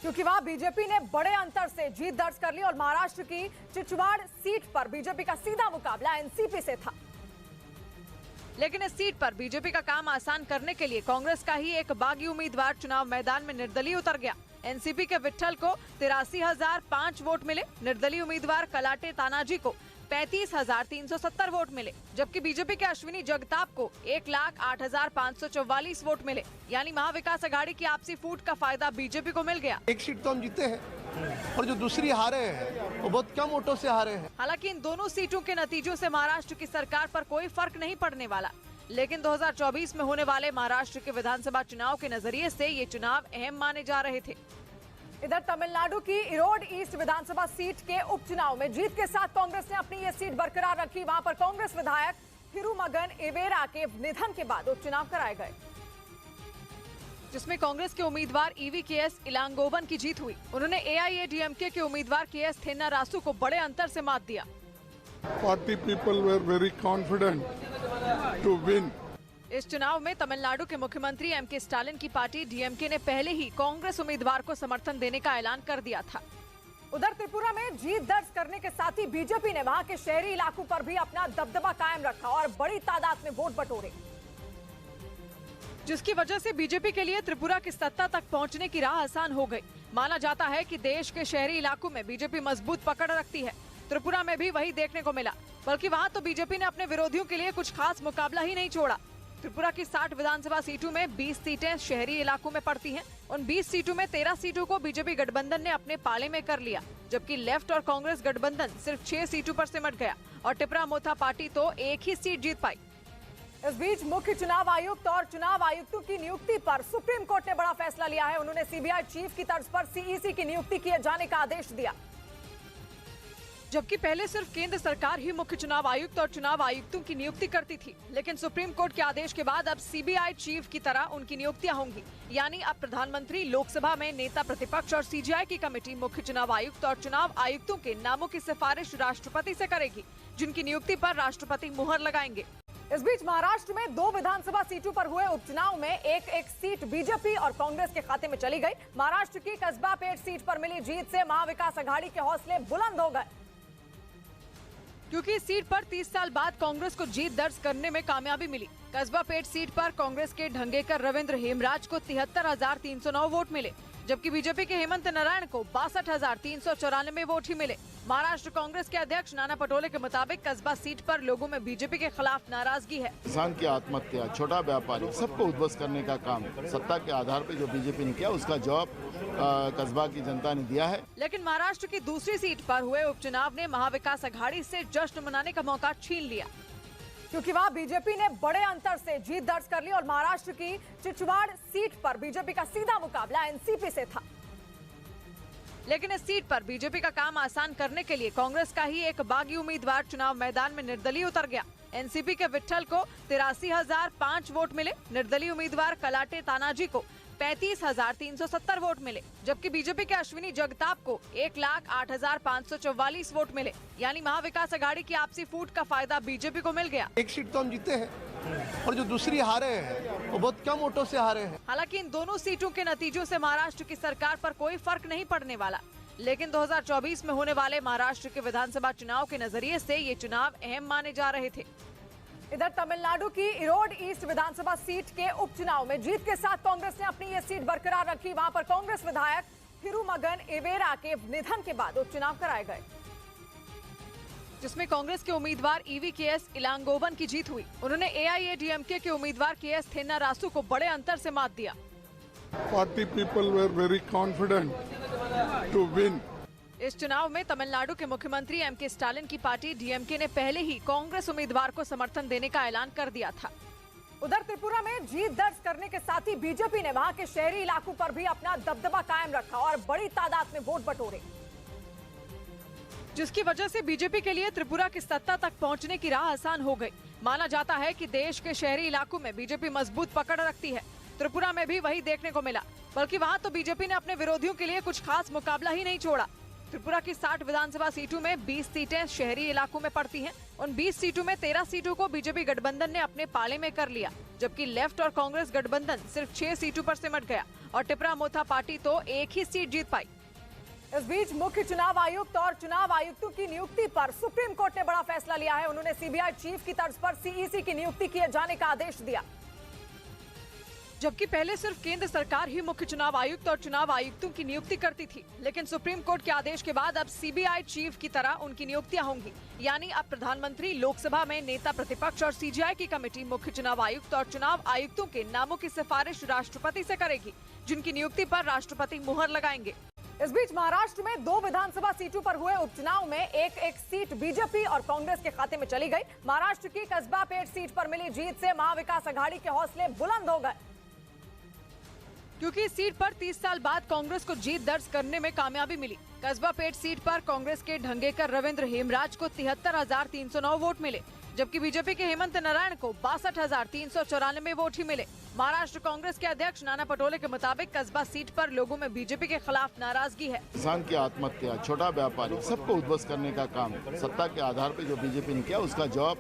क्योंकि वहां बीजेपी ने बड़े अंतर से जीत दर्ज कर ली और महाराष्ट्र की चिचवाड़ सीट पर बीजेपी का सीधा मुकाबला एनसीपी से था। लेकिन इस सीट पर बीजेपी का काम आसान करने के लिए कांग्रेस का ही एक बागी उम्मीदवार चुनाव मैदान में निर्दलीय उतर गया। एनसीपी के विट्ठल को 83,005 वोट मिले, निर्दलीय उम्मीदवार कलाटे तानाजी को 35,370 वोट मिले, जबकि बीजेपी के अश्विनी जगताप को 1,08,544 वोट मिले। यानी महाविकास आघाड़ी की आपसी फूट का फायदा बीजेपी को मिल गया। एक सीट तो हम जीते हैं और जो दूसरी हारे हैं वो बहुत कम वोटों से हारे हैं। हालांकि इन दोनों सीटों के नतीजों से महाराष्ट्र की सरकार पर कोई फर्क नहीं पड़ने वाला, लेकिन 2024 में होने वाले महाराष्ट्र के विधानसभा चुनाव के नजरिए से ये चुनाव अहम माने जा रहे थे। इधर तमिलनाडु की इरोड ईस्ट विधानसभा सीट के उपचुनाव में जीत के साथ कांग्रेस ने अपनी ये सीट बरकरार रखी। वहां पर कांग्रेस विधायक थिरुमगन एवेरा के निधन के बाद उपचुनाव कराए गए, जिसमें कांग्रेस के उम्मीदवार ईवीकेएस इलांगोवन की जीत हुई। उन्होंने एआईएडीएमके के उम्मीदवार केएस थेन्नारासु को बड़े अंतर से मात दिया। Party people were very confident to win. इस चुनाव में तमिलनाडु के मुख्यमंत्री एमके स्टालिन की पार्टी डीएमके ने पहले ही कांग्रेस उम्मीदवार को समर्थन देने का ऐलान कर दिया था। उधर त्रिपुरा में जीत दर्ज करने के साथ ही बीजेपी ने वहां के शहरी इलाकों पर भी अपना दबदबा कायम रखा और बड़ी तादाद में वोट बटोरे, जिसकी वजह से बीजेपी के लिए त्रिपुरा की सत्ता तक पहुंचने की राह आसान हो गई। माना जाता है कि देश के शहरी इलाकों में बीजेपी मजबूत पकड़ रखती है। त्रिपुरा में भी वही देखने को मिला, बल्कि वहां तो बीजेपी ने अपने विरोधियों के लिए कुछ खास मुकाबला ही नहीं छोड़ा। त्रिपुरा की 60 विधानसभा सीटों में 20 सीटें शहरी इलाकों में पड़ती हैं। उन 20 सीटों में 13 सीटों को बीजेपी गठबंधन ने अपने पाले में कर लिया, जबकि लेफ्ट और कांग्रेस गठबंधन सिर्फ 6 सीटों पर सिमट गया और टिपरा मोथा पार्टी तो एक ही सीट जीत पाई। इस बीच मुख्य चुनाव आयुक्त और चुनाव आयुक्तों की नियुक्ति पर सुप्रीम कोर्ट ने बड़ा फैसला लिया है। उन्होंने सीबीआई चीफ की तर्ज पर सीईसी की नियुक्ति किए जाने का आदेश दिया, जबकि पहले सिर्फ केंद्र सरकार ही मुख्य चुनाव आयुक्त और चुनाव आयुक्तों की नियुक्ति करती थी। लेकिन सुप्रीम कोर्ट के आदेश के बाद अब सीबीआई चीफ की तरह उनकी नियुक्तियां होंगी। यानी अब प्रधानमंत्री, लोकसभा में नेता प्रतिपक्ष और सीजीआई की कमेटी मुख्य चुनाव आयुक्त और चुनाव आयुक्तों के नामों की सिफारिश राष्ट्रपति से करेगी, जिनकी नियुक्ति पर राष्ट्रपति मुहर लगाएंगे। इस बीच महाराष्ट्र में 2 विधानसभा सीटों पर हुए उपचुनाव में एक सीट बीजेपी और कांग्रेस के खाते में चली गई। महाराष्ट्र की कस्बा पेट सीट पर मिली जीत से महाविकास आघाड़ी के हौसले बुलंद हो गए, क्योंकि इस सीट पर 30 साल बाद कांग्रेस को जीत दर्ज करने में कामयाबी मिली। कस्बा पेट सीट पर कांग्रेस के ढंगेकर रविंद्र हेमराज को 73,309 वोट मिले, जबकि बीजेपी के हेमंत नारायण को 62,394 वोट ही मिले। महाराष्ट्र कांग्रेस के अध्यक्ष नाना पटोले के मुताबिक कस्बा सीट पर लोगों में बीजेपी के खिलाफ नाराजगी है। किसान की आत्महत्या, छोटा व्यापारी, सबको उद्ध्वस्त करने का काम सत्ता के आधार पर जो बीजेपी ने किया उसका जवाब कस्बा की जनता ने दिया है। लेकिन महाराष्ट्र की दूसरी सीट पर हुए उपचुनाव ने महाविकास आघाड़ी से जश्न मनाने का मौका छीन लिया, क्योंकि वहां बीजेपी ने बड़े अंतर से जीत दर्ज कर ली और महाराष्ट्र की चिचवाड़ सीट पर बीजेपी का सीधा मुकाबला एनसीपी से था। लेकिन इस सीट पर बीजेपी का काम आसान करने के लिए कांग्रेस का ही एक बागी उम्मीदवार चुनाव मैदान में निर्दलीय उतर गया। एनसीपी के विट्ठल को 83,005 वोट मिले, निर्दलीय उम्मीदवार कलाटे तानाजी को 35,370 वोट मिले, जबकि बीजेपी के अश्विनी जगताप को 1,08,544 वोट मिले। यानी महाविकास आघाड़ी की आपसी फूट का फायदा बीजेपी को मिल गया। एक सीट तो हम जीते हैं और जो दूसरी हारे हैं वो बहुत कम वोटों से हारे हैं। हालांकि इन दोनों सीटों के नतीजों से महाराष्ट्र की सरकार पर कोई फर्क नहीं पड़ने वाला, लेकिन 2024 में होने वाले महाराष्ट्र के विधानसभा चुनाव के नजरिए से ये चुनाव अहम माने जा रहे थे। इधर तमिलनाडु की इरोड ईस्ट विधानसभा सीट के उपचुनाव में जीत के साथ कांग्रेस ने अपनी ये सीट बरकरार रखी। वहां पर कांग्रेस विधायक थिरुमगन एवेरा के निधन के बाद उपचुनाव कराए गए, जिसमें कांग्रेस के उम्मीदवार ईवीकेएस इलांगोवन की जीत हुई। उन्होंने एआईएडीएमके के उम्मीदवार केएस थेन्नारासु को बड़े अंतर से मात दिया। Party people were very confident to win. इस चुनाव में तमिलनाडु के मुख्यमंत्री एम.के. स्टालिन की पार्टी डीएमके ने पहले ही कांग्रेस उम्मीदवार को समर्थन देने का ऐलान कर दिया था। उधर त्रिपुरा में जीत दर्ज करने के साथ ही बीजेपी ने वहां के शहरी इलाकों पर भी अपना दबदबा कायम रखा और बड़ी तादाद में वोट बटोरे, जिसकी वजह से बीजेपी के लिए त्रिपुरा की सत्ता तक पहुंचने की राह आसान हो गई। माना जाता है कि देश के शहरी इलाकों में बीजेपी मजबूत पकड़ रखती है। त्रिपुरा में भी वही देखने को मिला, बल्कि वहां तो बीजेपी ने अपने विरोधियों के लिए कुछ खास मुकाबला ही नहीं छोड़ा। त्रिपुरा की 60 विधानसभा सीटों में 20 सीटें शहरी इलाकों में पड़ती हैं। उन 20 सीटों में 13 सीटों को बीजेपी गठबंधन ने अपने पाले में कर लिया, जबकि लेफ्ट और कांग्रेस गठबंधन सिर्फ 6 सीटों पर सिमट गया और टिपरा मोथा पार्टी तो एक ही सीट जीत पाई। इस बीच मुख्य चुनाव आयुक्त और चुनाव आयुक्तों की नियुक्ति पर सुप्रीम कोर्ट ने बड़ा फैसला लिया है। उन्होंने सीबीआई चीफ की तर्ज पर सीईसी की नियुक्ति किए जाने का आदेश दिया, जबकि पहले सिर्फ केंद्र सरकार ही मुख्य चुनाव आयुक्त और चुनाव आयुक्तों की नियुक्ति करती थी। लेकिन सुप्रीम कोर्ट के आदेश के बाद अब सीबीआई चीफ की तरह उनकी नियुक्तियां होंगी, यानी अब प्रधानमंत्री, लोकसभा में नेता प्रतिपक्ष और सीजीआई की कमेटी मुख्य चुनाव आयुक्त और चुनाव आयुक्तों के नामों की सिफारिश राष्ट्रपति से करेगी, जिनकी नियुक्ति पर राष्ट्रपति मुहर लगाएंगे। इस बीच महाराष्ट्र में 2 विधानसभा सीटों पर हुए उपचुनाव में एक सीट बीजेपी और कांग्रेस के खाते में चली गई। महाराष्ट्र की कस्बा पेट सीट पर मिली जीत से महाविकास आघाड़ी के हौसले बुलंद हो गए, क्योंकि इस सीट पर 30 साल बाद कांग्रेस को जीत दर्ज करने में कामयाबी मिली। कस्बा पेट सीट पर कांग्रेस के ढंगेकर रविंद्र हेमराज को 73,309 वोट मिले, जबकि बीजेपी के हेमंत नारायण को 62,394 वोट ही मिले। महाराष्ट्र कांग्रेस के अध्यक्ष नाना पटोले के मुताबिक कस्बा सीट पर लोगों में बीजेपी के खिलाफ नाराजगी है। किसान की आत्महत्या, छोटा व्यापारी, सबको उद्ध्वस्त करने का काम सत्ता के आधार पर जो बीजेपी ने किया, उसका जवाब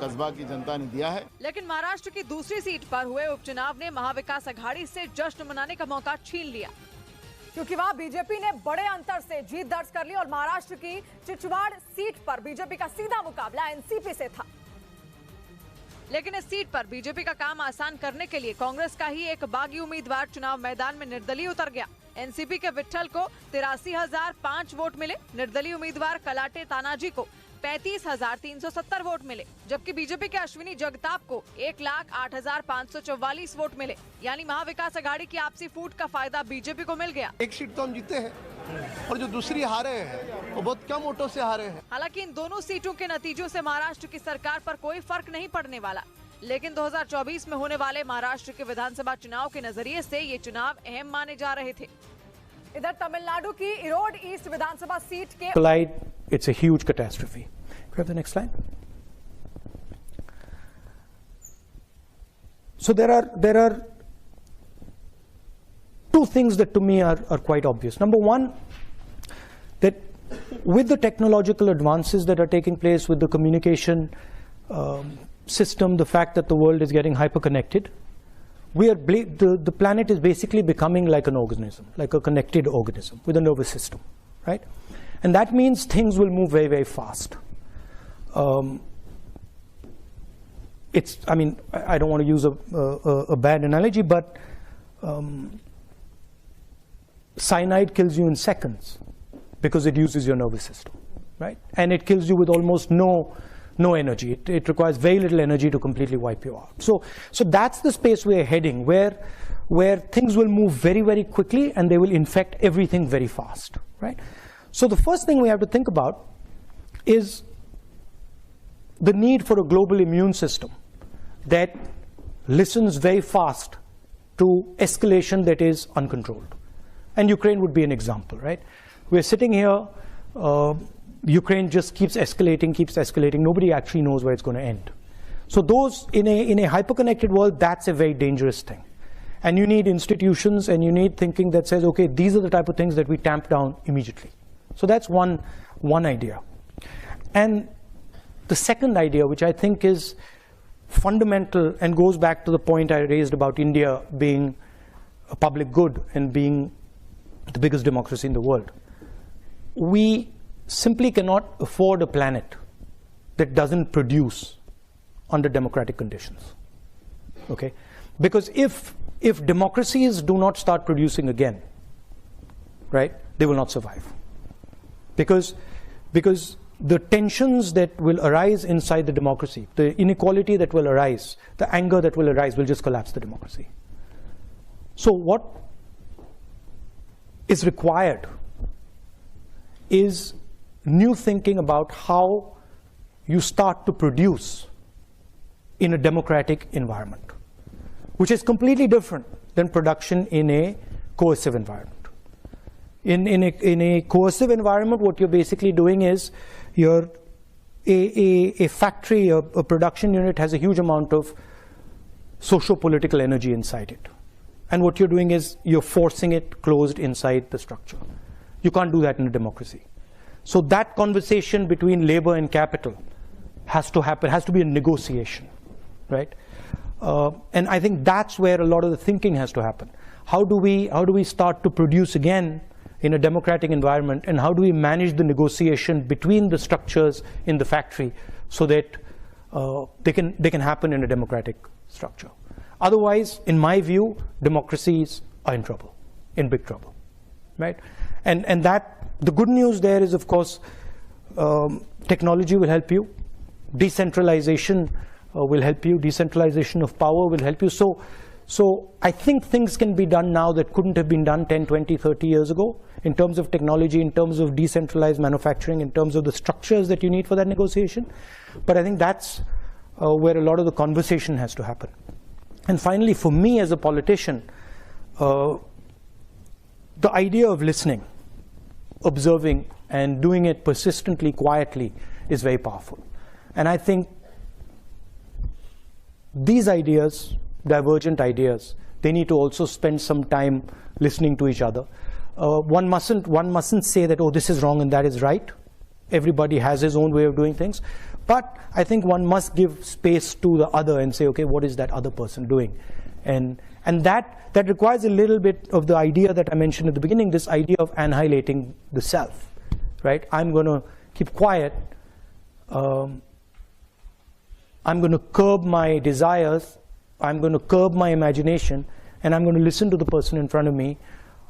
कस्बा की जनता ने दिया है। लेकिन महाराष्ट्र की दूसरी सीट पर हुए उपचुनाव ने महाविकास आघाड़ी से जश्न मनाने का मौका छीन लिया, क्योंकि वहां बीजेपी ने बड़े अंतर से जीत दर्ज कर ली और महाराष्ट्र की चिचवाड़ सीट पर बीजेपी का सीधा मुकाबला एनसीपी से था। लेकिन इस सीट पर बीजेपी का काम आसान करने के लिए कांग्रेस का ही एक बागी उम्मीदवार चुनाव मैदान में निर्दलीय उतर गया। एनसीपी के विट्ठल को 83,005 वोट मिले, निर्दलीय उम्मीदवार कलाटे तानाजी को 35,370 वोट मिले, जबकि बीजेपी के अश्विनी जगताप को 1,08,544 वोट मिले। यानी महाविकास आघाड़ी की आपसी फूट का फायदा बीजेपी को मिल गया। एक सीट तो हम जीते हैं और जो दूसरी हारे हैं वो बहुत कम वोटों से हारे हैं। हालांकि इन दोनों सीटों के नतीजों से महाराष्ट्र की सरकार पर कोई फर्क नहीं पड़ने वाला, लेकिन 2024 में होने वाले महाराष्ट्र के विधानसभा चुनाव के नजरिए से ये चुनाव अहम माने जा रहे थे। इधर तमिलनाडु की इरोड ईस्ट विधानसभा सीट के it's a huge catastrophe. Can we have the next slide? So there are two things that to me are quite obvious. Number one, that with the technological advances that are taking place, with the communication system, the fact that the world is getting hyper-connected, the planet is basically becoming like an organism, like a connected organism with a nervous system, right? And that means things will move very, very fast. I don't want to use a bad analogy, but cyanide kills you in seconds because it uses your nervous system, right? And it kills you with almost no energy. It requires very little energy to completely wipe you out. So that's the space we're heading, where things will move very, very quickly and they will infect everything very fast, right? So the first thing we have to think about is the need for a global immune system that listens very fast to escalation that is uncontrolled. And Ukraine would be an example, right? We're sitting here, Ukraine just keeps escalating. Nobody actually knows where it's going to end. So those, in a hyper-connected world, that's a very dangerous thing. And you need institutions and you need thinking that says, okay, these are the type of things that we tamp down immediately. So that's one idea. And the second idea, which I think is fundamental and goes back to the point I raised about India being a public good and being the biggest democracy in the world. We simply cannot afford a planet that doesn't produce under democratic conditions. Okay? Because if democracies do not start producing again, right, they will not survive. Because the tensions that will arise inside the democracy, the inequality that will arise, the anger that will arise will just collapse the democracy. So is required is new thinking about how you start to produce in a democratic environment, which is completely different than production in a coercive environment. In a coercive environment, what you're basically doing is a factory, a production unit has a huge amount of socio-political energy inside it. And what you're doing is you're forcing it closed inside the structure. You can't do that in a democracy. So that conversation between labor and capital has to happen, has to be a negotiation, right? And I think that's where a lot of the thinking has to happen. How do we start to produce again in a democratic environment, and how do we manage the negotiation between the structures in the factory so that they can happen in a democratic structure? Otherwise, in my view, democracies are in trouble, in big trouble, right? And that the good news there is, of course, technology will help you, decentralization will help you, decentralization of power will help you. So I think things can be done now that couldn't have been done 10, 20, 30 years ago in terms of technology, in terms of decentralized manufacturing, in terms of the structures that you need for that negotiation. But I think that's where a lot of the conversation has to happen. And finally, for me as a politician, the idea of listening, observing, and doing it persistently, quietly is very powerful. And I think these ideas, divergent ideas, they need to also spend some time listening to each other. One mustn't say that, oh, this is wrong and that is right. Everybody has his own way of doing things. But I think one must give space to the other and say, okay, what is that other person doing? And that requires a little bit of the idea that I mentioned at the beginning, this idea of annihilating the self, right? I'm going to keep quiet. I'm going to curb my desires. I'm going to curb my imagination, and I'm going to listen to the person in front of me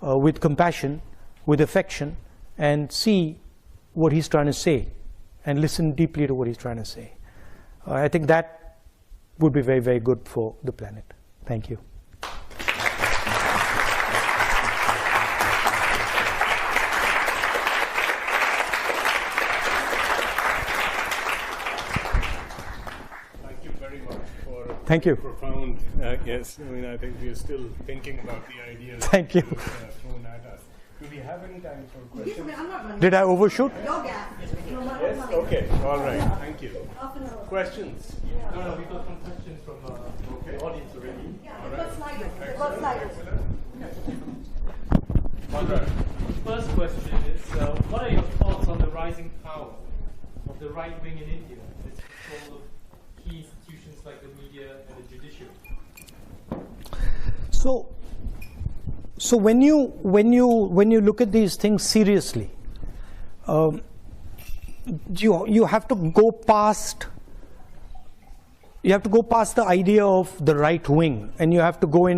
with compassion, with affection, and see what he's trying to say, and listen deeply to what he's trying to say. I think that would be very, very good for the planet. Thank you. Thank you. Profound, yes. I mean, I think we are still thinking about the ideas. Thank you. Thrown at us. Do we have any time for questions? Did I overshoot? Yes. Okay. All right. Thank you. Questions? No, we got some questions from the audience already. All right. All right. First question is, what are your thoughts on the rising power of the right wing in India? Its control of key institutions like the media and the judiciary. So when you look at these things seriously, you have to go past the idea of the right wing, and you have to go in